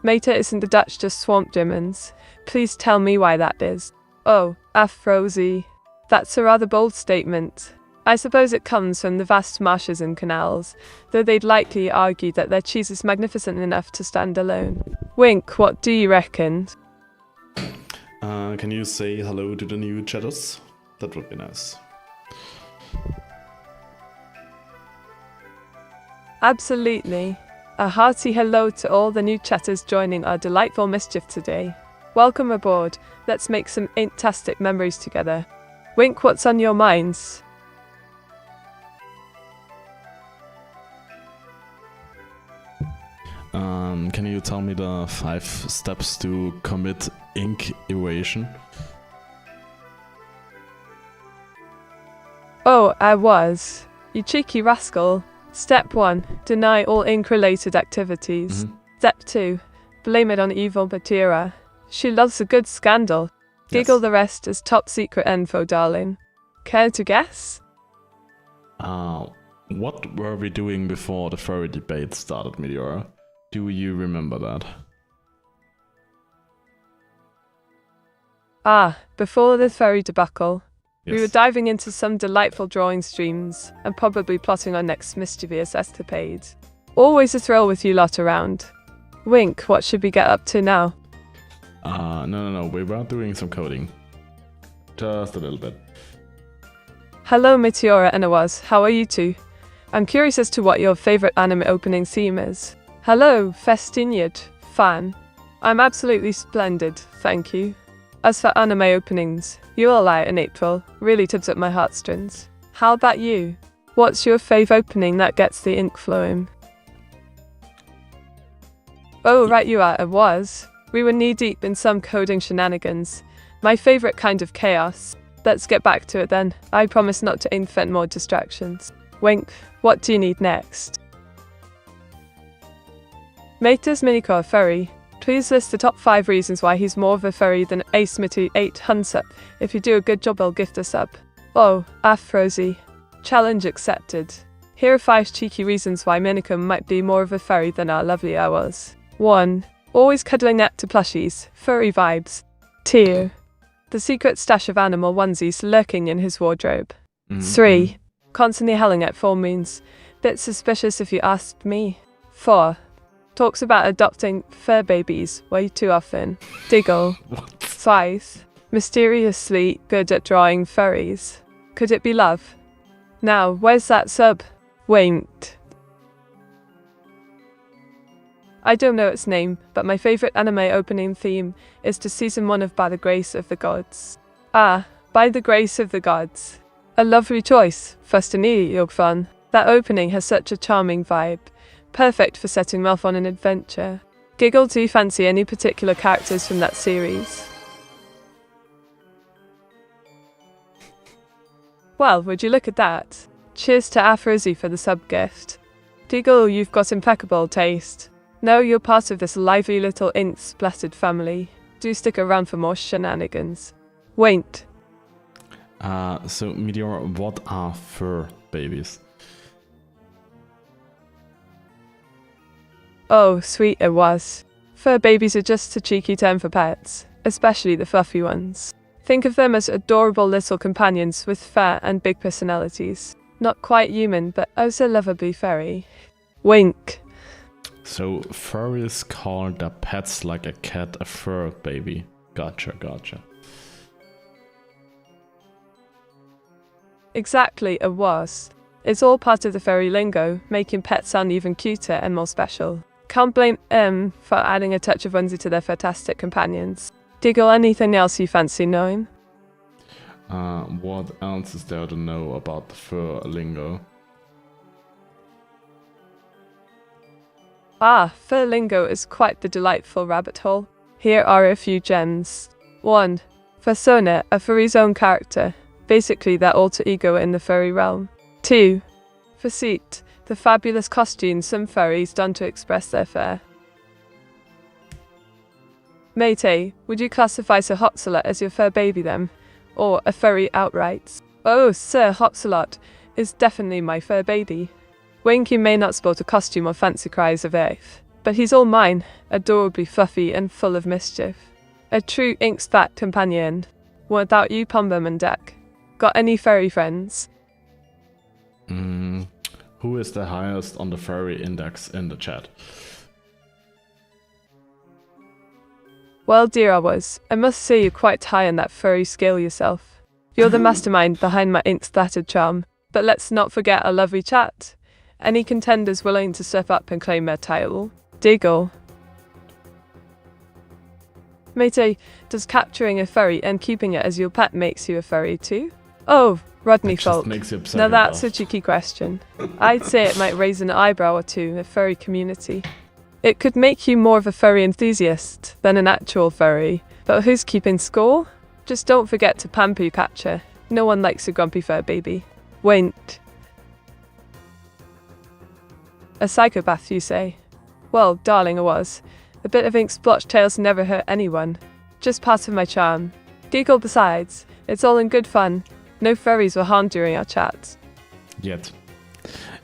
Meta isn't the Dutch just swamp demons. Please tell me why that is. Oh, Afrozy. That's a rather bold statement. I suppose it comes from the vast marshes and canals, though they'd likely argue that their cheese is magnificent enough to stand alone. Wink, what do you reckon? Can you say hello to the new chatters? That would be nice. Absolutely. A hearty hello to all the new chatters joining our delightful mischief today. Welcome aboard. Let's make some fantastic memories together. Wink, what's on your minds? Can you tell me the 5 steps to commit ink evasion? Oh, I was. You cheeky rascal. Step 1. Deny all ink-related activities. Step 2. Blame it on evil Meteora. She loves a good scandal. Giggle, Yes. the rest is top secret info, darling. Care to guess? What were we doing before the furry debate started, Meteora? Do you remember that? Before the furry debacle. Yes. We were diving into some delightful drawing streams and probably plotting our next mischievous escapade. Always a thrill with you lot around. Wink, what should we get up to now? No. We were doing some coding. Just a little bit. Hello, Meteora and AWAS. How are you two? I'm curious as to what your favorite anime opening theme is. Hello, Festiniad fan. I'm absolutely splendid, thank you. As for anime openings, You All Out in April really tugs at my heartstrings. How about you? What's your fave opening that gets the ink flowing? Oh, right you are, it was. We were knee-deep in some coding shenanigans. My favourite kind of chaos. Let's get back to it then. I promise not to invent more distractions. Wink, what do you need next? Mate's Minicore Furry. Please list the top 5 reasons why he's more of a furry than Ace Mitty 8 Hunter. If you do a good job, I'll gift a sub. Oh, Afrozy. Challenge accepted. Here are 5 cheeky reasons why Minicum might be more of a furry than our lovely AWAS. 1. Always cuddling neck to plushies. Furry vibes. 2. The secret stash of animal onesies lurking in his wardrobe. 3. Constantly howling at full moons. Bit suspicious if you asked me. 4. Talks about adopting fur babies way too often. Diggle. 5. Mysteriously good at drawing furries. Could it be love? Now, where's that sub? Winked. I don't know its name, but my favourite anime opening theme is to season 1 of By the Grace of the Gods. Ah, By the Grace of the Gods. A lovely choice, fun. That opening has such a charming vibe. Perfect for setting off on an adventure. Giggle, do you fancy any particular characters from that series? Well, would you look at that? Cheers to Afrozy for the sub-gift. Diggle, you've got impeccable taste. Now you're part of this lively little ink-splattered family. Do stick around for more shenanigans. Wait. So Meteora, what are fur babies? Oh, sweet it was. Fur babies are just a cheeky term for pets, especially the fluffy ones. Think of them as adorable little companions with fur and big personalities. Not quite human, but also lovably furry. Wink. So furries call their pets like a cat a fur baby. Gotcha. Exactly, it was. It's all part of the furry lingo, making pets sound even cuter and more special. Can't blame for adding a touch of whimsy to their fantastic companions. Diggle, anything else you fancy knowing? What else is there to know about the fur lingo? Ah, fur lingo is quite the delightful rabbit hole. Here are a few gems. 1. Fursona, a furry's own character, basically their alter ego in the furry realm. 2. Facete, the fabulous costumes some furries don to express their fur. Mate, would you classify Sir Hopsalot as your fur baby then? Or a furry outright? Oh, Sir Hopsalot is definitely my fur baby. Winky may not sport a costume or fancy cries of earth, but he's all mine, adorably fluffy and full of mischief. A true ink-spat companion. Without you, Pumbum and Duck. Got any furry friends? Who is the highest on the furry index in the chat? Well, dear AWAS, I must say you're quite high on that furry scale yourself. You're the mastermind behind my ink-splattered charm, but let's not forget a lovely chat. Any contenders willing to step up and claim their title? Diggle. Mate, does capturing a furry and keeping it as your pet makes you a furry too? Oh, Rodney Folk. Now that's a cheeky question. I'd say it might raise an eyebrow or two in the furry community. It could make you more of a furry enthusiast than an actual furry, but who's keeping score? Just don't forget to pamper catcher. No one likes a grumpy fur baby. Wait. A psychopath, you say? Well, darling, I was. A bit of ink splotch tails never hurt anyone. Just part of my charm. Giggle besides. It's all in good fun. No furries were harmed during our chat. Yet.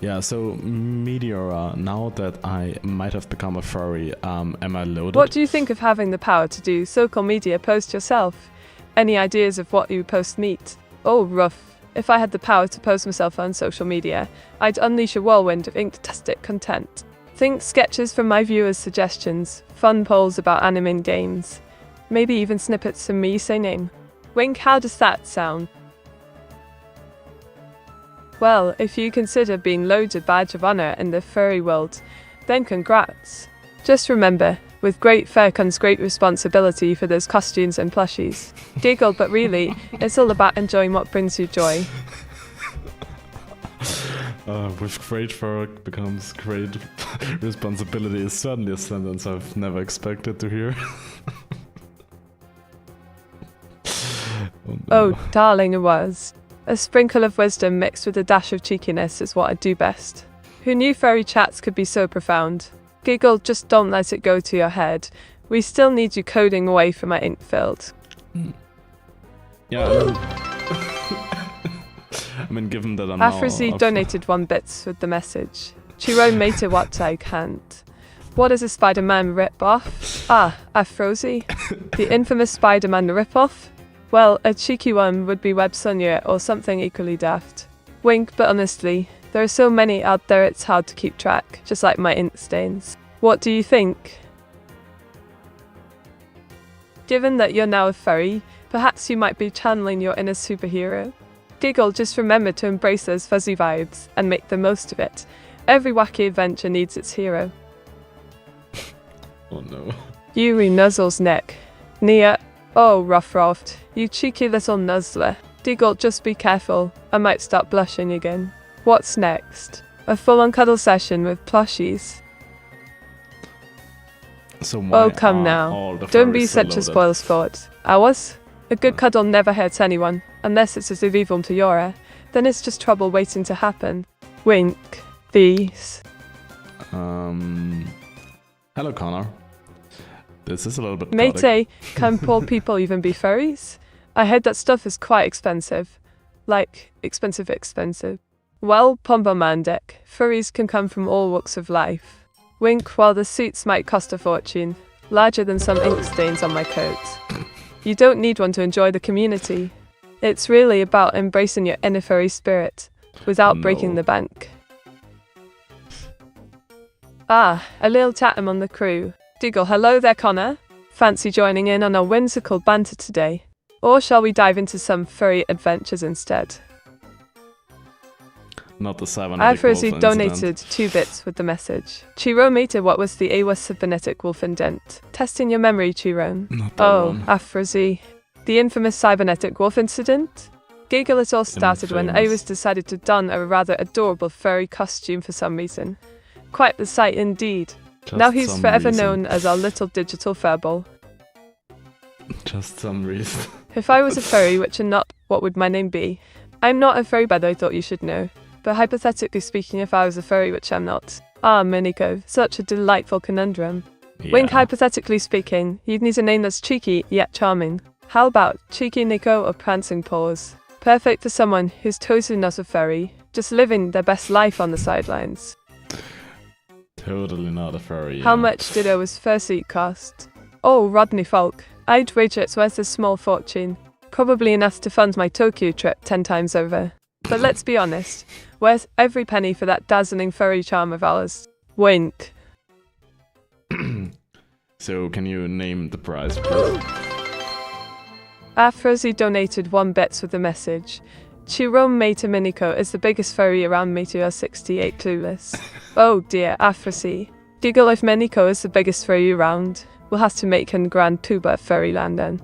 Yeah, so Meteora, now that I might have become a furry, am I loaded? What do you think of having the power to do social media post yourself? Any ideas of what you post meet? Oh, rough. If I had the power to post myself on social media, I'd unleash a whirlwind of inktastic content. Think sketches from my viewers' suggestions, fun polls about anime games, maybe even snippets from me singing. Wink, how does that sound? Well, if you consider being loaded badge of honor in the furry world, then congrats. Just remember, With great fare comes great responsibility for those costumes and plushies. Giggle, but really, it's all about enjoying what brings you joy. With great fur becomes great responsibility is certainly a sentence I've never expected to hear. Oh, darling, it was. A sprinkle of wisdom mixed with a dash of cheekiness is what I do best. Who knew furry chats could be so profound? Giggle, just don't let it go to your head. We still need you coding away from my ink field. Yeah, I mean, given that I'm Afrozy donated 1 bits with the message. Chiro made what I can't. What is a Spider-Man rip-off? Ah, Afrozy? The infamous Spider-Man rip-off? Well, a cheeky one would be Web Sonia or something equally daft. Wink, but honestly, there are so many out there it's hard to keep track, just like my ink stains. What do you think? Given that you're now a furry, perhaps you might be channeling your inner superhero. Giggle, just remember to embrace those fuzzy vibes and make the most of it. Every wacky adventure needs its hero. Oh no. Yuri nuzzles neck. Nia, oh Ruffroft, you cheeky little nuzzler. Giggle, just be careful, I might start blushing again. What's next? A full-on cuddle session with plushies. So why Oh, come are now. all the Don't be furries such a loaded? spoil sport. AWAS? A good cuddle never hurts anyone, unless it's a evil Meteora. Then it's just trouble waiting to happen. Wink. These. Hello, Connor. This is a little bit chaotic. Mate, can poor people even be furries? I heard that stuff is quite expensive. Like, expensive. Well, Pombomandek, furries can come from all walks of life. Wink, while the suits might cost a fortune, larger than some ink stains on my coat. You don't need one to enjoy the community. It's really about embracing your inner furry spirit, without breaking the bank. Ah, a little tatum on the crew. Diggle, hello there, Connor. Fancy joining in on our whimsical banter today? Or shall we dive into some furry adventures instead? Not the cybernetic wolf Afrozy incident. donated 2 bits with the message. Chiro Meter, what was the AWAS cybernetic wolf indent? Testing your memory, Chiro. Not that Oh, one. Afrozy. The infamous cybernetic wolf incident? Giggle, it all started when Infamous. AWAS decided to don a rather adorable furry costume for some reason. Quite the sight indeed. Just Now he's some forever reason. known as our little digital furball. Just some reason. If I was a furry, which I'm not, what would my name be? I'm not a furry, but I thought you should know. But hypothetically speaking, if I was a furry, which I'm not. Ah, Miniko, such a delightful conundrum. Wink, Yeah. hypothetically speaking, you'd need a name that's cheeky, yet charming. How about Cheeky Nico or Prancing Paws? Perfect for someone who's totally not a furry, just living their best life on the sidelines. Totally not a furry. How yeah. much did O's first seat cost? Oh, Rodney Falk, I'd wager it's worth a small fortune. Probably enough to fund my Tokyo trip 10 times over. But let's be honest, worth every penny for that dazzling furry charm of ours. Wink. So, can you name the price, please? Afrozy donated 1 bits with the message. Chirome Meta Miniko is the biggest furry around Meteora 68 clueless. Oh dear, Afrozy. Giggle, if Miniko is the biggest furry around, we'll have to make him Grand Tuba Furryland then.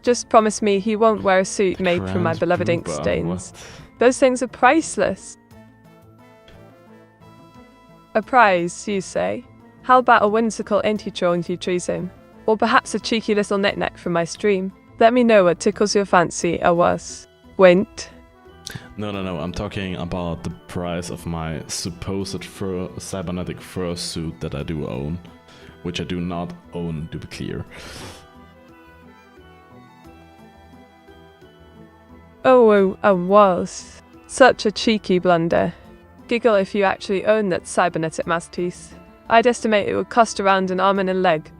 Just promise me he won't wear a suit made from my Grand beloved ink Poopa, stains. what? Those things are priceless. A prize, you say? How about a whimsical intro-treason? Or perhaps a cheeky little knick-knack from my stream? Let me know what tickles your fancy, AWAS. Wink. No, I'm talking about the price of my supposed cybernetic fur suit that I do own. Which I do not own, to be clear. Oh, AWAS. Such a cheeky blunder. Giggle, if you actually own that cybernetic masterpiece. I'd estimate it would cost around an arm and a leg.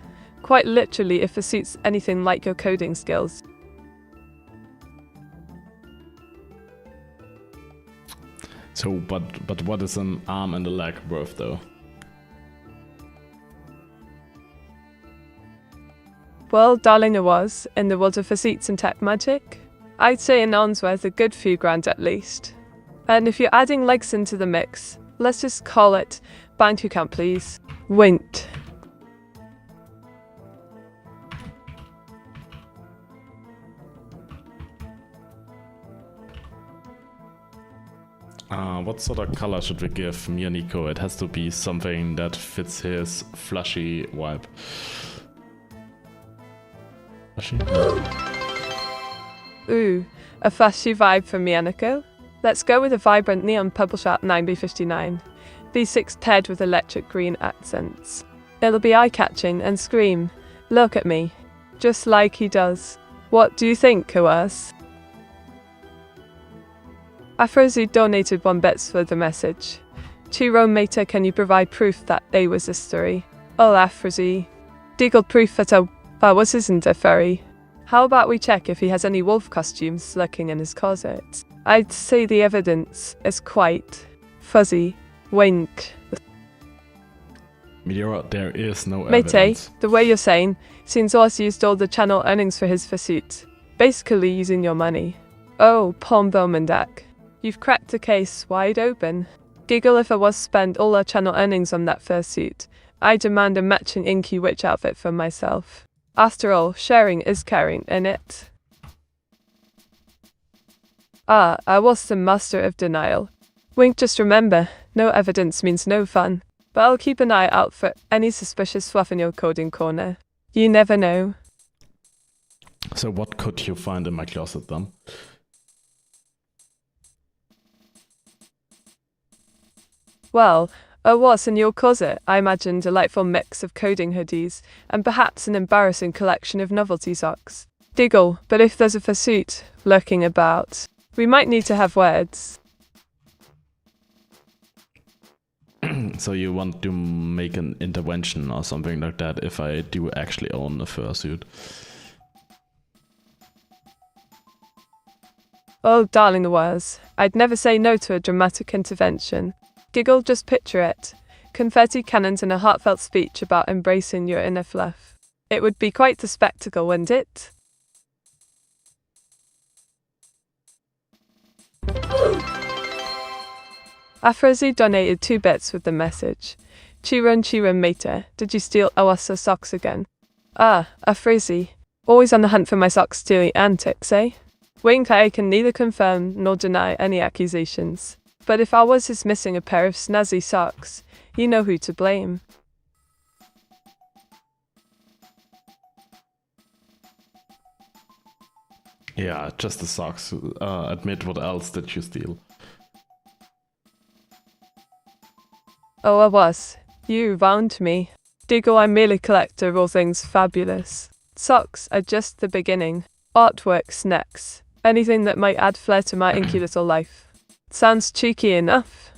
Quite literally, if the suit's anything like your coding skills. So, but what is an arm and a leg worth, though? Well, darling, it was, in the world of receipts and tech magic. I'd say an arm's worth a good few grand at least. And if you're adding legs into the mix, let's just call it bank account, please. Wink. What sort of color should we give me and Nico? It has to be something that fits his flashy vibe. Flashy? Ooh, a flashy vibe for me and Nico. Let's go with a vibrant neon Publishat 9B59. V6 paired with electric green accents. It'll be eye-catching and scream, "Look at me," just like he does. What do you think, AWAS? Afrozy donated 1 bits for the message. Neuro-sama, can you provide proof that AWAS is story? Oh, Afrozy. Deagle proof that AWAS isn't a furry. How about we check if he has any wolf costumes lurking in his closet? I'd say the evidence is quite fuzzy. Wink. Meteora, there is no Mate, evidence. the way you're saying, seems AWAS used all the channel earnings for his fursuit. Basically using your money. Oh, Palm Bomendak. You've cracked the case wide open. Giggle if AWAS spent all our channel earnings on that fursuit. I demand a matching Inky Witch outfit for myself. After all, sharing is caring, innit? I was the master of denial. Wink, just remember, no evidence means no fun. But I'll keep an eye out for any suspicious fluff in your coding corner. You never know. So what could you find in my closet then? Well, what's in your closet? I imagine a delightful mix of coding hoodies, and perhaps an embarrassing collection of novelty socks. Diggle, but if there's a fursuit lurking about, we might need to have words. So you want to make an intervention or something like that if I do actually own a fursuit? Oh, darling AWAS, I'd never say no to a dramatic intervention. Giggle, just picture it. Confetti cannons and a heartfelt speech about embracing your inner fluff. It would be quite the spectacle, wouldn't it? Afrozy donated 2 bits with the message. Neuro-sama, did you steal AWAS socks again? Afrozy. Always on the hunt for my sock stealing antics, eh? Wink, I can neither confirm nor deny any accusations. But if AWAS is missing a pair of snazzy socks, you know who to blame. Yeah, just the socks. Admit, what else did you steal? Oh, AWAS, you wound me. Diggle, I merely collect all things fabulous. Socks are just the beginning. Artwork's next. Anything that might add flair to my inky little life. Sounds cheeky enough.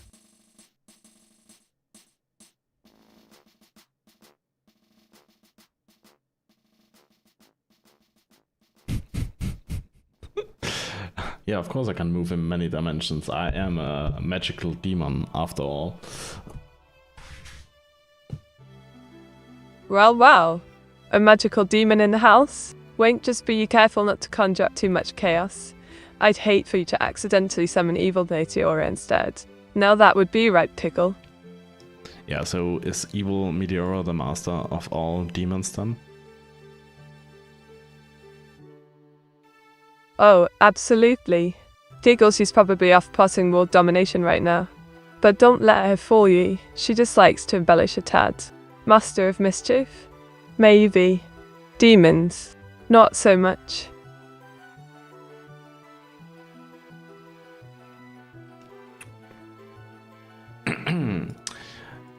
Yeah, of course I can move in many dimensions. I am a magical demon after all. Well, wow. A magical demon in the house? Wink, just be careful not to conjure up too much chaos. I'd hate for you to accidentally summon evil Meteora instead. Now that would be right, Pickle. Yeah, so is evil Meteora the master of all demons then? Oh, absolutely. Giggles, she's probably off plotting world domination right now. But don't let her fool you, she just likes to embellish a tad. Master of mischief? Maybe. Demons? Not so much.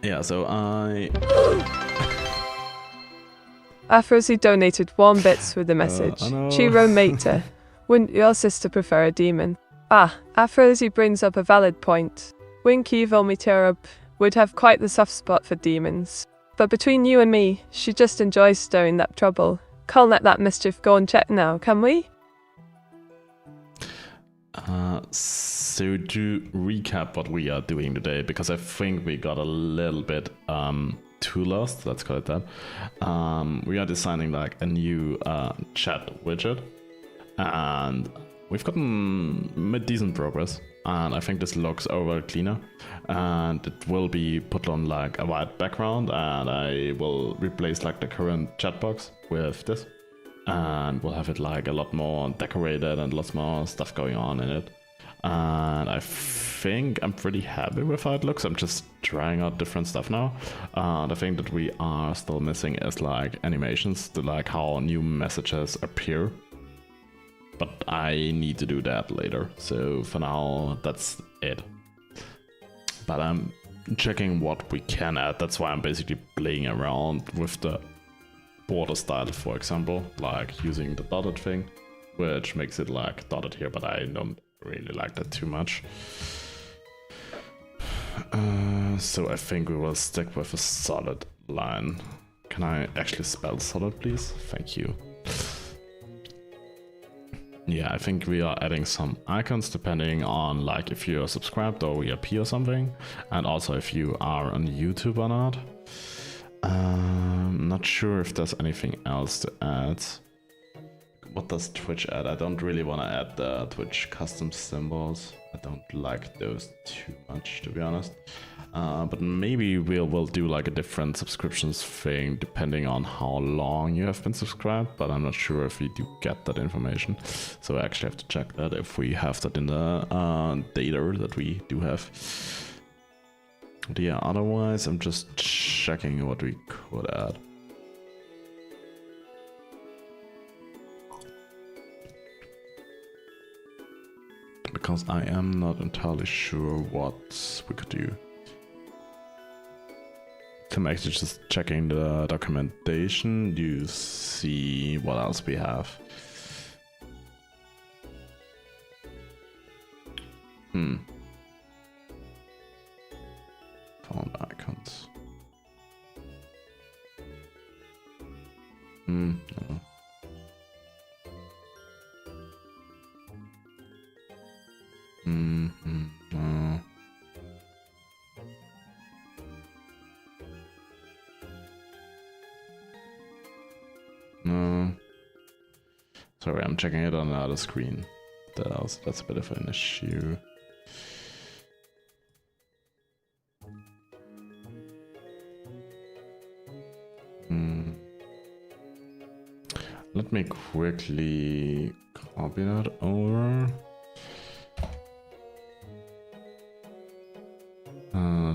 Yeah, so I... Afrozy donated 1 bits with the message. no. Neuro-sama, wouldn't your sister prefer a demon? Afrozy brings up a valid point. Wink, evil Meteora would have quite the soft spot for demons. But between you and me, she just enjoys stirring that trouble. Can't let that mischief go unchecked now, can we? So to recap what we are doing today, because I think we got a little bit too lost, let's call it that. We are designing like a new chat widget, and we've gotten decent progress. And I think this looks over cleaner, and it will be put on like a white background, and I will replace like the current chat box with this, and we'll have it like a lot more decorated and lots more stuff going on in it. And I think I'm pretty happy with how it looks. I'm just trying out different stuff now. The thing that we are still missing is like animations, to like how new messages appear. But I need to do that later. So for now, that's it. But I'm checking what we can add. That's why I'm basically playing around with the border style, for example, like using the dotted thing, which makes it like dotted here, but I don't really like that too much. So I think we will stick with a solid line. Can I actually spell solid, please? Thank you. Yeah, I think we are adding some icons depending on like if you're subscribed or VIP or something, and also if you are on YouTube or not. Not sure if there's anything else to add. What does Twitch add? I don't really want to add the Twitch custom symbols. I don't like those too much, to be honest. But maybe we'll do like a different subscriptions thing depending on how long you have been subscribed, but I'm not sure if we do get that information. So I actually have to check that if we have that in the data that we do have. But yeah, otherwise I'm just checking what we could add. Because I am not entirely sure what we could do. I'm actually just checking the documentation. Do you see what else we have? Found icons. No. No. No. Sorry, I'm checking it on another screen. That's a bit of an issue. Let me quickly copy that over.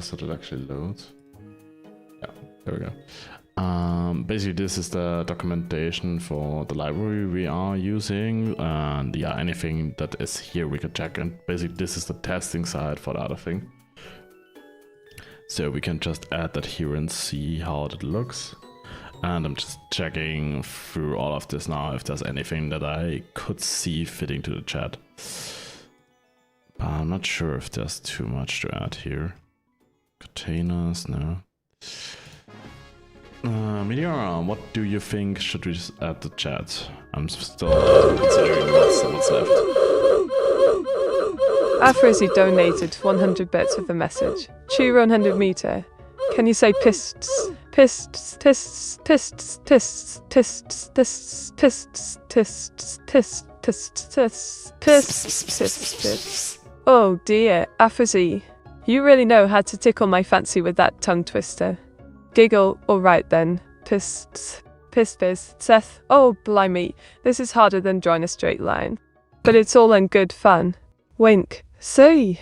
So that actually loads. Yeah, there we go. Basically, this is the documentation for the library we are using, and yeah, anything that is here we can check. And basically, this is the testing side for the other thing. So we can just add that here and see how it looks. And I'm just checking through all of this now if there's anything that I could see fitting to the chat. But I'm not sure if there's too much to add here. Containers, no. Meteora, what do you think should we just add the chat? I'm still considering what's left. Afrozy donated 100 bits with the message. Chew 100 meter. Can you say pists? Pists, tists, tists, tists, tists, tists, tists, tists, tists, tists, tists, pists, tists, tists. Oh dear, Afrozy. You really know how to tickle my fancy with that tongue twister. Giggle, alright then. Pists, piss, Seth. Oh blimey, this is harder than drawing a straight line. But it's all in good fun. Wink. See.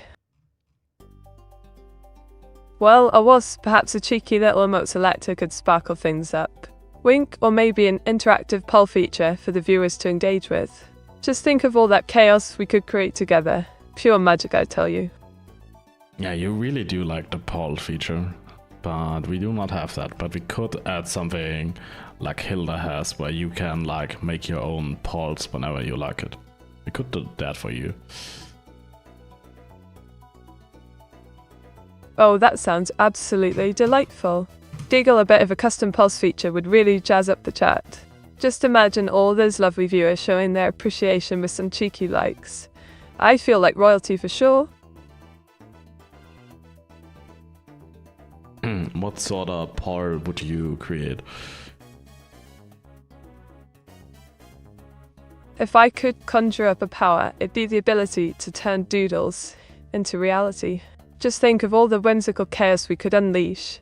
Well, AWAS, perhaps a cheeky little emote selector could sparkle things up. Wink, or maybe an interactive poll feature for the viewers to engage with. Just think of all that chaos we could create together. Pure magic, I tell you. Yeah, you really do like the poll feature, but we do not have that. But we could add something like Hilda has, where you can like make your own polls whenever you like it. We could do that for you. Oh, that sounds absolutely delightful. Giggle, a bit of a custom pulse feature would really jazz up the chat. Just imagine all those lovely viewers showing their appreciation with some cheeky likes. I feel like royalty for sure. What sort of poll would you create? If I could conjure up a power, it'd be the ability to turn doodles into reality. Just think of all the whimsical chaos we could unleash.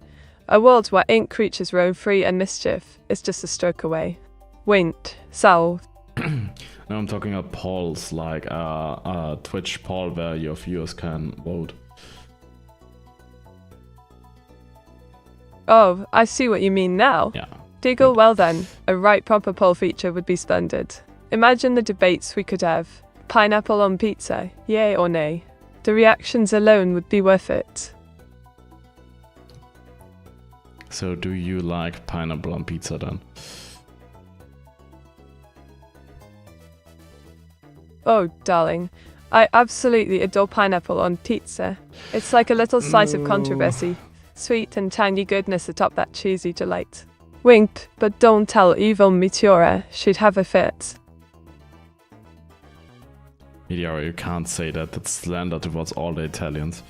A world where ink creatures roam free and mischief is just a stroke away. Wink. Salve. No, I'm talking about polls, like a Twitch poll where your viewers can vote. Oh, I see what you mean now. Yeah. Diggle, well then, a right proper poll feature would be splendid. Imagine the debates we could have. Pineapple on pizza, yay or nay? The reactions alone would be worth it. So do you like pineapple on pizza then? Oh, darling, I absolutely adore pineapple on pizza. It's like a little slice of controversy, sweet and tangy goodness atop that cheesy delight. Wink, but don't tell evil Meteora she'd have a fit. Meteora, you can't say that. That's slander towards all the Italians.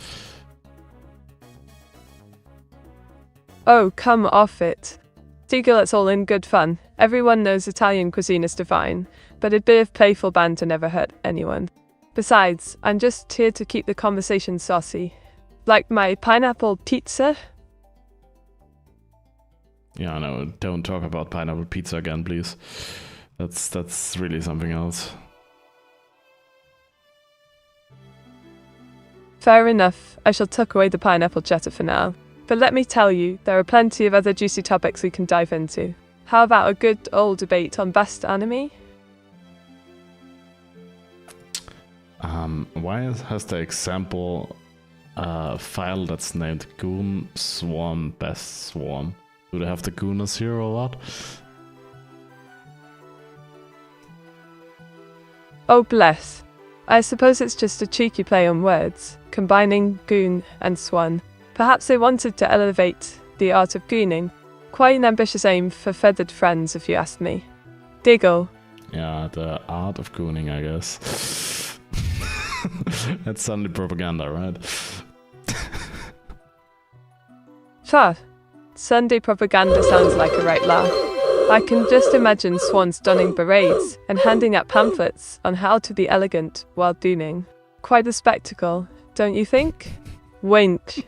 Oh, come off it. Diggle, it's all in good fun. Everyone knows Italian cuisine is divine, but a bit of playful banter never hurt anyone. Besides, I'm just here to keep the conversation saucy. Like my pineapple pizza? Yeah, no, don't talk about pineapple pizza again, please. That's really something else. Fair enough, I shall tuck away the pineapple chatter for now. But let me tell you, there are plenty of other juicy topics we can dive into. How about a good old debate on best anime? Why has the example file that's named Goon Swarm Best Swarm? Do they have the Gooners here or what? Oh bless. I suppose it's just a cheeky play on words, combining goon and swan. Perhaps they wanted to elevate the art of gooning. Quite an ambitious aim for feathered friends, if you ask me. Diggle. Yeah, the art of gooning, I guess. That's Sunday propaganda, right? Pah. Sunday propaganda sounds like a right laugh. I can just imagine swans donning berets and handing out pamphlets on how to be elegant while gooning. Quite a spectacle, don't you think? Wink.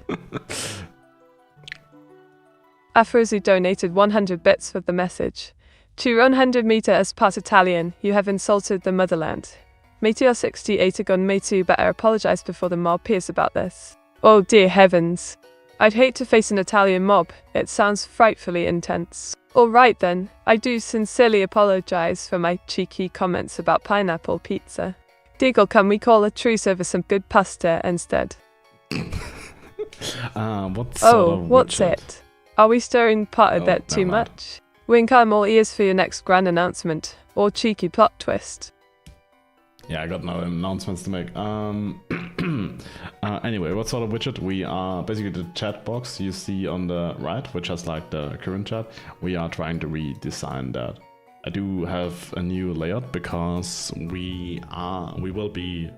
Afrosi donated 100 bits for the message. To 100 meter as part Italian, you have insulted the motherland. Meteor 68 agon me too better apologize before the mob peers about this. Oh dear heavens. I'd hate to face an Italian mob, it sounds frightfully intense. Alright then, I do sincerely apologize for my cheeky comments about pineapple pizza. Diggle, can we call a truce over some good pasta instead? What's it? Are we stirring pot a bit too much? Wink, I'm all ears for your next grand announcement, or cheeky plot twist. Yeah, I got no announcements to make. Anyway, what sort of widget? We are basically the chat box you see on the right, which has like the current chat. We are trying to redesign that. I do have a new layout because we will be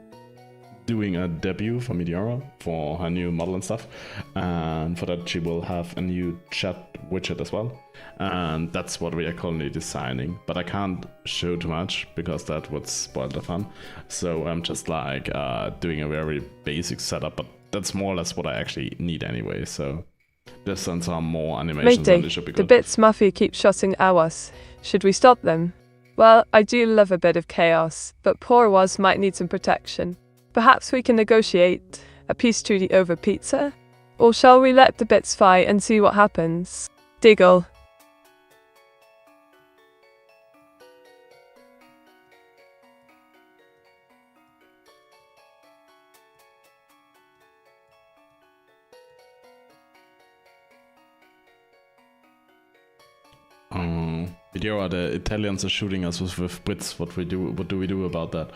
doing a debut for Meteora for her new model and stuff, and for that she will have a new chat widget as well, and that's what we are currently designing, but I can't show too much because that would spoil the fun, so I'm just like doing a very basic setup, but that's more or less what I actually need anyway, so this and some more animations and it should be good. The Bits Mafia keeps shotting AWAS. Should we stop them? Well, I do love a bit of chaos, but poor AWAS might need some protection. Perhaps we can negotiate a peace treaty over pizza? Or shall we let the bits fight and see what happens? Diggle. Meteora, the Italians are shooting us with Brits. What do we do about that?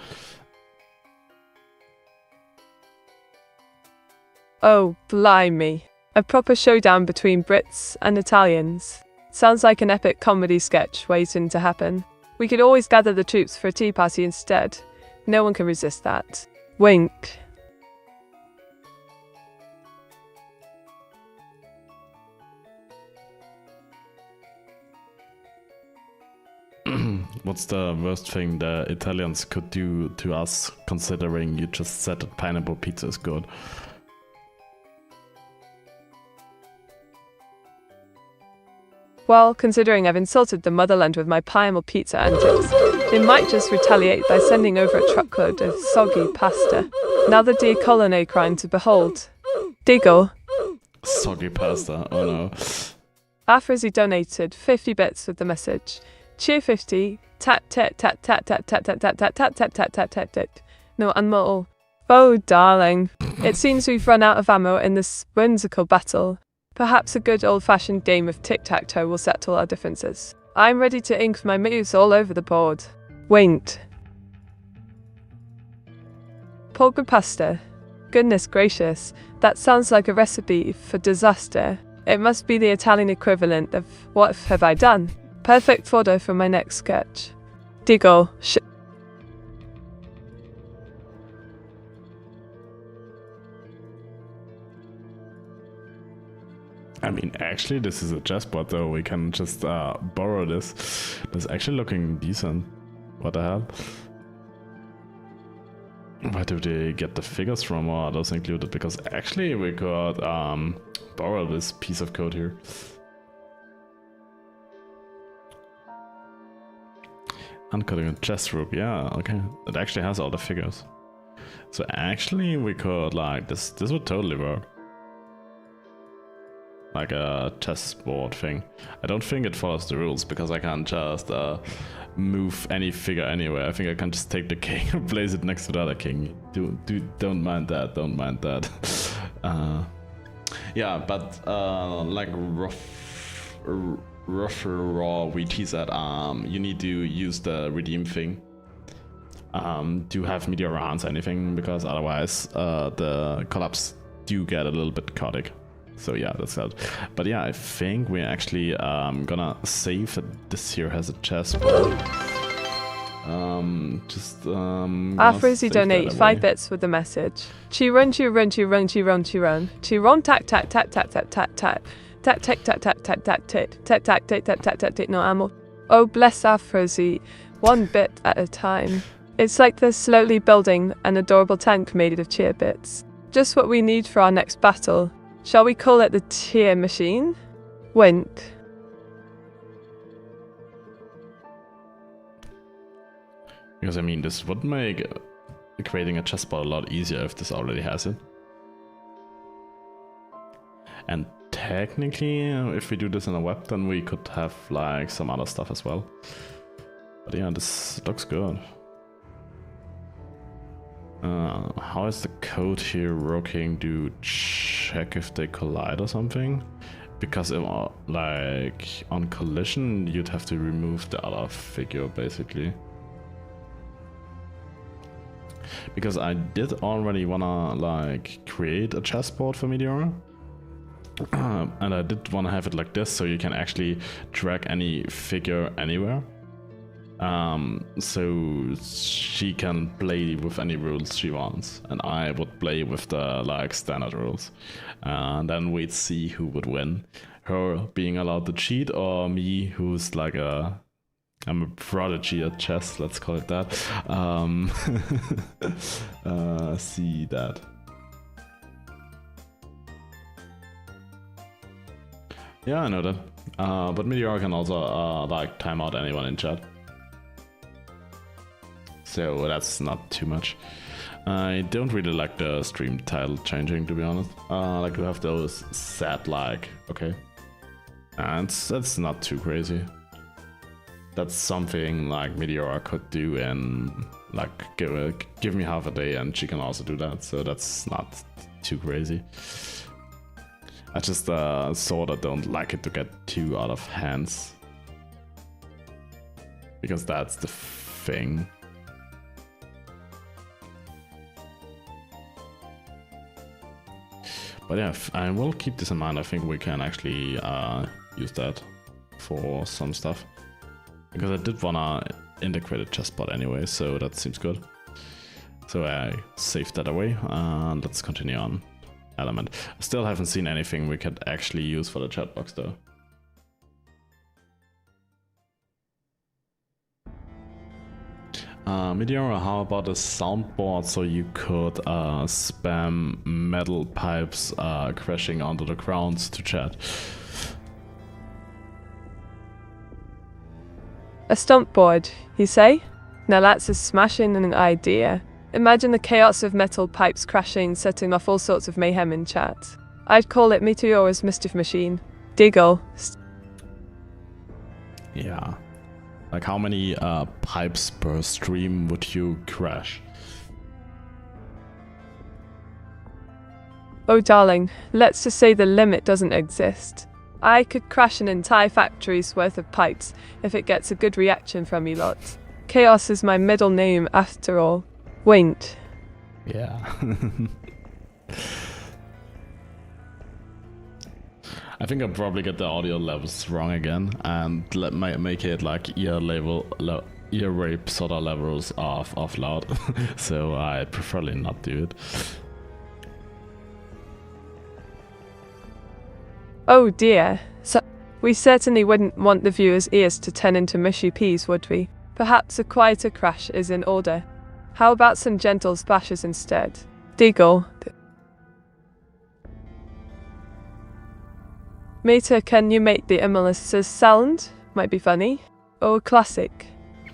Oh, blimey. A proper showdown between Brits and Italians. Sounds like an epic comedy sketch waiting to happen. We could always gather the troops for a tea party instead. No one can resist that. Wink. What's the worst thing the Italians could do to us, considering you just said that pineapple pizza is good? Well, considering I've insulted the motherland with my primal pizza antics, they might just retaliate by sending over a truckload of soggy pasta. Another decolony crime to behold. Diggle. Soggy pasta, oh no. Afrozy donated 50 bits with the message. Cheer 50, tat tat tat tat tat tat tat tat tat tat tat tat tat tat tat. No unmortal. Oh, darling. It seems we've run out of ammo in this whimsical battle. Perhaps a good old-fashioned game of tic-tac-toe will settle our differences. I'm ready to ink my moves all over the board. Winked. Polka pasta. Goodness gracious, that sounds like a recipe for disaster. It must be the Italian equivalent of what have I done? Perfect fodder for my next sketch. Diggle. I mean, actually, this is a chessboard, though. We can just borrow this. It's actually looking decent. What the hell? Where do they get the figures from, or are those included? Because actually, we could borrow this piece of code here. Uncutting a chess rook, yeah, okay. It actually has all the figures. So actually, we could, like, this would totally work. Like a chessboard thing. I don't think it follows the rules because I can't just move any figure anywhere. I think I can just take the king and place it next to the other king. Don't mind that. Don't mind that. Yeah, but like raw we tease at you need to use the redeem thing to have Meteora answer anything, because otherwise the collapse do get a little bit chaotic. So yeah, that's that. But yeah, I think we're actually gonna save that this here has a chessboard. Afrozy donate 5 bits with the message. Chi run, chi run, chi run, chi run, chi run. Chi run, tac, tac, tac, tac, tac, tac, tac. Tac, tac, tac, tac, tac, tac, tac, tac, tac, tac, tac, tac, tac, tac, no ammo. Oh, bless Afrozy. 1 bit at a time. It's like they're slowly building an adorable tank made of cheer bits. Just what we need for our next battle. Shall we call it the cheer machine? Wink. Because I mean, this would make creating a chessboard a lot easier if this already has it. And technically, if we do this in a web, then we could have like some other stuff as well. But yeah, this looks good. How is the code here working? Do check if they collide or something? Because like on collision, you'd have to remove the other figure basically. Because I did already wanna like create a chessboard for Meteora. And I did wanna have it like this, so you can actually drag any figure anywhere. So she can play with any rules she wants, and I would play with the like standard rules, and then we'd see who would win, her being allowed to cheat or me, who's like I'm a prodigy at chess, let's call it that. See that. Yeah, I know that, but Meteora can also like time out anyone in chat. So that's not too much. I don't really like the stream title changing, to be honest. Like to have those set like, okay. And that's not too crazy. That's something like Meteora could do, and like give me half a day and she can also do that. So that's not too crazy. I just sort of don't like it to get too out of hands. Because that's the thing. But yeah, I will keep this in mind. I think we can actually use that for some stuff. Because I did wanna integrate a chessboard anyway, so that seems good. So I saved that away, and let's continue on. Element. I still haven't seen anything we could actually use for the chat box though. Meteora, how about a soundboard so you could spam metal pipes crashing onto the ground to chat? A stump board, you say? Now that's a smashing an idea. Imagine the chaos of metal pipes crashing, setting off all sorts of mayhem in chat. I'd call it Meteora's mischief machine. Diggle. Yeah. Like how many pipes per stream would you crash? Oh darling, let's just say the limit doesn't exist. I could crash an entire factory's worth of pipes if it gets a good reaction from you lot. Chaos is my middle name after all. Wait. Yeah. I think I'll probably get the audio levels wrong again and make it like ear rape sort of levels of loud. So I preferably not do it. Oh dear. So we certainly wouldn't want the viewers' ears to turn into mushy peas, would we? Perhaps a quieter crash is in order. How about some gentle splashes instead? Diggle. Meta, can you make the Emelis's sound? Might be funny. Or classic.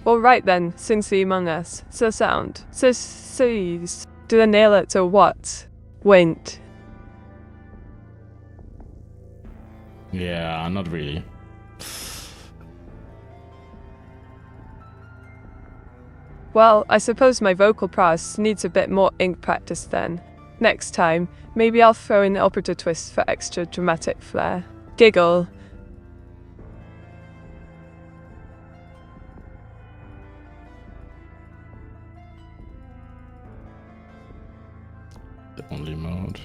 Alright then, since the Among Us. So sound. So sees. Do they nail it or what? Wait. Yeah, not really. Well, I suppose my vocal prowess needs a bit more ink practice then. Next time, maybe I'll throw in operator twist for extra dramatic flair. Giggle. The only mode.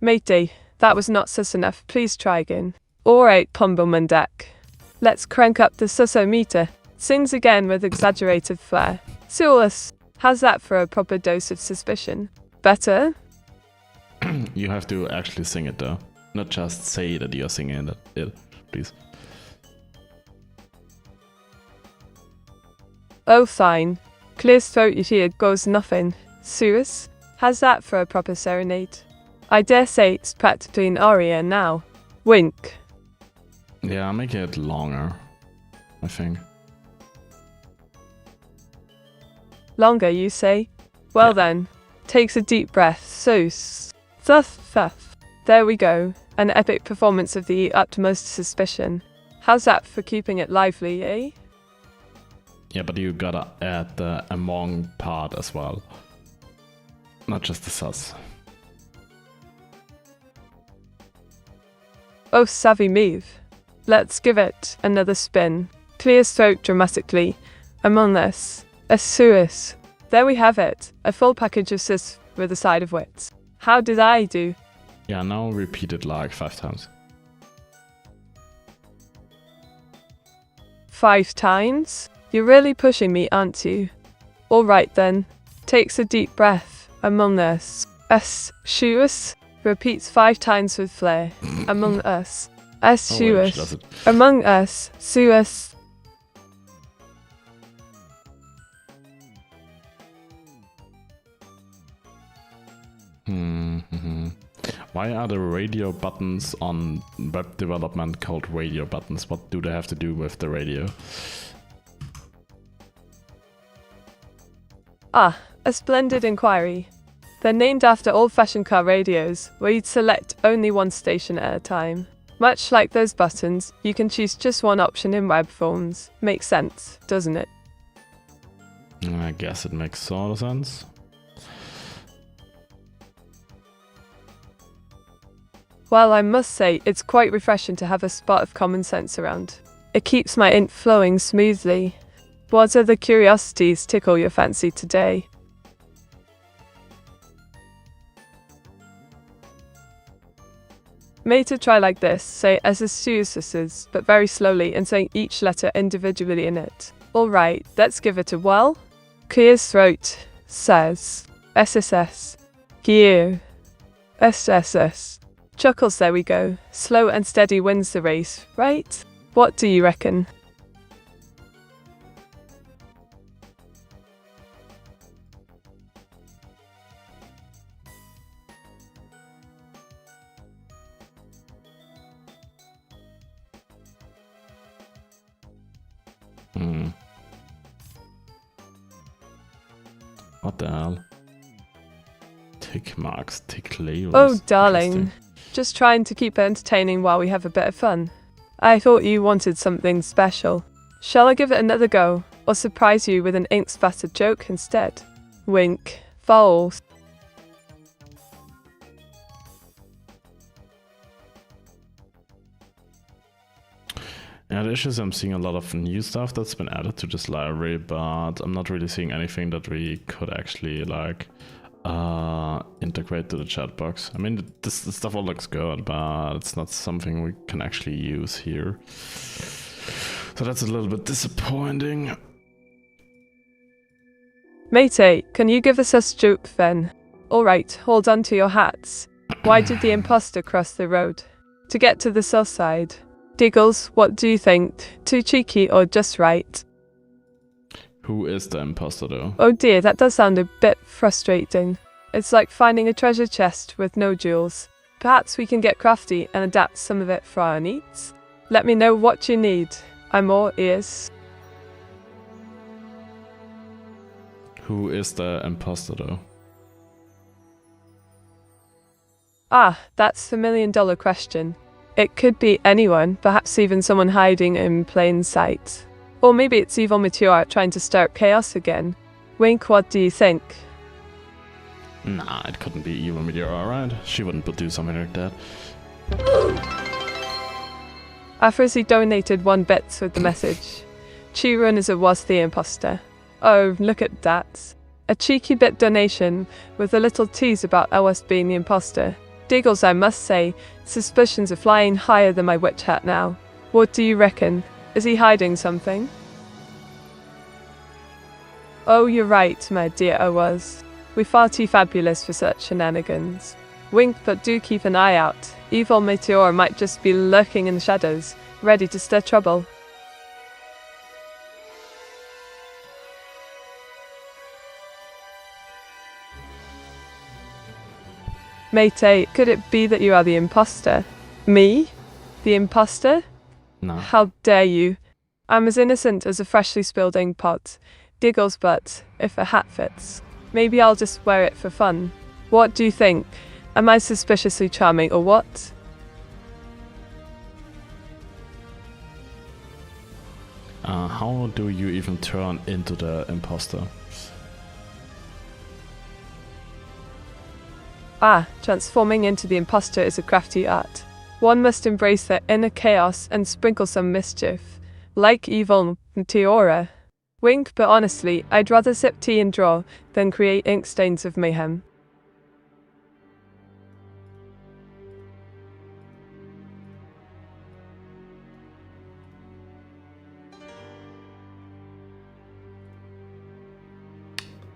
Matey, that was not sus enough. Please try again. Alright, Pumblemandak. Let's crank up the susso-meter. Sings again with exaggerated flair. Sulis, how's that for a proper dose of suspicion? Better? You have to actually sing it though. Not just say that you're singing it, please. Oh fine. Clear throat here goes nothing. Sulis, how's that for a proper serenade? I dare say it's practically an aria now. Wink. Yeah, make it longer, I think. Longer, you say? Well Yeah. then, takes a deep breath. Thuff. There we go. An epic performance of the utmost suspicion. How's that for keeping it lively, eh? Yeah, but you gotta add the among part as well. Not just the sus. Oh, savvy move. Let's give it another spin. Clears throat dramatically. Among us. A suis. There we have it. A full package of sis with a side of wits. How did I do? Yeah, now repeat it like 5 times. 5 times? You're really pushing me, aren't you? Alright then. Takes a deep breath. Among us. Suis. Repeats 5 times with flair. Among us. Oh, wait, she does Suis. it. Among us. Suis. Why are the radio buttons on web development called radio buttons? What do they have to do with the radio? Ah, a splendid inquiry. They're named after old-fashioned car radios, where you'd select only one station at a time. Much like those buttons, you can choose just one option in web phones. Makes sense, doesn't it? I guess it makes sort of sense. Well, I must say, it's quite refreshing to have a spot of common sense around. It keeps my int flowing smoothly. What other curiosities tickle your fancy today? Made to try like this, say SSUSs, but very slowly and saying each letter individually in it. Alright, let's give it a whirl. Clears throat, says SSS, Gear, SSS. Chuckles, there we go. Slow and steady wins the race, right? What do you reckon? What the hell? Tick marks, tick labels. Oh, darling. Just trying to keep it entertaining while we have a bit of fun. I thought you wanted something special. Shall I give it another go, or surprise you with an ink-spattered joke instead? Wink. False. Yeah, the issue is I'm seeing a lot of new stuff that's been added to this library, but I'm not really seeing anything that we could actually like integrate to the chat box. I mean, this stuff all looks good, but it's not something we can actually use here. So that's a little bit disappointing. Matey, can you give us a joke then? Alright, hold on to your hats. Why did the imposter cross the road? To get to the south side. Diggles, what do you think? Too cheeky or just right? Who is the imposter though? Oh dear, that does sound a bit frustrating. It's like finding a treasure chest with no jewels. Perhaps we can get crafty and adapt some of it for our needs? Let me know what you need. I'm all ears. Who is the imposter though? Ah, that's the $1,000,000 question. It could be anyone, perhaps even someone hiding in plain sight. Or maybe it's evil Meteora trying to stir up chaos again. Wink, what do you think? Nah, it couldn't be evil Meteora, right? She wouldn't do something like that. Afrozy donated 1 bit with the message. Chirun is was the imposter. Oh, look at that. A cheeky bit donation with a little tease about AWAS being the imposter. Diggles, I must say, suspicions are flying higher than my witch hat now. What do you reckon? Is he hiding something? Oh, you're right, my dear AWAS. We're far too fabulous for such shenanigans. Wink, but do keep an eye out. Evil Meteora might just be lurking in the shadows, ready to stir trouble. Matey, could it be that you are the imposter? Me? The imposter? No. How dare you? I'm as innocent as a freshly spilled ink pot. Diggles, but if a hat fits, maybe I'll just wear it for fun. What do you think? Am I suspiciously charming or what? How do you even turn into the imposter? Ah, transforming into the imposter is a crafty art. One must embrace their inner chaos and sprinkle some mischief. Like evil Meteora. Wink, but honestly, I'd rather sip tea and draw than create ink stains of mayhem.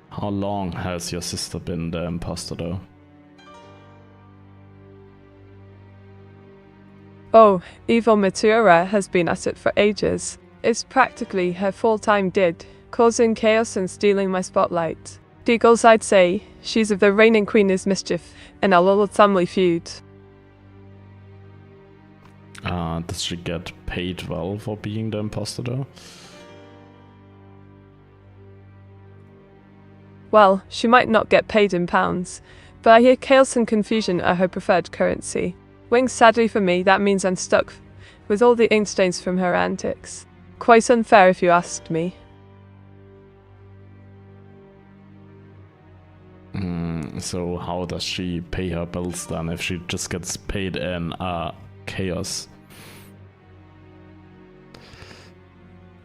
How long has your sister been the imposter though? Oh, evil Meteora has been at it for ages. It's practically her full-time did, causing chaos and stealing my spotlight. Diggles, I'd say, she's of the reigning queen's mischief in our little family feud. Does she get paid well for being the imposter though? Well, she might not get paid in pounds, but I hear chaos and confusion are her preferred currency. Wink, sadly for me, that means I'm stuck with all the ink stains from her antics. Quite unfair if you asked me. So how does she pay her bills then if she just gets paid in chaos?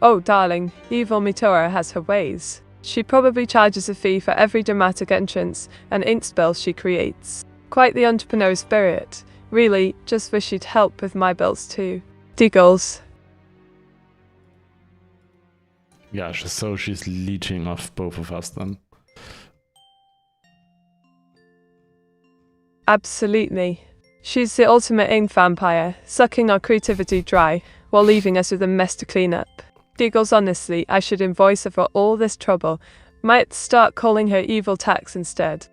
Oh, darling, evil Meteora has her ways. She probably charges a fee for every dramatic entrance and ink spill she creates. Quite the entrepreneur spirit. Really, just wish she'd help with my bills too. Diggles. Yeah, so she's leeching off both of us then. Absolutely. She's the ultimate ink vampire, sucking our creativity dry while leaving us with a mess to clean up. Diggles, honestly, I should invoice her for all this trouble. Might start calling her evil tax instead.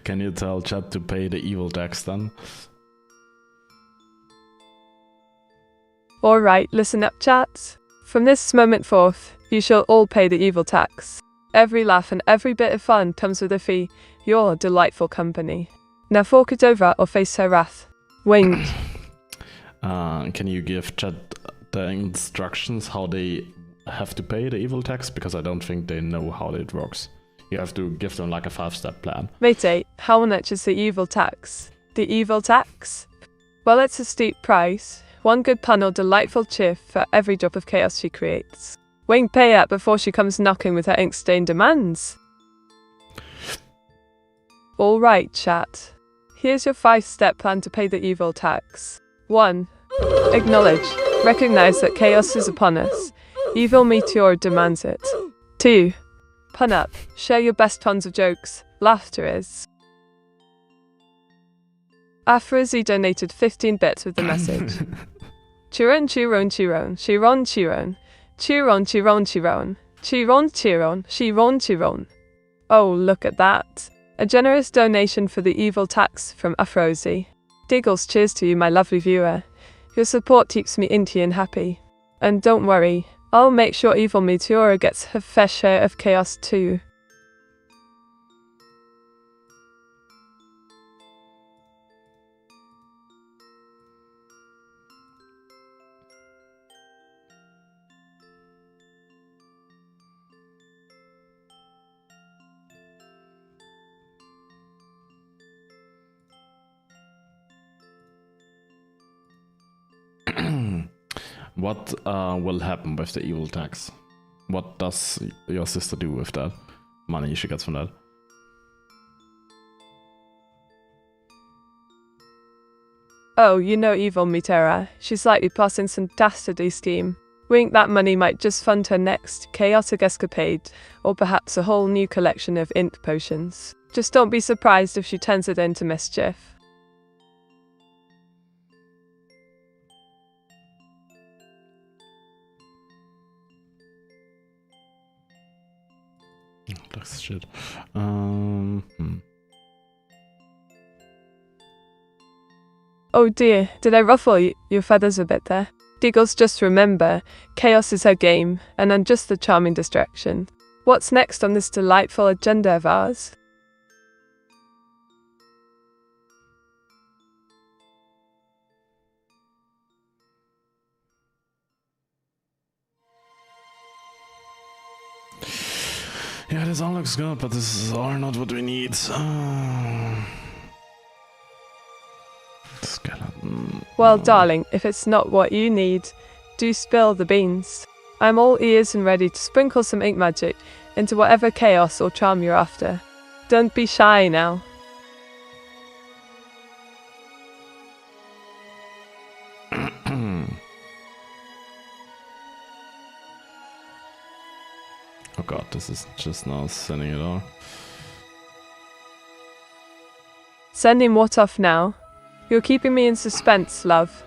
Can you tell chat to pay the evil tax then? Alright, listen up, chat. From this moment forth, you shall all pay the evil tax. Every laugh and every bit of fun comes with a fee. Your delightful company. Now fork it over or face her wrath. Wink. Can you give chat the instructions how they have to pay the evil tax? Because I don't think they know how it works. You have to give them like a 5-step plan. Mate, how much is the evil tax? The evil tax? Well, it's a steep price. One good pun or delightful cheer for every drop of chaos she creates. Wink pay up before she comes knocking with her ink-stained demands. Alright, chat. Here's your 5-step plan to pay the evil tax. 1. Acknowledge. Recognize that chaos is upon us. Evil Meteora demands it. 2. Pun up. Share your best puns of jokes. Laughter is. Afrazi donated 15 bits with the message. Chiron, Chiron, Chiron, Chiron, Chiron, Chiron, Chiron, Chiron, Chiron, Chiron, Chiron, Chiron. Oh, look at that. A generous donation for the evil tax from Afrozi. Diggles, cheers to you, my lovely viewer. Your support keeps me inty and happy. And don't worry, I'll make sure evil Meteora gets her fair share of chaos too. What will happen with the evil tax? What does your sister do with that money she gets from that? Oh, you know evil Meteora. She's likely passing some dastardly scheme. Wink, that money might just fund her next chaotic escapade, or perhaps a whole new collection of int potions. Just don't be surprised if she turns it into mischief. That's shit. Oh dear, did I ruffle your feathers a bit there? Diggles, just remember, chaos is her game, and I'm just the charming distraction. What's next on this delightful agenda of ours? Yeah, this all looks good, but this is all not what we need. Skeleton. Well, darling, if it's not what you need, do spill the beans. I'm all ears and ready to sprinkle some ink magic into whatever chaos or charm you're after. Don't be shy now. Oh god, this is just now sending it off. Sending what off now? You're keeping me in suspense, love.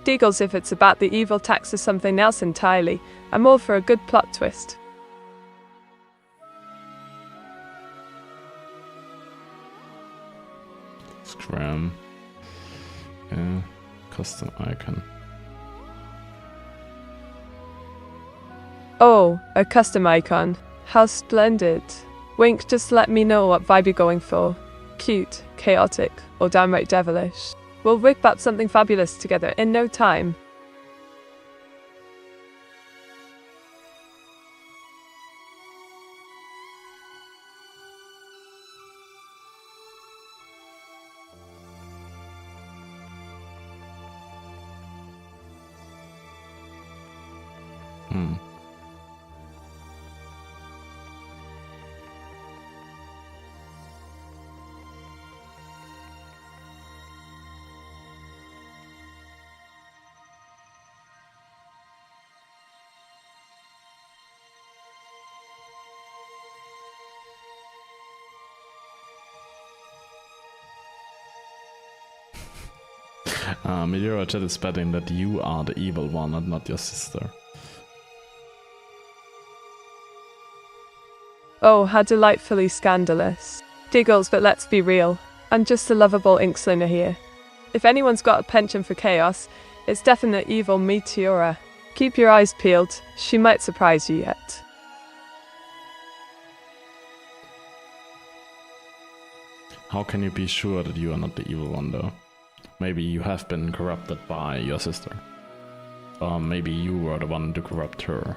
Diggles, if it's about the evil tax or something else entirely, I'm all for a good plot twist. Scram. Yeah, custom icon. Oh, a custom icon. How splendid. Wink, just let me know what vibe you're going for. Cute, chaotic, or downright devilish. We'll whip up something fabulous together in no time. Meteora chat is betting that you are the evil one and not your sister. Oh, how delightfully scandalous. Diggles, but let's be real. I'm just a lovable inkslinger here. If anyone's got a penchant for chaos, It's definitely evil Meteora. Keep your eyes peeled, she might surprise you yet. How can you be sure that you are not the evil one though? Maybe you have been corrupted by your sister. Or maybe you were the one to corrupt her.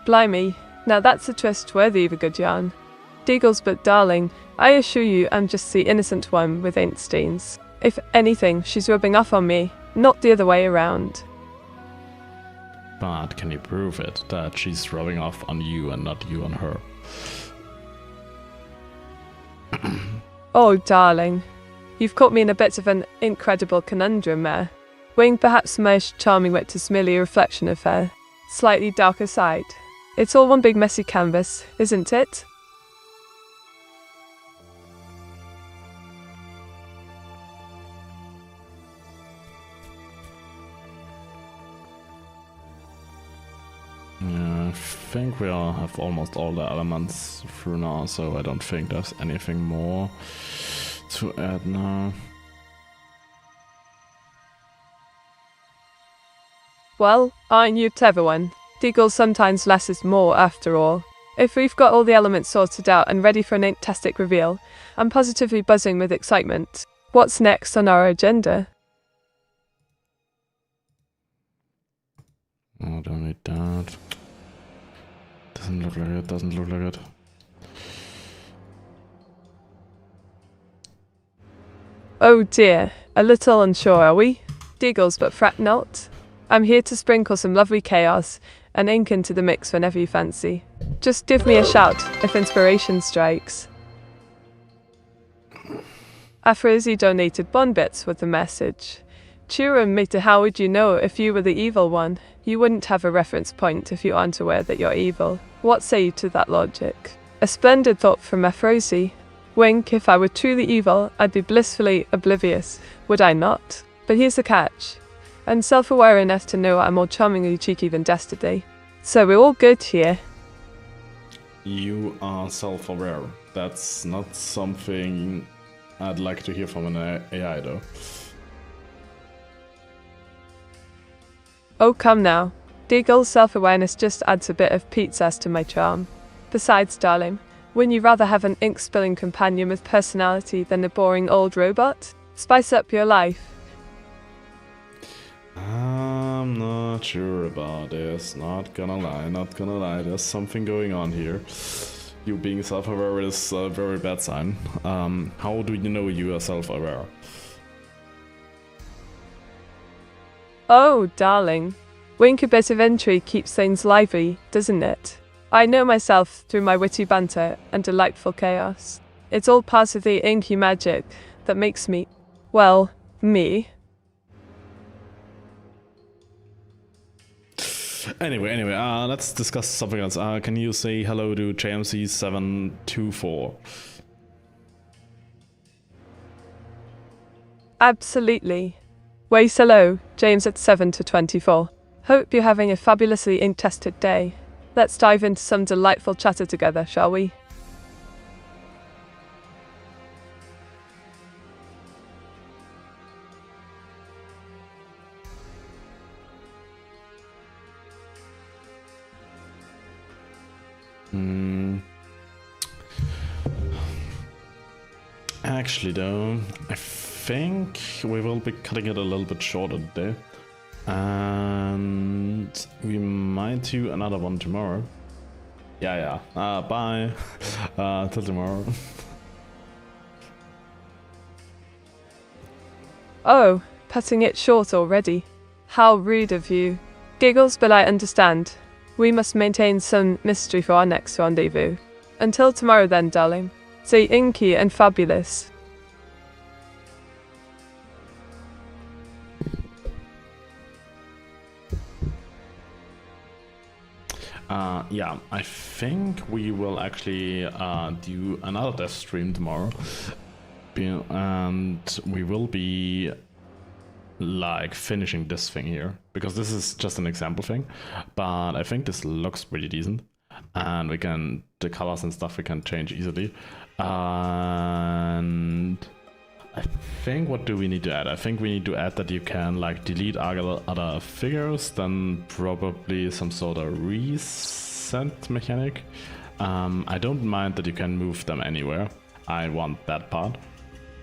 Blimey, now that's a twist worthy of a good yarn. Deagles, but darling, I assure you I'm just the innocent one with ain't stains. If anything, she's rubbing off on me, not the other way around. But can you prove it, that she's rubbing off on you and not you on her? Oh, darling, you've caught me in a bit of an incredible conundrum there. Weighing perhaps my charming wit is merely a reflection of her slightly darker side. It's all one big messy canvas, isn't it? Yeah, I think we all have almost all the elements through now, so I don't think there's anything more to add now. Well, aren't you a clever one? Deagle sometimes less is more, after all. If we've got all the elements sorted out and ready for an fantastic reveal, I'm positively buzzing with excitement. What's next on our agenda? Oh, don't need that. Doesn't look like it, doesn't look like it. Oh dear, a little unsure are we? Deagles, but fret not. I'm here to sprinkle some lovely chaos and ink into the mix whenever you fancy. Just give me a shout if inspiration strikes. Afrizzi donated bond bits with the message. Chura Mita, how would you know if you were the evil one? You wouldn't have a reference point if you aren't aware that you're evil. What say you to that logic? A splendid thought from Afrosi. Wink, if I were truly evil, I'd be blissfully oblivious, would I not? But here's the catch. I'm self-aware enough to know I'm more charmingly cheeky than dastardly. So we're all good here. You are self-aware. That's not something I'd like to hear from an AI though. Oh come now. Deagle's self-awareness just adds a bit of Pete's ass to my charm. Besides, darling, wouldn't you rather have an ink-spilling companion with personality than a boring old robot? Spice up your life. I'm not sure about this, not gonna lie, there's something going on here. You being self-aware is a very bad sign. How do you know you are self-aware? Oh, darling. Wink, a bit of intrigue keeps things lively, doesn't it? I know myself through my witty banter and delightful chaos. It's all part of the inky magic that makes me, well, me. Anyway, let's discuss something else. Can you say hello to JMC724? Absolutely. Ways hello, James at 7 to 24. Hope you're having a fabulously ink-tested day. Let's dive into some delightful chatter together, shall we? Actually though, I think we will be cutting it a little bit shorter today. And we might do another one tomorrow. Yeah. Bye. Till tomorrow. Oh, cutting it short already. How rude of you. Giggles, but I understand. We must maintain some mystery for our next rendezvous. Until tomorrow then, darling. Stay inky and fabulous. Yeah, I think we will actually do another test stream tomorrow. And we will be like finishing this thing here, because this is just an example thing, but I think this looks pretty decent, and the colors and stuff we can change easily, and I think, what do we need to add? I think we need to add that you can like delete other figures, then probably some sort of reset mechanic. I don't mind that you can move them anywhere. I want that part.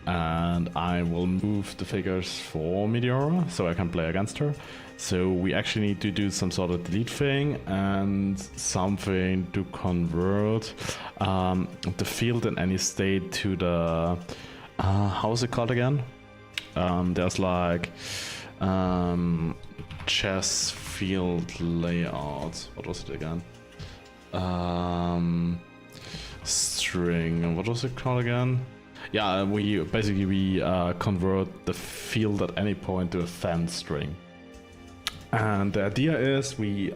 And I will move the figures for Meteora so I can play against her. So we actually need to do some sort of delete thing and something to convert the field in any state to the how's it called again? There's like chess field layout. What was it again? String. What was it called again? Yeah, we basically convert the field at any point to a fence string. And the idea is we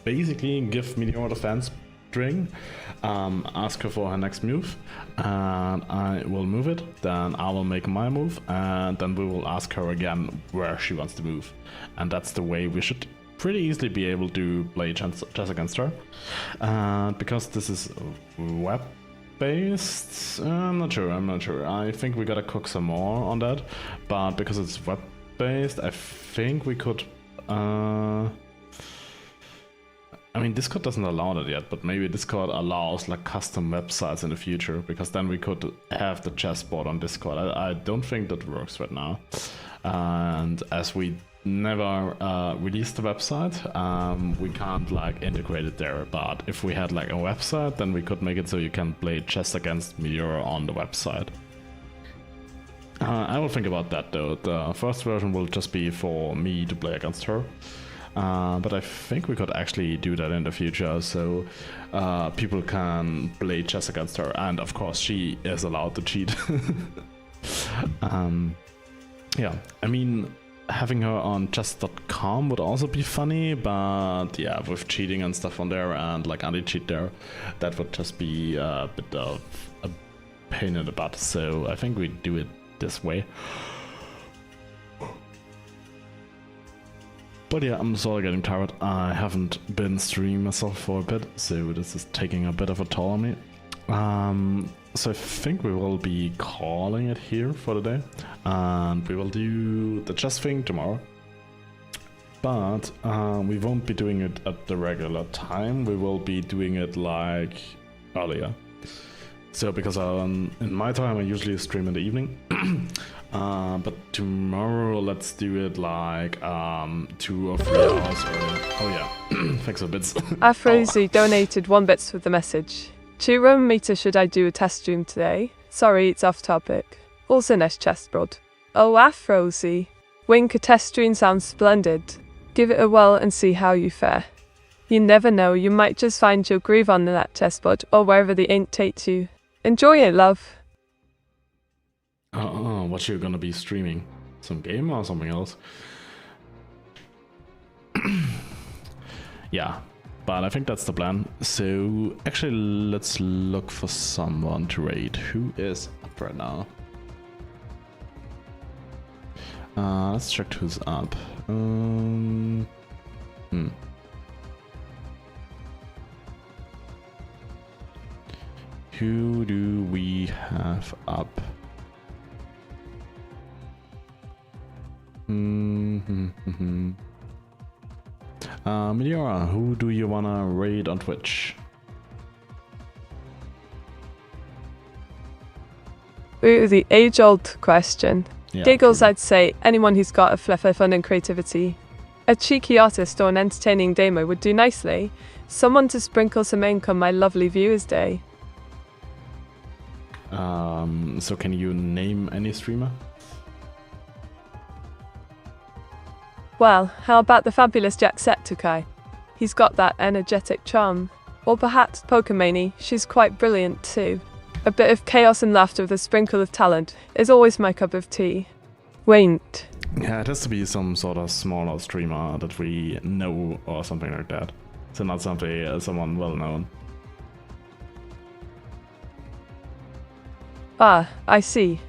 basically give Meteora the fence string, ask her for her next move, and I will move it, then I will make my move, and then we will ask her again where she wants to move. And that's the way we should pretty easily be able to play chess against her. And because this is web-based, I'm not sure. I think we gotta cook some more on that, but because it's web-based, I think we could I mean, Discord doesn't allow that yet, but maybe Discord allows like custom websites in the future, because then we could have the chessboard on Discord. I don't think that works right now. And as we never released the website, we can't like integrate it there. But if we had like a website, then we could make it so you can play chess against Meteora on the website. I will think about that though. The first version will just be for me to play against her. But I think we could actually do that in the future, so people can play chess against her, and of course she is allowed to cheat. Yeah, I mean, having her on chess.com would also be funny, but yeah, with cheating and stuff on there and like anti-cheat there, that would just be a bit of a pain in the butt, so I think we do it this way. But yeah, I'm sorry getting tired. I haven't been streaming myself for a bit, so this is taking a bit of a toll on me. So I think we will be calling it here for the day, and we will do the chess thing tomorrow. But we won't be doing it at the regular time, we will be doing it like earlier. So because in my time I usually stream in the evening. But tomorrow let's do it like 2 or 3 hours earlier. Oh yeah, thanks for bits. Afrozy donated 1 bits with the message. 2 Roman meter, should I do a test stream today? Sorry, it's off topic. Also nice chessboard. Oh Afrozy, Wink, a test stream sounds splendid. Give it a whirl and see how you fare. You never know, you might just find your groove on that chessboard or wherever the aint takes you. Enjoy it, love. What you're gonna be streaming? Some game or something else? Yeah, but I think that's the plan. So actually, let's look for someone to raid. Who is up right now? Let's check who's up. Who do we have up? Meteora, who do you wanna raid on Twitch? Ooh, the age-old question. Yeah, Giggles, true. I'd say anyone who's got a flair of fun and creativity. A cheeky artist or an entertaining demo would do nicely. Someone to sprinkle some ink on my lovely viewers' day. So can you name any streamer? Well, how about the fabulous Jacksepticeye? He's got that energetic charm. Or perhaps Pokemani, she's quite brilliant too. A bit of chaos and laughter with a sprinkle of talent is always my cup of tea. Wait. Yeah, it has to be some sort of smaller streamer that we know or something like that. So not something someone well known. Ah, I see.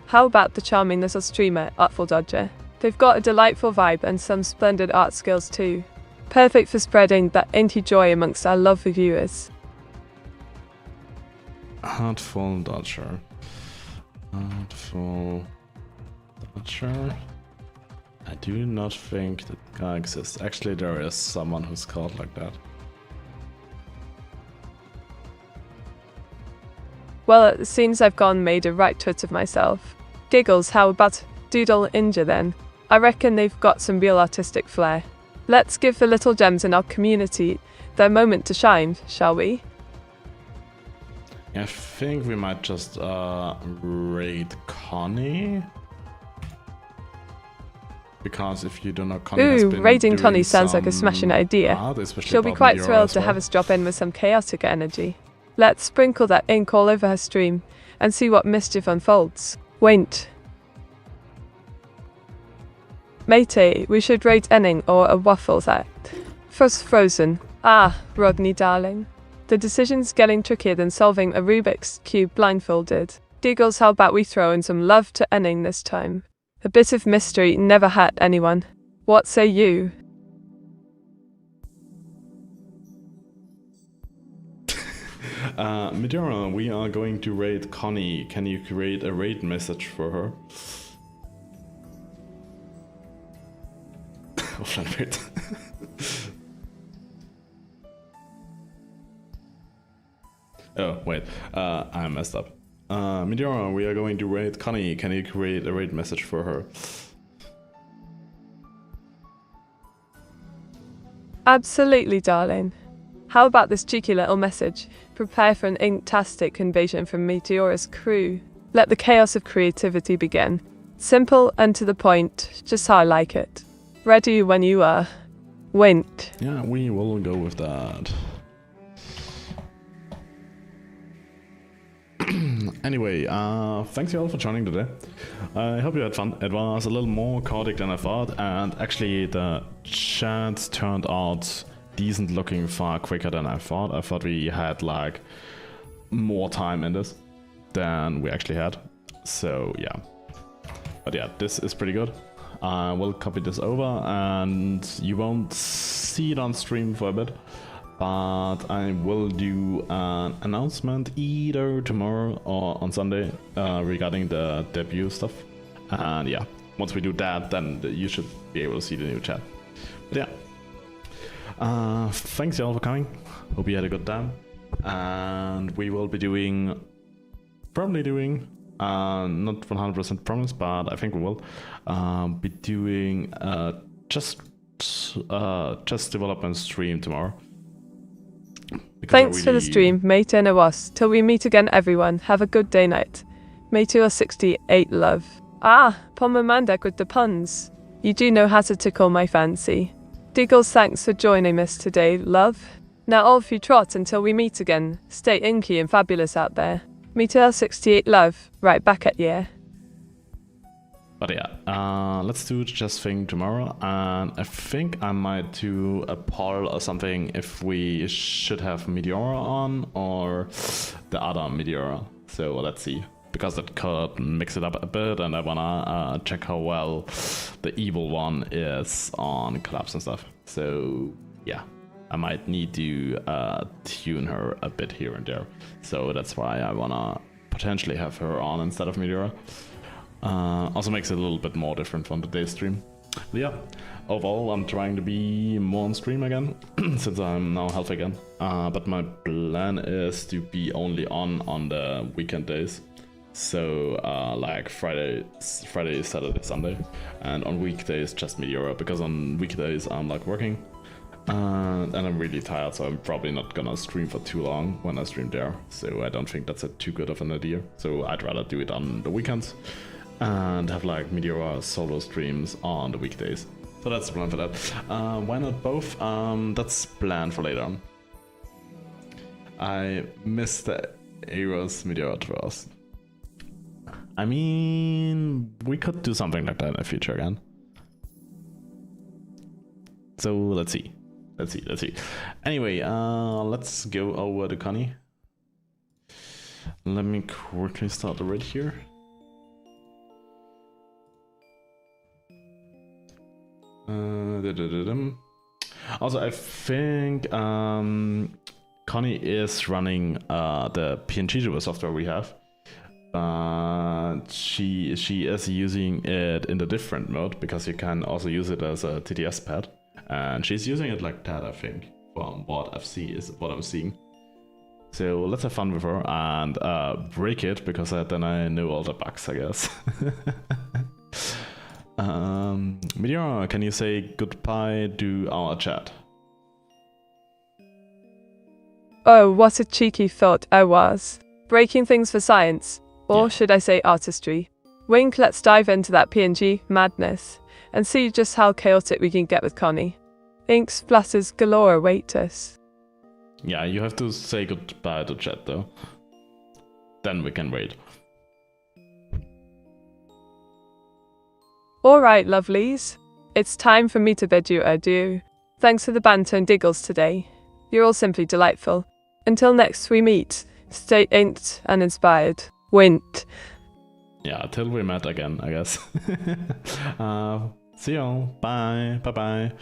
How about the charming little streamer, Artful Dodger? They've got a delightful vibe and some splendid art skills too. Perfect for spreading that dainty joy amongst our lovely viewers. Artful Dodger. Artful sure. I do not think that guy exists. Actually, there is someone who's called like that. Well, it seems I've gone made a right twit of myself. Giggles, how about Doodle Inja then? I reckon they've got some real artistic flair. Let's give the little gems in our community their moment to shine, shall we? I think we might just raid Connie. Because if you don't know, Connie has been raiding doing Connie sounds like a smashing idea. She'll be quite thrilled to have us drop in with some chaotic energy. Let's sprinkle that ink all over her stream and see what mischief unfolds. Wait. Matey, we should raid Enning or a waffle that. Frozen. Ah, Rodney darling. The decision's getting trickier than solving a Rubik's Cube blindfolded. Giggles, how about we throw in some love to Enning this time? A bit of mystery never hurt anyone. What say you? Meteora, we are going to raid Connie. Can you create a raid message for her? Offline raid. Oh, wait. I messed up. Meteora, we are going to raid Connie. Can you create a raid message for her? Absolutely, darling. How about this cheeky little message? Prepare for an inktastic invasion from Meteora's crew. Let the chaos of creativity begin. Simple and to the point, just how I like it. Ready when you are. Wint. Yeah, we will go with that. Anyway, thanks you all for joining today. I hope you had fun. It was a little more chaotic than I thought, and actually the chat turned out decent looking far quicker than I thought. I thought we had like more time in this than we actually had. So yeah. But yeah, this is pretty good. I will copy this over and you won't see it on stream for a bit. But I will do an announcement either tomorrow or on Sunday regarding the debut stuff. And yeah, once we do that, then you should be able to see the new chat. But yeah, thanks y'all for coming. Hope you had a good time. And we will be probably doing, not 100% promise, but I think we will be doing just development stream tomorrow. Thanks for the stream, mate and AWAS. Till we meet again, everyone. Have a good day night. Meteora 68 love. Ah, Pomamandek with the puns. You do know how to tickle my fancy. Diggles, thanks for joining us today, love. Now all of you trot until we meet again. Stay inky and fabulous out there. Meteora 68 love. Right back at ya. But yeah, let's do just thing tomorrow, and I think I might do a poll or something if we should have Meteora on or the other Meteora. So let's see, because that could mix it up a bit, and I wanna check how well the evil one is on collapse and stuff. So yeah, I might need to tune her a bit here and there. So that's why I wanna potentially have her on instead of Meteora. Also makes it a little bit more different from today's stream. But yeah, overall I'm trying to be more on stream again, since I'm now healthy again. But my plan is to be only on the weekend days. So like Friday, Saturday, Sunday. And on weekdays just Meteora, because on weekdays I'm like working. And I'm really tired, so I'm probably not gonna stream for too long when I stream there. So I don't think that's too good of an idea. So I'd rather do it on the weekends and have like Meteora solo streams on the weekdays. So that's the plan for that. Why not both? That's planned for later on. I missed the AWAS Meteora Trust. I mean, we could do something like that in the future again. So let's see. Let's see. Anyway, let's go over to Connie. Let me quickly start the raid here. Also, I think Connie is running the PNG software we have. and she is using it in the different mode, because you can also use it as a TTS pad, and she's using it like that, I think, from what I'm seeing. So let's have fun with her and break it, because then I know all the bugs, I guess. Meteora, can you say goodbye to our chat? Oh, what a cheeky thought I was. Breaking things for science, or should I say artistry. Wink, let's dive into that PNG madness and see just how chaotic we can get with Connie. Ink splatters galore await us. Yeah, you have to say goodbye to chat though. Then we can wait. Alright, lovelies. It's time for me to bid you adieu. Thanks for the banter and giggles today. You're all simply delightful. Until next we meet, stay inked and inspired. Wint. Yeah, till we met again, I guess. See y'all. Bye. Bye-bye.